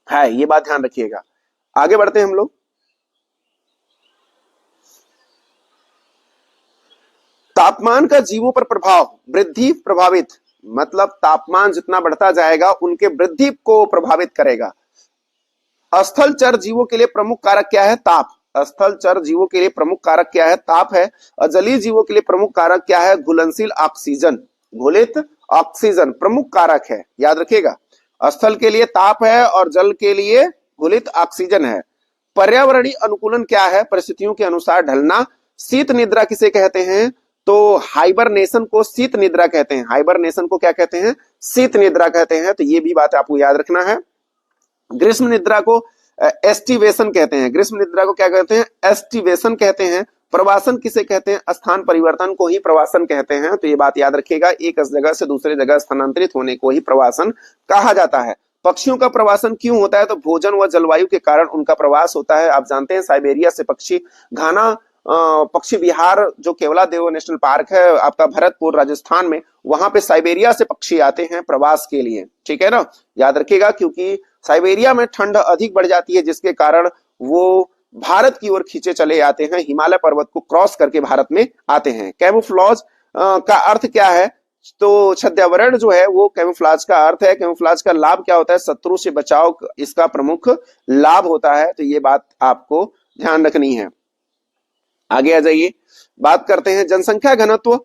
है, ये बात ध्यान रखिएगा। आगे बढ़ते हैं हम लोग। तापमान का जीवों पर प्रभाव, वृद्धि प्रभावित, मतलब तापमान जितना बढ़ता जाएगा उनके वृद्धि को प्रभावित करेगा। स्थल चर जीवों के लिए प्रमुख कारक क्या है? ताप। स्थल चर जीवों के लिए प्रमुख कारक क्या है? ताप है। और जलीय जीवों के लिए प्रमुख कारक क्या है? घुलनशील ऑक्सीजन। घुलित ऑक्सीजन प्रमुख कारक है, याद रखिएगा। स्थल के लिए ताप है और जल के लिए घुलित ऑक्सीजन है। पर्यावरणीय अनुकूलन क्या है? परिस्थितियों के अनुसार ढलना। शीत निद्रा किसे कहते हैं? तो हाइबरनेशन को शीत निद्रा कहते हैं। हाइबरनेशन को क्या कहते हैं? शीत निद्रा कहते हैं। तो ये भी बात आपको याद रखना है। ग्रीष्म निद्रा को एस्टिवेशन कहते हैं। ग्रीष्म निद्रा को क्या कहते हैं? एस्टिवेशन कहते हैं। प्रवासन किसे कहते हैं? स्थान परिवर्तन को ही प्रवासन कहते हैं। तो ये बात याद रखिएगा, एक जगह से दूसरे जगह स्थानांतरित होने को ही प्रवासन कहा जाता है। पक्षियों का प्रवासन क्यों होता है? तो भोजन व जलवायु के कारण उनका प्रवास होता है। आप जानते हैं साइबेरिया से पक्षी, घाना पक्षी विहार जो केवलादेव नेशनल पार्क है आपका भरतपुर राजस्थान में, वहां पे साइबेरिया से पक्षी आते हैं प्रवास के लिए, ठीक है ना, याद रखिएगा। क्योंकि साइबेरिया में ठंड अधिक बढ़ जाती है जिसके कारण वो भारत की ओर खींचे चले आते हैं, हिमालय पर्वत को क्रॉस करके भारत में आते हैं। कैमोफ्लेज का अर्थ क्या है? तो छद्मावरण जो है वो कैमोफ्लेज का अर्थ है। कैमोफ्लेज का लाभ क्या होता है? शत्रु से बचाव इसका प्रमुख लाभ होता है। तो ये बात आपको ध्यान रखनी है। आगे आ जाइए, बात करते हैं जनसंख्या घनत्व।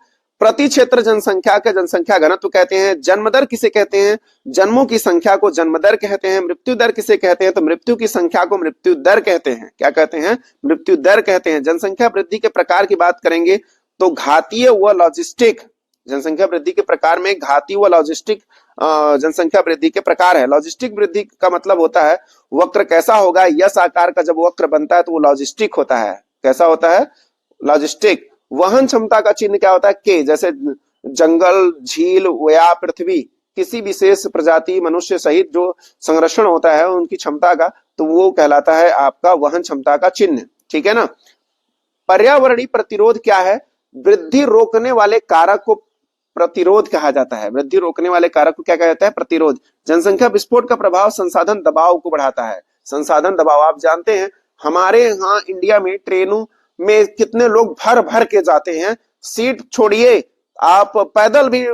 प्रति क्षेत्र जनसंख्या का जनसंख्या घनत्व कहते हैं। जन्म दर किसे कहते हैं? जन्मों की संख्या को जन्म दर कहते हैं। मृत्यु दर किसे कहते हैं? तो मृत्यु की संख्या को मृत्यु दर कहते हैं। क्या कहते हैं? मृत्यु दर कहते हैं। जनसंख्या वृद्धि के प्रकार की बात करेंगे तो घातीय व लॉजिस्टिक, जनसंख्या वृद्धि के प्रकार में घातीय व लॉजिस्टिक जनसंख्या वृद्धि के प्रकार है। लॉजिस्टिक वृद्धि का मतलब होता है वक्र कैसा होगा? यस आकार का जब वक्र बनता है तो वो लॉजिस्टिक होता है। कैसा होता है? लॉजिस्टिक। वहन क्षमता का चिन्ह क्या होता है? के। जैसे जंगल, झील या पृथ्वी, किसी विशेष प्रजाति मनुष्य सहित जो संरक्षण होता है उनकी क्षमता का, तो वो कहलाता है आपका वहन क्षमता का चिन्ह, ठीक है ना। पर्यावरणीय प्रतिरोध क्या है? वृद्धि रोकने वाले कारक को प्रतिरोध कहा जाता है। वृद्धि रोकने वाले कारक को क्या कहा जाता है? प्रतिरोध। जनसंख्या विस्फोट का प्रभाव संसाधन दबाव को बढ़ाता है। संसाधन दबाव आप जानते हैं हमारे यहाँ इंडिया में ट्रेनों में कितने लोग भर भर के जाते हैं, सीट छोड़िए, आप पैदल भी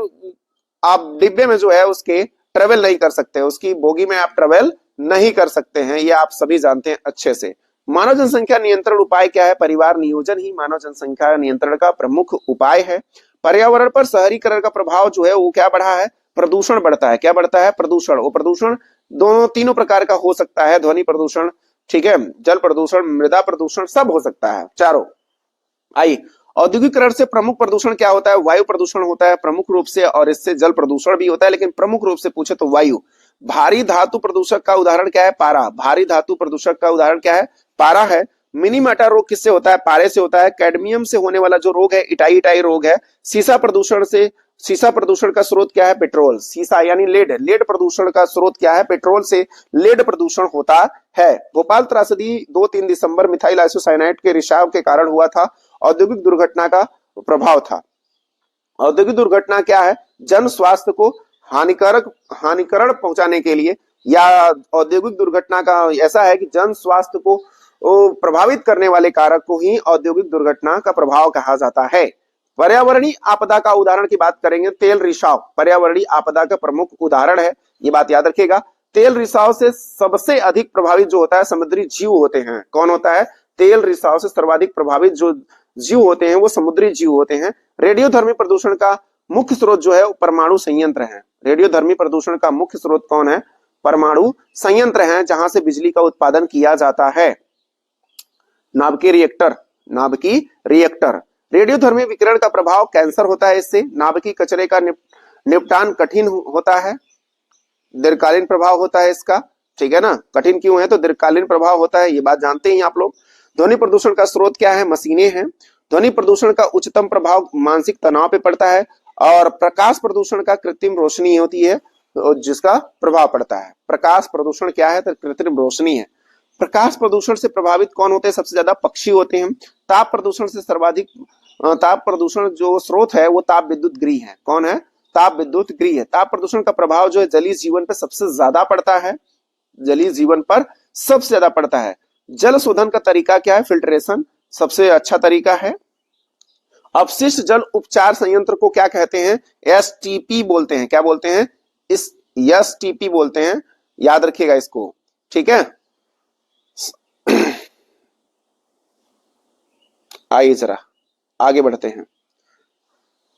आप डिब्बे में जो है उसके ट्रेवल नहीं कर सकते, उसकी बोगी में आप ट्रेवल नहीं कर सकते हैं, ये आप सभी जानते हैं अच्छे से। मानव जनसंख्या नियंत्रण उपाय क्या है? परिवार नियोजन ही मानव जनसंख्या नियंत्रण का प्रमुख उपाय है। पर्यावरण पर शहरीकरण का प्रभाव जो है वो क्या बढ़ा है? प्रदूषण बढ़ता है। क्या बढ़ता है? प्रदूषण। वो प्रदूषण दोनों तीनों प्रकार का हो सकता है, ध्वनि प्रदूषण, ठीक है, जल प्रदूषण, मृदा प्रदूषण, सब हो सकता है, चारों। आइए, औद्योगिकरण से प्रमुख प्रदूषण क्या होता है? वायु प्रदूषण होता है प्रमुख रूप से, और इससे जल प्रदूषण भी होता है, लेकिन प्रमुख रूप से पूछे तो वायु। भारी धातु प्रदूषक का उदाहरण क्या है? पारा। भारी धातु प्रदूषक का उदाहरण क्या है? पारा है। मिनी मेटा रोग किससे होता है? पारे से होता है। कैडमियम से होने वाला जो रोग है इटाई इटाई रोग है। सीसा प्रदूषण से, सीसा प्रदूषण का स्रोत क्या है? पेट्रोल। सीसा यानी लेड, लेड प्रदूषण का स्रोत क्या है? पेट्रोल से लेड प्रदूषण होता है। भोपाल त्रासदी 2-3 दिसंबर मिथाइल आइसोसाइनाइड के रिसाव के कारण हुआ था। औद्योगिक दुर्घटना का प्रभाव था। औद्योगिक दुर्घटना क्या है? जन स्वास्थ्य को हानिकरण पहुंचाने के लिए, या औद्योगिक दुर्घटना का ऐसा है कि जन स्वास्थ्य को प्रभावित करने वाले कारक को ही औद्योगिक दुर्घटना का प्रभाव कहा जाता है। पर्यावरणीय आपदा का उदाहरण की बात करेंगे, तेल रिसाव पर्यावरणीय आपदा का प्रमुख उदाहरण है, ये बात याद रखिएगा। तेल रिसाव से सबसे अधिक प्रभावित जो होता है समुद्री जीव होते हैं। कौन होता है? तेल रिसाव से सर्वाधिक प्रभावित जो जीव होते हैं वो समुद्री जीव होते हैं। रेडियोधर्मी प्रदूषण का मुख्य स्रोत जो है वो परमाणु संयंत्र है। रेडियोधर्मी प्रदूषण का मुख्य स्रोत कौन है? परमाणु संयंत्र है, जहां से बिजली का उत्पादन किया जाता है। नाभिकीय रिएक्टर, नाभिकीय रिएक्टर। रेडियोधर्मी विकिरण का प्रभाव कैंसर होता है इससे। नाभिकीय कचरे का निपटान कठिन होता है, दीर्घकालीन प्रभाव होता है इसका, ठीक है ना। कठिन क्यों है? तो दीर्घकालीन प्रभाव होता है, ये बात जानते हैं आप लोग। ध्वनि प्रदूषण का स्रोत क्या है? मशीनें हैं। ध्वनि प्रदूषण का उच्चतम प्रभाव मानसिक तनाव पे पड़ता है। और प्रकाश प्रदूषण का कृत्रिम रोशनी होती है जिसका प्रभाव पड़ता है। प्रकाश प्रदूषण क्या है? तो कृत्रिम रोशनी है। प्रकाश प्रदूषण से प्रभावित कौन होते हैं? सबसे ज्यादा पक्षी होते हैं। ताप प्रदूषण से सर्वाधिक ताप प्रदूषण जो स्रोत है वो ताप विद्युत गृह है। कौन है? ताप विद्युत गृह है। ताप प्रदूषण का प्रभाव जो है जलीय जीवन पर सबसे ज्यादा पड़ता है, जलीय जीवन पर सबसे ज्यादा पड़ता है। जल शोधन का तरीका क्या है? फिल्ट्रेशन सबसे अच्छा तरीका है। अपशिष्ट जल उपचार संयंत्र को क्या कहते हैं? एसटीपी बोलते हैं। क्या बोलते हैं? इस एसटीपी बोलते हैं, याद रखिएगा इसको, ठीक है। आइए जरा आगे बढ़ते हैं।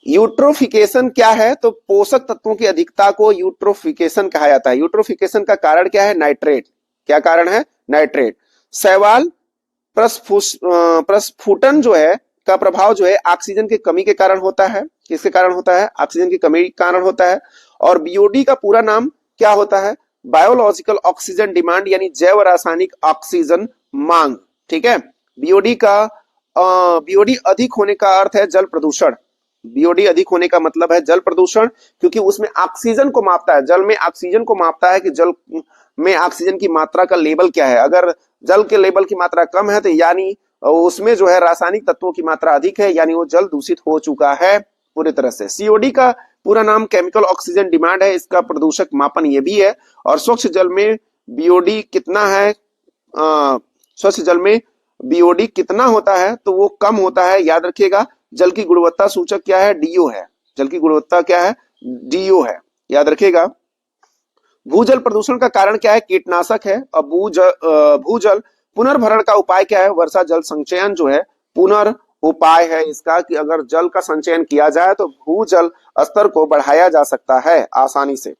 यूट्रोफिकेशन क्या है? तो पोषक तत्वों की अधिकता को यूट्रोफिकेशन कहा जाता है। यूट्रोफिकेशन का कारण क्या है? नाइट्रेट। क्या कारण है? नाइट्रेट। शैवाल प्रस्फुटन जो है का प्रभाव जो है ऑक्सीजन की कमी के कारण होता है। किसके कारण होता है? ऑक्सीजन की कमी के कारण होता है। और बीओडी का पूरा नाम क्या होता है? बायोलॉजिकल ऑक्सीजन डिमांड, यानी जैव रासायनिक ऑक्सीजन मांग, ठीक है। बीओडी का बीओडी अधिक होने का अर्थ है जल प्रदूषण। बीओडी अधिक होने का मतलब है जल प्रदूषण, क्योंकि उसमें ऑक्सीजन को मापता है, जल में ऑक्सीजन को मापता है कि जल में ऑक्सीजन की मात्रा का लेवल क्या है। अगर जल के लेवल की मात्रा कम है तो यानी उसमें जो है रासायनिक तत्वों की मात्रा अधिक है, यानी वो जल दूषित हो चुका है पूरी तरह से। सीओडी का पूरा नाम केमिकल ऑक्सीजन डिमांड है, इसका प्रदूषक मापन ये भी है। और स्वच्छ जल में बीओडी कितना है? स्वच्छ जल में बीओडी कितना होता है? तो वो कम होता है, याद रखिएगा। जल की गुणवत्ता सूचक क्या है? डीओ है। जल की गुणवत्ता क्या है? डीओ है, याद रखिएगा। भूजल प्रदूषण का कारण क्या है? कीटनाशक है। और भूजल पुनर्भरण का उपाय क्या है? वर्षा जल संचयन जो है पुनर् उपाय है इसका, कि अगर जल का संचयन किया जाए तो भूजल स्तर को बढ़ाया जा सकता है आसानी से।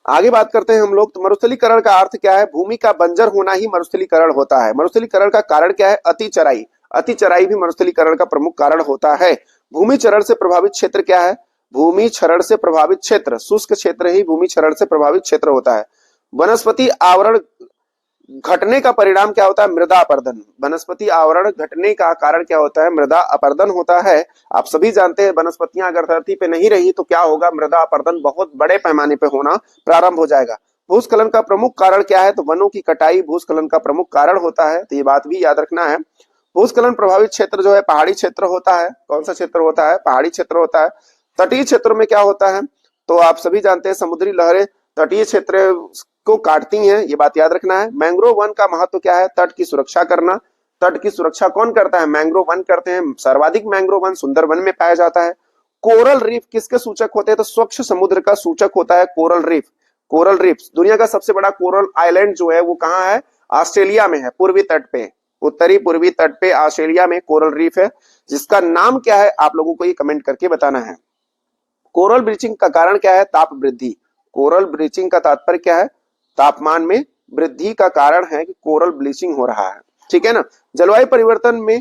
आगे बात करते हैं हम लोग। तो मरुस्थलीकरण का अर्थ क्या है? भूमि का बंजर होना ही मरुस्थलीकरण होता है। मरुस्थलीकरण का कारण क्या है? अति चराई। अति चराई भी मरुस्थलीकरण का प्रमुख कारण होता है। भूमि क्षरण से प्रभावित क्षेत्र क्या है? भूमि क्षरण से प्रभावित क्षेत्र, शुष्क क्षेत्र ही भूमि क्षरण से प्रभावित क्षेत्र होता है। वनस्पति आवरण घटने का परिणाम क्या होता है? मृदा अपरदन। वनस्पति आवरण घटने का कारण क्या होता है? मृदा अपरदन होता है। आप सभी जानते हैं वनस्पतियां अगर धरती पे नहीं रही तो क्या होगा? मृदा अपरदन बहुत बड़े पैमाने पे होना प्रारंभ हो जाएगा। भूस्खलन का प्रमुख कारण क्या है? तो वनों की कटाई भूस्खलन का प्रमुख कारण होता है, तो ये बात भी याद रखना है। भूस्खलन प्रभावित क्षेत्र जो है पहाड़ी क्षेत्र होता है। कौन सा क्षेत्र होता है? पहाड़ी क्षेत्र होता है। तटीय क्षेत्रों में क्या होता है? तो आप सभी जानते हैं समुद्री लहरें तटीय क्षेत्र को काटती हैं, ये बात याद रखना है। मैंग्रोव वन का महत्व क्या है? तट की सुरक्षा करना। तट की सुरक्षा कौन करता है? मैंग्रोव वन करते हैं। सर्वाधिक मैंग्रोव वन सुंदर वन में पाया जाता है। कोरल रीफ किसके सूचक होते हैं? तो स्वच्छ समुद्र का सूचक होता है कोरल रीफ। कोरल रीफ दुनिया का सबसे बड़ा कोरल आइलैंड जो है वो कहाँ है? ऑस्ट्रेलिया में है, पूर्वी तट पे, उत्तरी पूर्वी तट पे ऑस्ट्रेलिया में कोरल रीफ है, जिसका नाम क्या है आप लोगों को ये कमेंट करके बताना है। कोरल ब्लीचिंग का कारण क्या है? ताप वृद्धि। कोरल ब्लीचिंग का तात्पर्य क्या है? तापमान में वृद्धि का कारण है कि कोरल ब्लीचिंग हो रहा है, ठीक है ना। जलवायु परिवर्तन में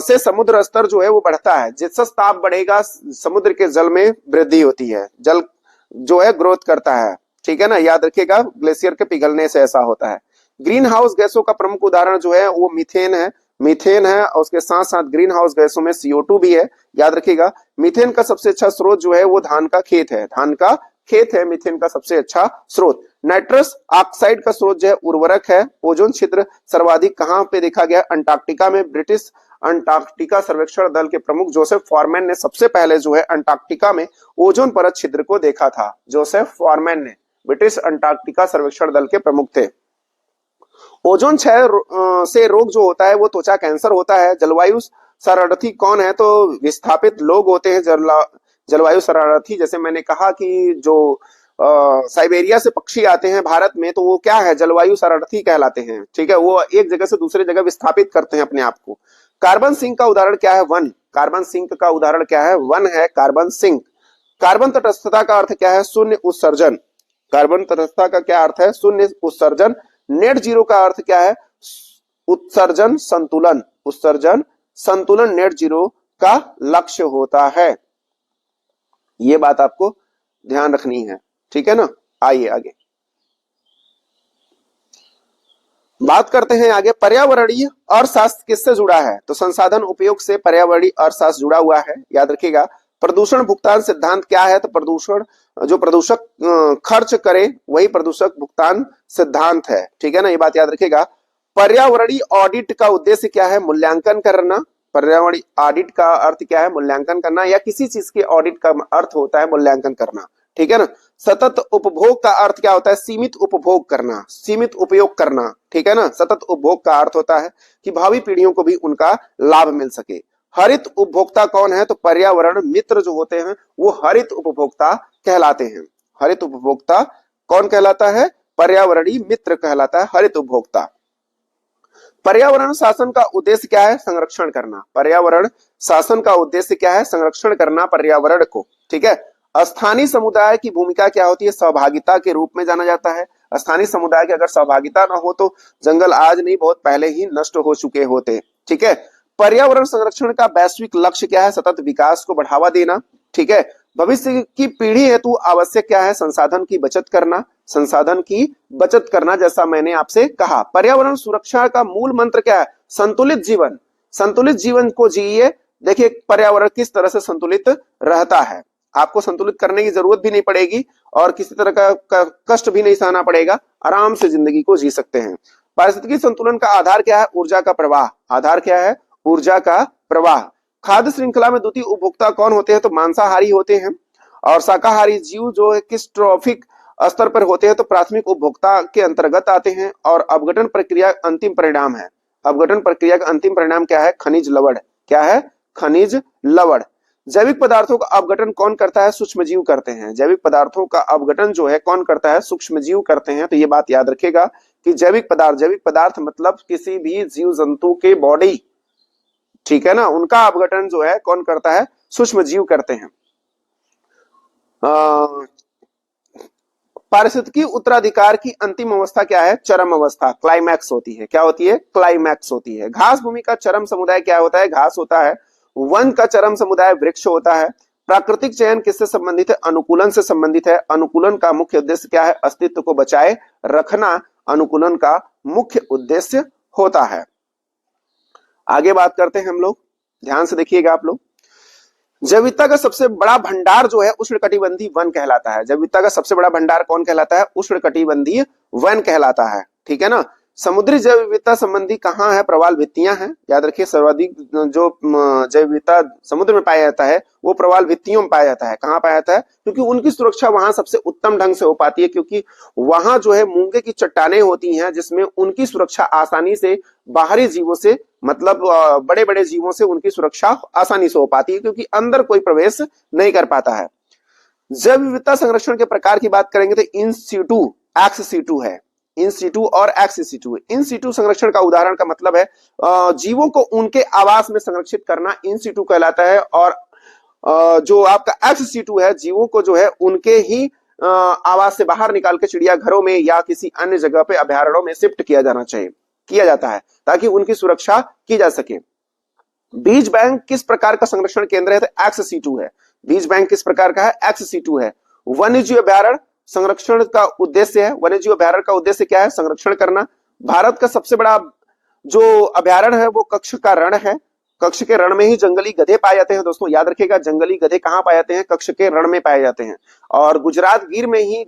से समुद्र स्तर जो है वो बढ़ता है। जैसा ताप बढ़ेगा समुद्र के जल में वृद्धि होती है, जल जो है ग्रोथ करता है, ठीक है ना, याद रखिएगा। ग्लेशियर के पिघलने से ऐसा होता है। ग्रीन हाउस गैसों का प्रमुख उदाहरण जो है वो मीथेन है। मीथेन है और उसके साथ साथ ग्रीन हाउस गैसों में CO2 भी है, याद रखिएगा। मीथेन का सबसे अच्छा स्रोत जो है वो धान का खेत है। धान का खेत है मीथेन का सबसे अच्छा स्रोत। नाइट्रस ऑक्साइड का स्रोत जो है उर्वरक है। ओजोन छिद्र सर्वाधिक कहां पे देखा गया? अंटार्कटिका में। ब्रिटिश अंटार्कटिका सर्वेक्षण दल के प्रमुख जोसेफ फॉरमैन ने सबसे पहले जो है अंटार्कटिका में ओजोन परत छिद्र को देखा था। जोसेफ फॉरमैन ने, ब्रिटिश अंटार्कटिका सर्वेक्षण दल के प्रमुख थे। ओजोन क्षय से रोग जो होता है वो त्वचा कैंसर होता है। जलवायु शरणार्थी कौन है? तो विस्थापित लोग होते हैं जलवायु शरणार्थी। जैसे मैंने कहा कि जो साइबेरिया से पक्षी आते हैं भारत में तो वो क्या है? जलवायु शरणार्थी कहलाते हैं, ठीक है। वो एक जगह से दूसरे जगह विस्थापित करते हैं अपने आप को। कार्बन सिंक का उदाहरण क्या है? वन। कार्बन सिंक का उदाहरण क्या है? वन है कार्बन सिंक। कार्बन तटस्थता का अर्थ क्या है? शून्य उत्सर्जन। कार्बन तटस्थता का क्या अर्थ है? शून्य उत्सर्जन। नेट जीरो का अर्थ क्या है? उत्सर्जन संतुलन। उत्सर्जन संतुलन नेट जीरो का लक्ष्य होता है। ये बात आपको ध्यान रखनी है, ठीक है ना। आइए आगे बात करते हैं। आगे पर्यावरणीय अर्थशास्त्र किससे जुड़ा है? तो संसाधन उपयोग से पर्यावरणीय अर्थशास्त्र जुड़ा हुआ है, याद रखिएगा। प्रदूषण भुगतान सिद्धांत क्या है? तो प्रदूषण जो प्रदूषक खर्च करे वही प्रदूषक भुगतान सिद्धांत है। ठीक है ना, ये बात याद रखिएगा। पर्यावरणीय ऑडिट का उद्देश्य क्या है? मूल्यांकन करना। पर्यावरणीय ऑडिट का अर्थ क्या है? मूल्यांकन करना, या किसी चीज के ऑडिट का अर्थ होता है मूल्यांकन करना। ठीक है ना। सतत उपभोग का अर्थ क्या होता है? सीमित उपभोग करना, सीमित उपयोग करना। ठीक है ना। सतत उपभोग का अर्थ होता है कि भावी पीढ़ियों को भी उनका लाभ मिल सके। हरित उपभोक्ता कौन है? तो पर्यावरण मित्र जो होते हैं वो हरित उपभोक्ता कहलाते हैं। हरित उपभोक्ता कौन कहलाता है? पर्यावरणीय मित्र कहलाता है हरित उपभोक्ता। पर्यावरण शासन का उद्देश्य क्या है? संरक्षण करना। पर्यावरण शासन का उद्देश्य क्या है? संरक्षण करना पर्यावरण को। ठीक है। स्थानीय समुदाय की भूमिका क्या होती है? सहभागिता के रूप में जाना जाता है। स्थानीय समुदाय की अगर सहभागिता ना हो तो जंगल आज नहीं बहुत पहले ही नष्ट हो चुके होते। ठीक है। पर्यावरण संरक्षण का वैश्विक लक्ष्य क्या है? सतत विकास को बढ़ावा देना। ठीक है। भविष्य की पीढ़ी हेतु आवश्यक क्या है? संसाधन की बचत करना। संसाधन की बचत करना, जैसा मैंने आपसे कहा। पर्यावरण सुरक्षा का मूल मंत्र क्या है? संतुलित जीवन। संतुलित जीवन को जिए। देखिए पर्यावरण किस तरह से संतुलित रहता है, आपको संतुलित करने की जरूरत भी नहीं पड़ेगी और किसी तरह का कष्ट भी नहीं सहना पड़ेगा, आराम से जिंदगी को जी सकते हैं। पारिस्थितिकी संतुलन का आधार क्या है? ऊर्जा का प्रवाह। आधार क्या है? ऊर्जा का प्रवाह। खाद्य श्रृंखला में द्वितीय उपभोक्ता कौन होते हैं? तो मांसाहारी होते हैं। और शाकाहारी जीव जो है किस ट्रॉफिक स्तर पर होते हैं? तो प्राथमिक उपभोक्ता के अंतर्गत आते हैं। और अपघटन प्रक्रिया अंतिम परिणाम है। अपघटन प्रक्रिया का अंतिम परिणाम क्या है? खनिज लवण। क्या है? खनिज लवण। जैविक पदार्थों का अपघटन कौन करता है? सूक्ष्मजीव करते हैं। जैविक पदार्थों का अपघटन जो है कौन करता है? सूक्ष्मजीव करते हैं। तो ये बात याद रखिएगा कि जैविक पदार्थ मतलब किसी भी जीव जंतु के बॉडी, ठीक है ना, उनका अपघटन जो है कौन करता है? सूक्ष्मजीव करते हैं। पारिस्थितिकी उत्तराधिकार की अंतिम अवस्था क्या है? चरम अवस्था, क्लाइमैक्स होती है। क्या होती है? क्लाइमैक्स होती है। घास भूमि का चरम समुदाय क्या होता है? घास होता है। वन का चरम समुदाय वृक्ष होता है। प्राकृतिक चयन किससे संबंधित है? अनुकूलन से संबंधित है। अनुकूलन का मुख्य उद्देश्य क्या है? अस्तित्व को बचाए रखना अनुकूलन का मुख्य उद्देश्य होता है। आगे बात करते हैं हम लोग, ध्यान से देखिएगा आप लोग। जैविकता का सबसे बड़ा भंडार जो है उष्णकटिबंधीय वन कहलाता है। जैविकता का सबसे बड़ा भंडार कौन कहलाता है? उष्णकटिबंधीय वन कहलाता है। ठीक है ना। समुद्री जैव विविधता संबंधी कहाँ है? प्रवाल भित्तियां हैं। याद रखिए सर्वाधिक जो जैव विविधता समुद्र में पाया जाता है वो प्रवाल भित्तियों में पाया जाता है। कहाँ पाया जाता है? क्योंकि उनकी सुरक्षा वहां सबसे उत्तम ढंग से हो पाती है, क्योंकि वहां जो है मूंगे की चट्टानें होती हैं जिसमें उनकी सुरक्षा आसानी से बाहरी जीवों से, मतलब बड़े बड़े जीवों से उनकी सुरक्षा आसानी से हो पाती है, क्योंकि अंदर कोई प्रवेश नहीं कर पाता है। जैव विविधता संरक्षण के प्रकार की बात करेंगे तो इन सीटू, एक्स सीटू है। इन सीटू और एक्स सीटू। इन सीटू संरक्षण का उदाहरण का मतलब है जीवों को उनके आवास में संरक्षित करना इन सीटू कहलाता है। और जो आपका एक्स सीटू है, जीवों को जो है उनके ही आवास से बाहर निकाल के चिड़ियाघरों में या किसी अन्य जगह पे अभयारण्यों में शिफ्ट किया जाता है ताकि उनकी सुरक्षा की जा सके। बीज बैंक किस प्रकार का संरक्षण केंद्र है? तो एक्स सीटू है। बीज बैंक किस प्रकार का है? एक्स सीटू है। वन्यजीव अभयारण्य संरक्षण का उद्देश्य है। वन्यजीव अभयारण्य का उद्देश्य क्या है? संरक्षण करना। भारत का सबसे बड़ा जो अभयारण्य है वो कच्छ का रण है। कच्छ के रण में ही जंगली गधे पाए जाते हैं। दोस्तों याद रखिएगा, जंगली गधे कहाँ पाए जाते हैं? कच्छ के रण में पाए जाते हैं। और गुजरात गिर में ही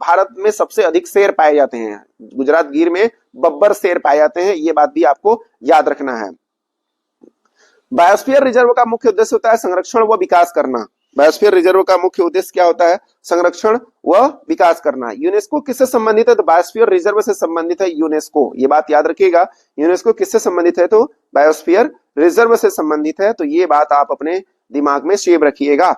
भारत में सबसे अधिक शेर पाए जाते हैं। गुजरात गिर में बब्बर शेर पाए जाते हैं, ये बात भी आपको याद रखना है। बायोस्फीयर रिजर्व का मुख्य उद्देश्य होता है संरक्षण व विकास करना। बायोस्फीयर रिजर्व का मुख्य उद्देश्य क्या होता है? संरक्षण व विकास करना। यूनेस्को किससे संबंधित है? तो बायोस्फीयर रिजर्व से संबंधित है यूनेस्को। ये बात याद रखिएगा, यूनेस्को किससे संबंधित है? तो बायोस्फीयर रिजर्व से संबंधित है। तो ये बात आप अपने दिमाग में सेव रखिएगा।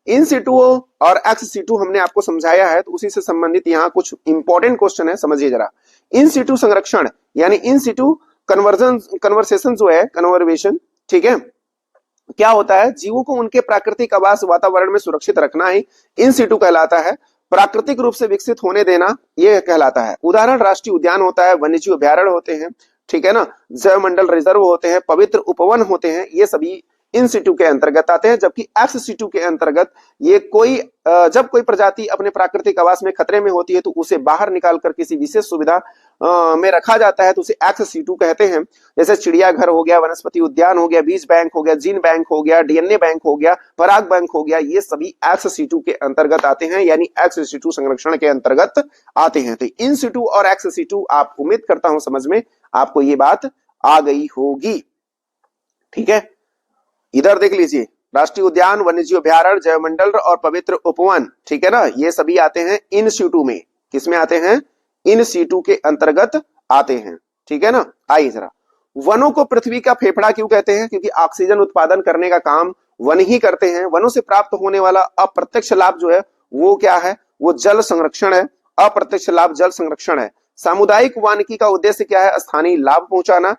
इन सीटू और एक्स सीटू हमने आपको समझाया है, तो उसी से संबंधित यहाँ कुछ इंपॉर्टेंट क्वेश्चन है, समझिए जरा। इन सीटू संरक्षण यानी इन सीटू कन्वर्सेशन जो है, कन्वर्वेशन, ठीक है, क्या होता है? जीवों को उनके प्राकृतिक आवास वातावरण में सुरक्षित रखना ही इन सीटू कहलाता है। प्राकृतिक रूप से विकसित होने देना यह कहलाता है। उदाहरण राष्ट्रीय उद्यान होता है, वन्यजीव अभयारण्य होते हैं, ठीक है ना, जैव मंडल रिजर्व होते हैं, पवित्र उपवन होते हैं, ये सभी इन सीटू के अंतर्गत आते हैं, जबकि एक्स सीटू के अंतर्गत ये कोई जब कोई प्रजाति अपने प्राकृतिक आवास में खतरे में होती है तो उसे बाहर निकालकर किसी विशेष सुविधा में रखा जाता है, तो उसे एक्स सीटू कहते हैं। जैसे चिड़ियाघर हो गया, वनस्पति उद्यान हो गया, बीज बैंक हो गया, जीन बैंक हो गया, डीएनए बैंक हो गया, पराग बैंक हो गया, ये सभी एक्स सीटू के अंतर्गत आते हैं, यानी एक्स सीटू संरक्षण के अंतर्गत आते हैं। तो इन सीटू और एक्स सीटू आप उम्मीद करता हूं समझ में आपको ये बात आ गई होगी। ठीक है, इधर देख लीजिए, राष्ट्रीय उद्यान, वन्यजीव अभयारण्य, जैवमंडल और पवित्र उपवन, ठीक है ना, ये सभी आते हैं इन सीटू में। किसमें आते हैं? इन सीटू के अंतर्गत आते हैं। ठीक है ना। आइए जरा, वनों को पृथ्वी का फेफड़ा क्यों कहते हैं? क्योंकि ऑक्सीजन उत्पादन करने का काम वन ही करते हैं। वनों से प्राप्त होने वाला अप्रत्यक्ष लाभ जो है वो क्या है? वो जल संरक्षण है। अप्रत्यक्ष लाभ जल संरक्षण है। सामुदायिक वानिकी का उद्देश्य क्या है? स्थानीय लाभ पहुंचाना।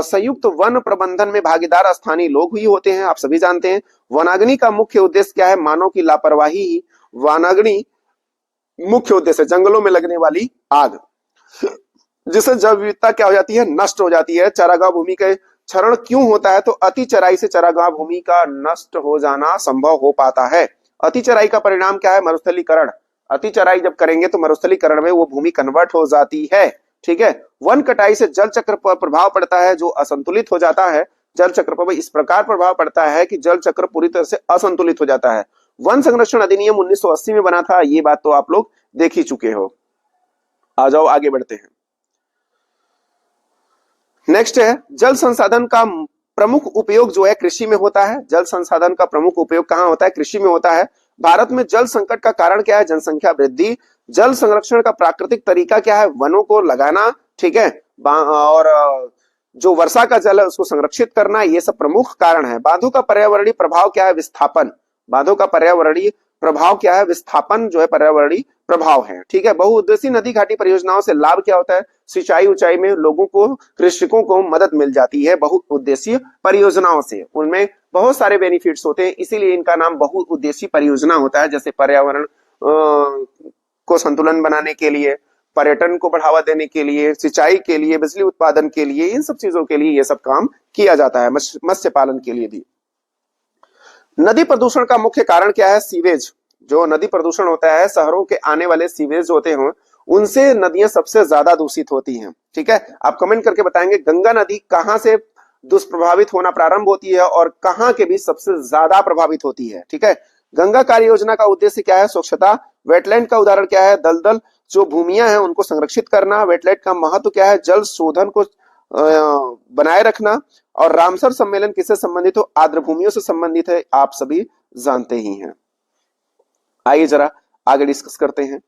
संयुक्त वन प्रबंधन में भागीदार स्थानीय लोग ही होते हैं, आप सभी जानते हैं। वनाग्नि का मुख्य उद्देश्य क्या है? मानव की लापरवाही ही वनाग्नि मुख्य उद्देश्य, जंगलों में लगने वाली आग, जिससे जैव विविधता क्या हो जाती है? नष्ट हो जाती है। चारागाह भूमि के क्षरण क्यों होता है? तो अति चराई से चारागाह भूमि का नष्ट हो जाना संभव हो पाता है। अति चराई का परिणाम क्या है? मरुस्थलीकरण। अति चराई जब करेंगे तो मरुस्थलीकरण में वो भूमि कन्वर्ट हो जाती है। ठीक है। वन कटाई से जल चक्र पर प्रभाव पड़ता है, जो असंतुलित हो जाता है। जल चक्र पर इस प्रकार प्रभाव पड़ता है कि जल चक्र पूरी तरह से असंतुलित हो जाता है। वन संरक्षण अधिनियम 1980 में बना था, ये बात तो आप लोग देख ही चुके हो। आ जाओ आगे बढ़ते हैं। नेक्स्ट है, जल संसाधन का प्रमुख उपयोग जो है कृषि में होता है। जल संसाधन का प्रमुख उपयोग कहां होता है? कृषि में होता है। भारत में जल संकट का कारण क्या है? जनसंख्या वृद्धि। जल संरक्षण का प्राकृतिक तरीका क्या है? वनों को लगाना, ठीक है, और जो वर्षा का जल है उसको संरक्षित करना, ये सब प्रमुख कारण है। बांधों का पर्यावरणीय प्रभाव क्या है? विस्थापन। बांधों का पर्यावरणीय प्रभाव क्या है? विस्थापन जो है पर्यावरणीय प्रभाव है। ठीक है। बहुउद्देशीय नदी घाटी परियोजनाओं से लाभ क्या होता है? सिंचाई ऊंचाई में लोगों को, कृषकों को मदद मिल जाती है बहुउद्देशीय परियोजनाओं से। उनमें बहुत सारे बेनिफिट्स होते हैं, इसीलिए इनका नाम बहुउद्देशीय परियोजना होता है। जैसे पर्यावरण को संतुलन बनाने के लिए, पर्यटन को बढ़ावा देने के लिए, सिंचाई के लिए, बिजली उत्पादन के लिए, इन सब चीजों के लिए ये सब काम किया जाता है। मत्स्य पालन के लिए भी। नदी प्रदूषण का मुख्य कारण क्या है? सीवेज। जो नदी प्रदूषण होता है, शहरों के आने वाले सीवेज होते हैं उनसे नदियां सबसे ज्यादा दूषित होती हैं। ठीक है। आप कमेंट करके बताएंगे गंगा नदी कहां से दुष्प्रभावित होना प्रारंभ होती है और कहां के बीच सबसे ज्यादा प्रभावित होती है। ठीक है। गंगा कार्य योजना का उद्देश्य क्या है? स्वच्छता। वेटलैंड का उदाहरण क्या है? दलदल जो भूमियां हैं उनको संरक्षित करना। वेटलैंड का महत्व क्या है? जल शोधन को बनाए रखना। और रामसर सम्मेलन किससे संबंधित हो? आर्द्र भूमियों से संबंधित है, आप सभी जानते ही हैं। आइए जरा आगे डिस्कस करते हैं।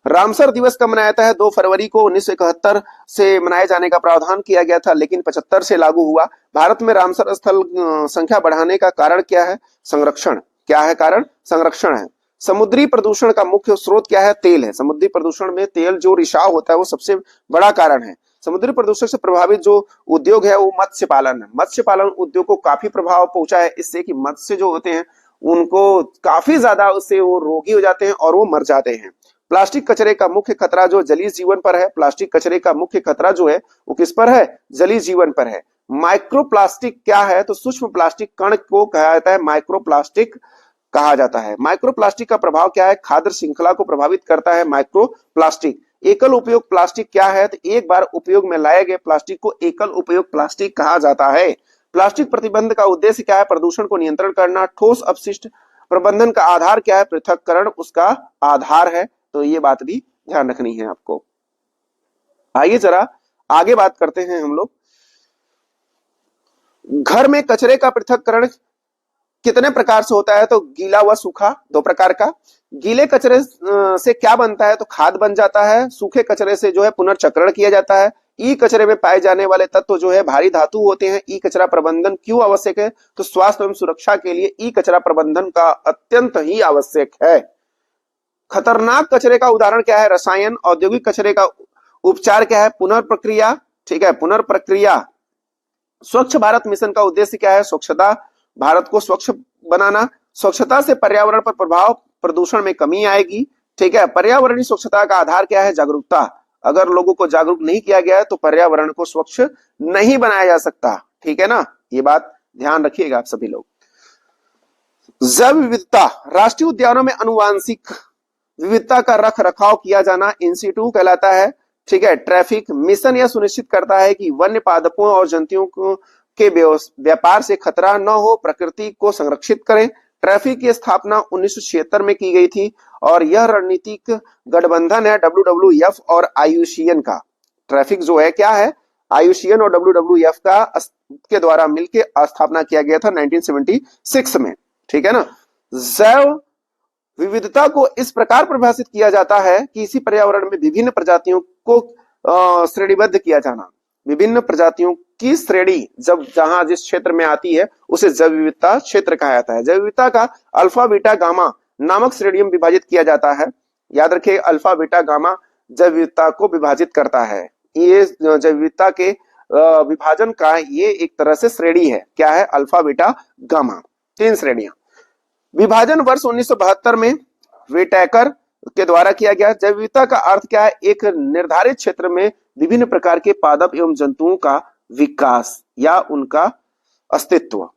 रामसर दिवस कब मनाया जाता है? 2 फरवरी को 1971 से मनाए जाने का प्रावधान किया गया था, लेकिन 75 से लागू हुआ। भारत में रामसर स्थल संख्या बढ़ाने का कारण क्या है? संरक्षण। क्या है कारण? संरक्षण है। समुद्री प्रदूषण का मुख्य स्रोत क्या है? तेल है। समुद्री प्रदूषण में तेल जो रिसाव होता है वो सबसे बड़ा कारण है। समुद्री प्रदूषण से प्रभावित जो उद्योग है वो मत्स्य पालन है। मत्स्य पालन उद्योग को काफी प्रभाव पहुंचा है, इससे कि मत्स्य जो होते हैं उनको काफी ज्यादा उससे वो रोगी हो जाते हैं और वो मर जाते हैं। प्लास्टिक कचरे का मुख्य खतरा जो जलीय जीवन पर है। प्लास्टिक कचरे का मुख्य खतरा जो है वो किस पर है? जलीय जीवन पर है। माइक्रोप्लास्टिक क्या है? तो सूक्ष्म प्लास्टिक कण को कहा जाता है माइक्रोप्लास्टिक कहा जाता है। माइक्रोप्लास्टिक का प्रभाव क्या है? खाद्य श्रृंखला को प्रभावित करता है माइक्रोप्लास्टिक। एकल उपयोग प्लास्टिक क्या है? तो एक बार उपयोग में लाए गए प्लास्टिक को एकल उपयोग प्लास्टिक कहा जाता है। प्लास्टिक प्रतिबंध का उद्देश्य क्या है? प्रदूषण को नियंत्रण करना। ठोस अपशिष्ट प्रबंधन का आधार क्या है? पृथक्करण उसका आधार है। तो ये बात भी ध्यान रखनी है आपको। आइए जरा आगे बात करते हैं हम लोग। घर में कचरे का पृथक्करण कितने प्रकार से होता है? तो गीला व सूखा, 2 प्रकार का। गीले कचरे से क्या बनता है? तो खाद बन जाता है। सूखे कचरे से जो है पुनर्चक्रण किया जाता है। ई कचरे में पाए जाने वाले तत्व जो है भारी धातु होते हैं। ई कचरा प्रबंधन क्यों आवश्यक है? तो स्वास्थ्य एवं सुरक्षा के लिए ई कचरा प्रबंधन का अत्यंत ही आवश्यक है। खतरनाक कचरे का उदाहरण क्या है? रसायन। औद्योगिक कचरे का उपचार क्या है? पुनर्प्रक्रिया। ठीक है, पुनर्प्रक्रिया। स्वच्छ भारत मिशन का उद्देश्य क्या है? स्वच्छता, भारत को स्वच्छ बनाना। स्वच्छता से पर्यावरण पर प्रभाव, प्रदूषण में कमी आएगी। ठीक है। पर्यावरणीय स्वच्छता का आधार क्या है? जागरूकता। अगर लोगों को जागरूक नहीं किया गया है तो पर्यावरण को स्वच्छ नहीं बनाया जा सकता। ठीक है ना, ये बात ध्यान रखिएगा आप सभी लोग। जैव विविधता, राष्ट्रीय उद्यानों में अनुवांशिक विविधता का रख रखाव किया जाना इन सीटू कहलाता है। ठीक है। ट्रैफिक मिशन यह सुनिश्चित करता है कि वन्य पादपों और जंतुओं के व्यापार से खतरा न हो, प्रकृति को संरक्षित करें। ट्रैफिक की स्थापना 1976 में की गई थी और यह रणनीतिक गठबंधन है WWF और IUCN का। ट्रैफिक जो है क्या है, IUCN और WWF का के द्वारा मिलकर स्थापना किया गया था 1976 में। ठीक है ना। जैव विविधता को इस प्रकार परिभाषित किया जाता है कि इसी पर्यावरण में विभिन्न प्रजातियों को श्रेणीबद्ध किया जाना। विभिन्न प्रजातियों की श्रेणी जब जहां जिस क्षेत्र में आती है उसे जैव विविधता क्षेत्र कहा जाता है। जैव विविधता का अल्फा बीटा गामा नामक श्रेणियों में विभाजित किया जाता है। याद रखिए, अल्फा बीटा गामा जैव विविधता को विभाजित करता है। ये जैव विविधता के विभाजन का ये एक तरह से श्रेणी है। क्या है? अल्फा बीटा गामा, 3 श्रेणियां। विभाजन वर्ष 1972 में विटेकर के द्वारा किया गया। जैव विविधता का अर्थ क्या है? एक निर्धारित क्षेत्र में विभिन्न प्रकार के पादप एवं जंतुओं का विकास या उनका अस्तित्व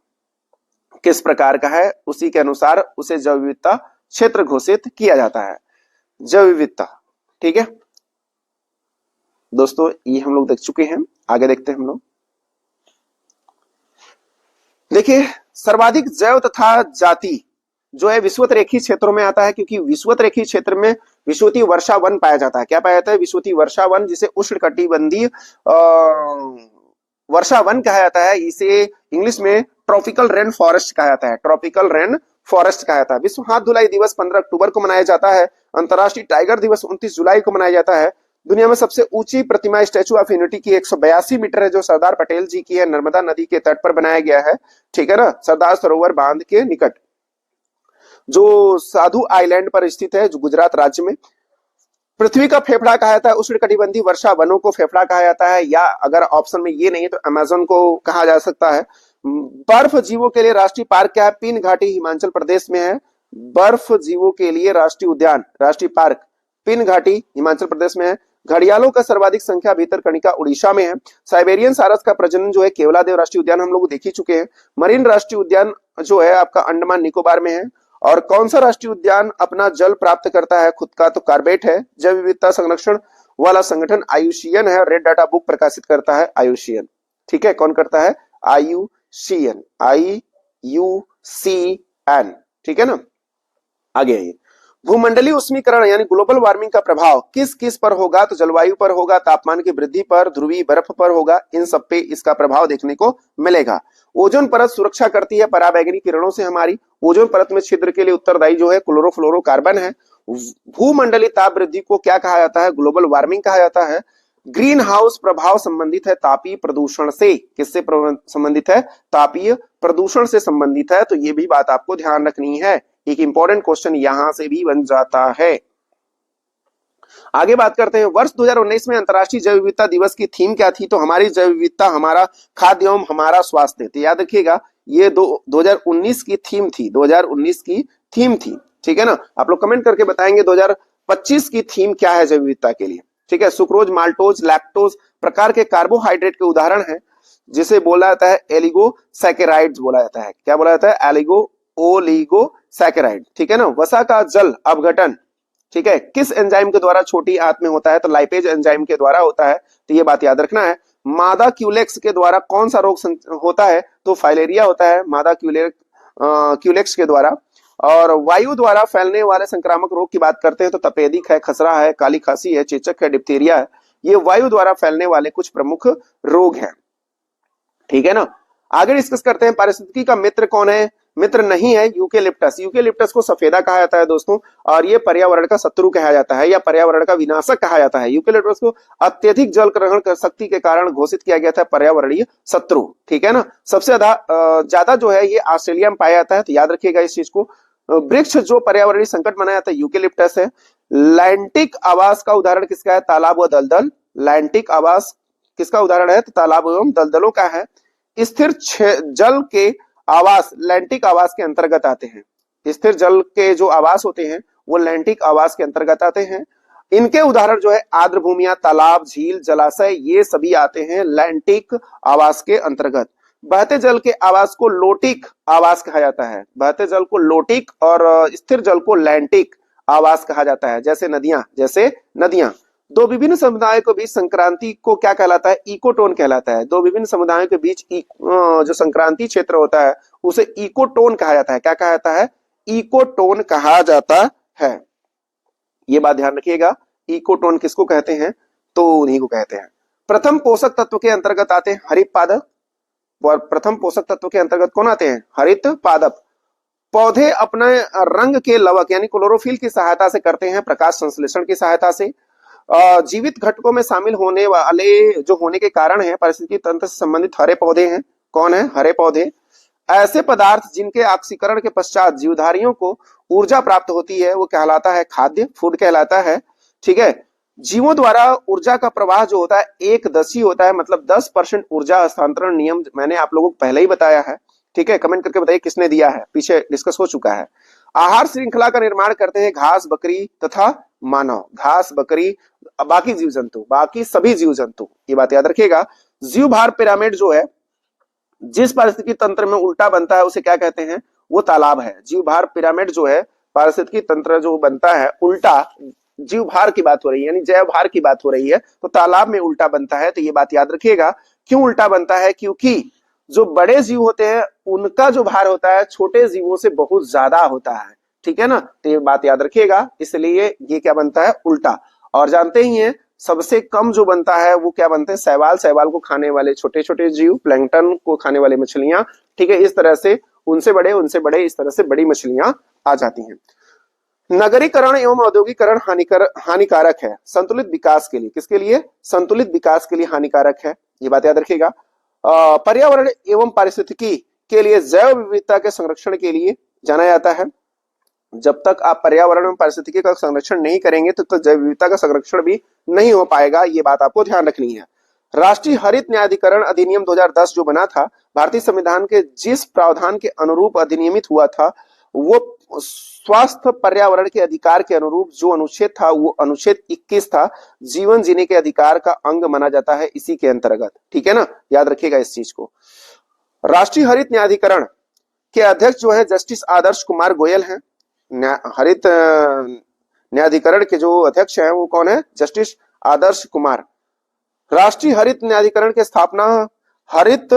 किस प्रकार का है, उसी के अनुसार उसे जैव विविधता क्षेत्र घोषित किया जाता है। जैव विविधता, ठीक है दोस्तों, ये हम लोग देख चुके हैं। आगे देखते हैं हम लोग। देखिए, सर्वाधिक जैव तथा जाति जो है विषुवत रेखीय क्षेत्रों में आता है, क्योंकि विषुवत रेखीय क्षेत्र में विषुवतीय वर्षा वन पाया जाता है। क्या पाया जाता है? विषुवतीय वर्षा वन, जिसे उष्णकटिबंधीय वर्षा वन कहा जाता है। इसे इंग्लिश में ट्रॉपिकल रेन फॉरेस्ट कहा जाता है। ट्रॉपिकल रेन फॉरेस्ट कहा जाता है। विश्व हाथ धुलाई दिवस 15 अक्टूबर को मनाया जाता है। अंतर्राष्ट्रीय टाइगर दिवस 29 जुलाई को मनाया जाता है। दुनिया में सबसे ऊंची प्रतिमा स्टैचू ऑफ यूनिटी की 182 मीटर है, जो सरदार पटेल जी की है। नर्मदा नदी के तट पर बनाया गया है। ठीक है ना, सरदार सरोवर बांध के निकट, जो साधु आइलैंड पर स्थित है, जो गुजरात राज्य में। पृथ्वी का फेफड़ा कहा जाता है। उष्णकटिबंधीय वर्षा वनों को फेफड़ा कहा जाता है, या अगर ऑप्शन में ये नहीं है तो अमेज़न को कहा जा सकता है। बर्फ जीवों के लिए राष्ट्रीय पार्क क्या है? पीन घाटी हिमाचल प्रदेश में है। बर्फ जीवों के लिए राष्ट्रीय उद्यान, राष्ट्रीय पार्क पीन घाटी हिमाचल प्रदेश में है। घड़ियालों का सर्वाधिक संख्या भीतरकनिका उड़ीसा में है। साइबेरियन सारस का प्रजनन जो है केवलादेव राष्ट्रीय उद्यान हम लोग देख ही चुके हैं। मरीन राष्ट्रीय उद्यान जो है आपका अंडमान निकोबार में है। और कौन सा राष्ट्रीय उद्यान अपना जल प्राप्त करता है खुद का? तो कार्बेट है। जैव विविधता संरक्षण वाला संगठन IUCN है। रेड डाटा बुक प्रकाशित करता है IUCN। ठीक है, कौन करता है? IUCN, IUCN। ठीक है ना। आगे आइए। भूमंडलीय उष्मीकरण यानी ग्लोबल वार्मिंग का प्रभाव किस किस पर होगा? तो जलवायु पर होगा, तापमान की वृद्धि पर, ध्रुवीय बर्फ पर होगा। इन सब पे इसका प्रभाव देखने को मिलेगा। ओजोन परत सुरक्षा करती है पराबैंगनी किरणों से हमारी। ओजोन परत में छिद्र के लिए उत्तरदायी जो है क्लोरोफ्लोरोकार्बन है। भूमंडलीय ताप वृद्धि को क्या कहा जाता है? ग्लोबल वार्मिंग कहा जाता है। ग्रीन हाउस प्रभाव संबंधित है तापीय प्रदूषण से। किससे संबंधित है? तापीय प्रदूषण से संबंधित है। तो ये भी बात आपको ध्यान रखनी है। एक इंपॉर्टेंट क्वेश्चन यहां से भी बन जाता है। आगे बात करते हैं। वर्ष 2019 में अंतर्राष्ट्रीय जैव विविधता दिवस की थीम क्या थी? तो हमारी जैव विविधता हमारा खाद्य एवं हमारा स्वास्थ्य। तो याद रखिएगा, ये 2019 की थीम थी। 2019 की थीम थी। ठीक है ना। आप लोग कमेंट करके बताएंगे 2025 की थीम क्या है जैव विविधता के लिए। ठीक है। सुक्रोज, माल्टोज, लैक्टोज प्रकार के कार्बोहाइड्रेट के उदाहरण है, जिसे बोला जाता है एलिगोसैकेराइड्स बोला जाता है। क्या बोला जाता है? ओलिगोसैकेराइड। ठीक है ना। वसा का जल अपघटन, ठीक है, किस एंजाइम के द्वारा छोटी आंत में होता है? तो लाइपेज एंजाइम के द्वारा होता है। तो ये बात याद रखना है। मादा क्यूलेक्स के द्वारा कौन सा रोग होता है? तो फाइलेरिया होता है मादा क्यूलेक्स के द्वारा। और वायु द्वारा फैलने वाले संक्रामक रोग की बात करते हैं तो तपेदिक है, खसरा है, काली खांसी है, चेचक है, डिप्थीरिया है। ये वायु द्वारा फैलने वाले कुछ प्रमुख रोग हैं। ठीक है ना। आगे डिस्कस करते हैं पारिस्थितिकी का मित्र कौन है? मित्र नहीं है यूकेलिप्टस। यूकेलिप्टस को सफेदा कहा जाता है दोस्तों, और ये पर्यावरण का शत्रु कहा जाता है या पर्यावरण का विनाशक कहा जाता है। यूकेलिप्टस को अत्यधिक जल ग्रहण कर शक्ति के कारण घोषित किया गया था पर्यावरणीय शत्रु। ठीक है ना। सबसे ज्यादा जो है ये ऑस्ट्रेलिया में पाया जाता है। तो याद रखिएगा इस चीज को। वृक्ष जो पर्यावरणीय संकट माना जाता है यूकेलिप्टस है। लैंटिक आवास का उदाहरण किसका है? तालाब व दलदल। लैंटिक आवास किसका उदाहरण है? तो तालाब एवं दलदलों का है। स्थिर जल के आवास लैंटिक आवास के अंतर्गत आते हैं। स्थिर जल के जो आवास होते हैं वो लैंटिक आवास के अंतर्गत आते हैं। इनके उदाहरण जो है आर्द्र भूमियां, तालाब, झील, जलाशय, ये सभी आते हैं लैंटिक आवास के अंतर्गत। बहते जल के आवास को लोटिक आवास कहा जाता है। बहते जल को लोटिक और स्थिर जल को लैंटिक आवास कहा जाता है। जैसे नदियां। दो विभिन्न समुदायों के बीच संक्रांति को क्या कहलाता है? इकोटोन कहलाता है। दो विभिन्न समुदायों के बीच जो संक्रांति क्षेत्र होता है उसे इकोटोन कहा जाता है। क्या कहा जाता है? इकोटोन कहा जाता है। ये बात ध्यान रखिएगा, इकोटोन किसको कहते हैं? तो उन्हीं को कहते हैं। प्रथम पोषक तत्व के अंतर्गत आते हैं हरित पादप। और प्रथम पोषक तत्व के अंतर्गत कौन आते हैं? हरित पादप। पौधे अपने रंग के लवक यानी क्लोरोफिल की सहायता से करते हैं प्रकाश संश्लेषण की सहायता से। जीवित घटकों में शामिल होने वाले जो होने के कारण है पारिस्थितिकी तंत्र से संबंधित हरे पौधे हैं। कौन है? हरे पौधे। ऐसे पदार्थ जिनके ऑक्सीकरण के पश्चात जीवधारियों को ऊर्जा प्राप्त होती है वो कहलाता है खाद्य, फूड कहलाता है। ठीक है। जीवों द्वारा ऊर्जा का प्रवाह जो होता है एकदशी होता है, मतलब 10% ऊर्जा हस्तांतरण नियम मैंने आप लोगों को पहले ही बताया है। ठीक है, कमेंट करके बताइए किसने दिया है, पीछे डिस्कस हो चुका है। आहार श्रृंखला का निर्माण करते हैं घास, बकरी तथा मानव। घास, बकरी, बाकी जीव जंतु, बाकी सभी जीव जंतु, ये बात याद रखिएगा। जीव भार पिरामिड जो है जिस पारिस्थितिकी तंत्र में उल्टा बनता है उसे क्या कहते हैं? वो तालाब है। जीव भार पिरामिड जो है पारिस्थितिकी तंत्र जो बनता है उल्टा, जीव भार की बात हो रही है यानी जैव भार की बात हो रही है, तो तालाब में उल्टा बनता है। तो ये बात याद रखिएगा। क्यों उल्टा बनता है? क्योंकि जो बड़े जीव होते हैं उनका जो भार होता है छोटे जीवों से बहुत ज्यादा होता है। ठीक है ना, तो ये बात याद रखिएगा। इसलिए ये क्या बनता है? उल्टा। और जानते ही हैं सबसे कम जो बनता है वो क्या बनते हैं? शैवाल। शैवाल को खाने वाले छोटे छोटे जीव, प्लैंकटन को खाने वाले मछलियां। ठीक है, इस तरह से उनसे बड़े इस तरह से बड़ी मछलियां आ जाती हैं। नगरीकरण एवं औद्योगिकरण हानिकारक है संतुलित विकास के लिए। किसके लिए? संतुलित विकास के लिए हानिकारक है, ये बात याद रखिएगा। पर्यावरण एवं पारिस्थितिकी के लिए जैव विविधता के संरक्षण के लिए जाना जाता है। जब तक आप पर्यावरण एवं पारिस्थितिकी का संरक्षण नहीं करेंगे तब तक जैव विविधता का संरक्षण भी नहीं हो पाएगा, ये बात आपको ध्यान रखनी है। राष्ट्रीय हरित न्यायाधिकरण अधिनियम 2010 जो बना था भारतीय संविधान के जिस प्रावधान के अनुरूप अधिनियमित हुआ था वो स्वास्थ्य पर्यावरण के अधिकार के अनुरूप जो अनुच्छेद था वो अनुच्छेद 21 था। जीवन जीने के अधिकार का अंग माना जाता है इसी के अंतर्गत। ठीक है ना, याद रखिएगा इस चीज को। राष्ट्रीय हरित न्यायाधिकरण के अध्यक्ष जो है जस्टिस आदर्श कुमार गोयल हैं। हरित न्यायाधिकरण के जो अध्यक्ष हैं वो कौन है? जस्टिस आदर्श कुमार। राष्ट्रीय हरित न्यायाधिकरण की स्थापना हरित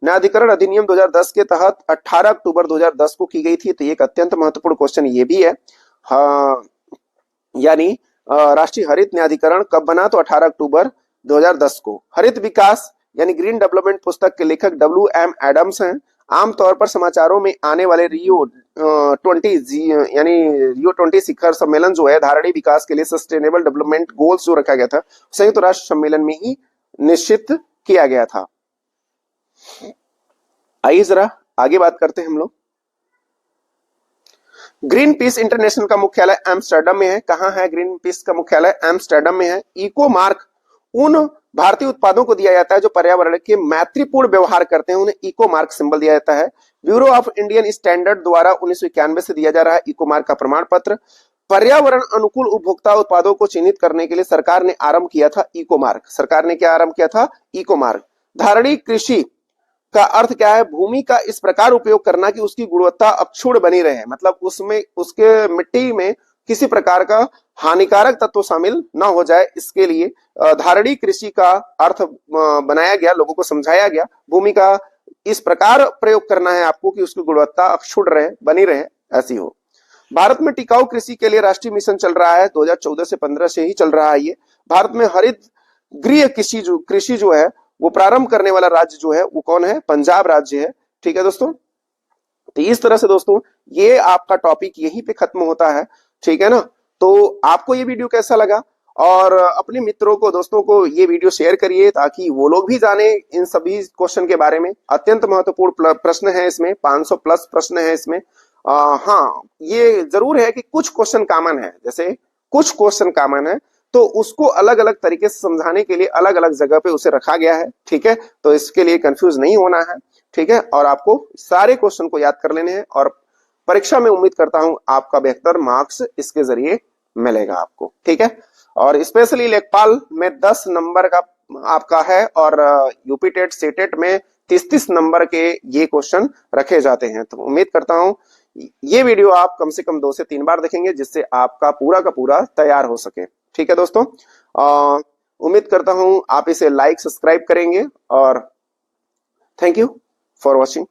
न्यायाधिकरण अधिनियम 2010 के तहत 18 अक्टूबर 2010 को की गई थी। तो एक अत्यंत महत्वपूर्ण क्वेश्चन ये भी है। यानी राष्ट्रीय हरित न्यायाधिकरण कब बना? तो 18 अक्टूबर 2010 को। हरित विकास यानी ग्रीन डेवलपमेंट पुस्तक के लेखक WM एडम्स हैं। आमतौर पर समाचारों में आने वाले रियो 20 शिखर सम्मेलन जो है धारणीय विकास के लिए सस्टेनेबल डेवलपमेंट गोल्स जो रखा गया था संयुक्त राष्ट्र सम्मेलन में ही निश्चित किया गया था। आइए जरा आगे बात करते हैं हम लोग। ग्रीन पीस इंटरनेशनल का मुख्यालय एम्स्टर्डम में है। कहां है ग्रीन पीस का मुख्यालय? एम्स्टर्डम में है। इको मार्क उन भारतीय उत्पादों को दिया जाता है जो पर्यावरण के मैत्रीपूर्ण व्यवहार करते हैं, उन्हें इको मार्क सिंबल दिया जाता है। ब्यूरो ऑफ इंडियन स्टैंडर्ड द्वारा 1991 से दिया जा रहा है इको मार्क का प्रमाण पत्र। पर्यावरण अनुकूल उपभोक्ता उत्पादों को चिन्हित करने के लिए सरकार ने आरंभ किया था इको मार्क। सरकार ने क्या आरंभ किया था? Eco mark. धारणीय कृषि का अर्थ क्या है? भूमि का इस प्रकार उपयोग करना कि उसकी गुणवत्ता अक्षुण्ण बनी रहे, मतलब उसमें उसके मिट्टी में किसी प्रकार का हानिकारक तत्व शामिल ना हो जाए, इसके लिए धारणीय कृषि का अर्थ बनाया गया, लोगों को समझाया गया। भूमि का इस प्रकार प्रयोग करना है आपको कि उसकी गुणवत्ता अक्षुण्ण रहे, बनी रहे, ऐसी हो। भारत में टिकाऊ कृषि के लिए राष्ट्रीय मिशन चल रहा है, 2014 से 15 से ही चल रहा है ये। भारत में हरित गृह कृषि जो है वो प्रारंभ करने वाला राज्य जो है वो कौन है? पंजाब राज्य है। ठीक है दोस्तों, तो इस तरह से दोस्तों ये आपका टॉपिक यहीं पे खत्म होता है। ठीक है ना, तो आपको ये वीडियो कैसा लगा? और अपने मित्रों को, दोस्तों को ये वीडियो शेयर करिए ताकि वो लोग भी जाने इन सभी क्वेश्चन के बारे में। अत्यंत महत्वपूर्ण प्रश्न है इसमें, 500 प्लस प्रश्न है इसमें। हाँ, ये जरूर है कि कुछ क्वेश्चन कॉमन है, जैसे कुछ क्वेश्चन कॉमन है तो उसको अलग अलग तरीके से समझाने के लिए अलग अलग जगह पे उसे रखा गया है। ठीक है, तो इसके लिए कंफ्यूज नहीं होना है। ठीक है, और आपको सारे क्वेश्चन को याद कर लेने हैं और परीक्षा में उम्मीद करता हूं आपका बेहतर मार्क्स इसके जरिए मिलेगा आपको। ठीक है, और स्पेशली लेखपाल में 10 नंबर का आपका है और यूपी टेट सेटेट में 30-30 नंबर के ये क्वेश्चन रखे जाते हैं। तो उम्मीद करता हूं ये वीडियो आप कम से कम 2 से 3 बार देखेंगे, जिससे आपका पूरा का पूरा तैयार हो सके। ठीक है दोस्तों, उम्मीद करता हूं आप इसे लाइक सब्सक्राइब करेंगे और थैंक यू फॉर वॉचिंग।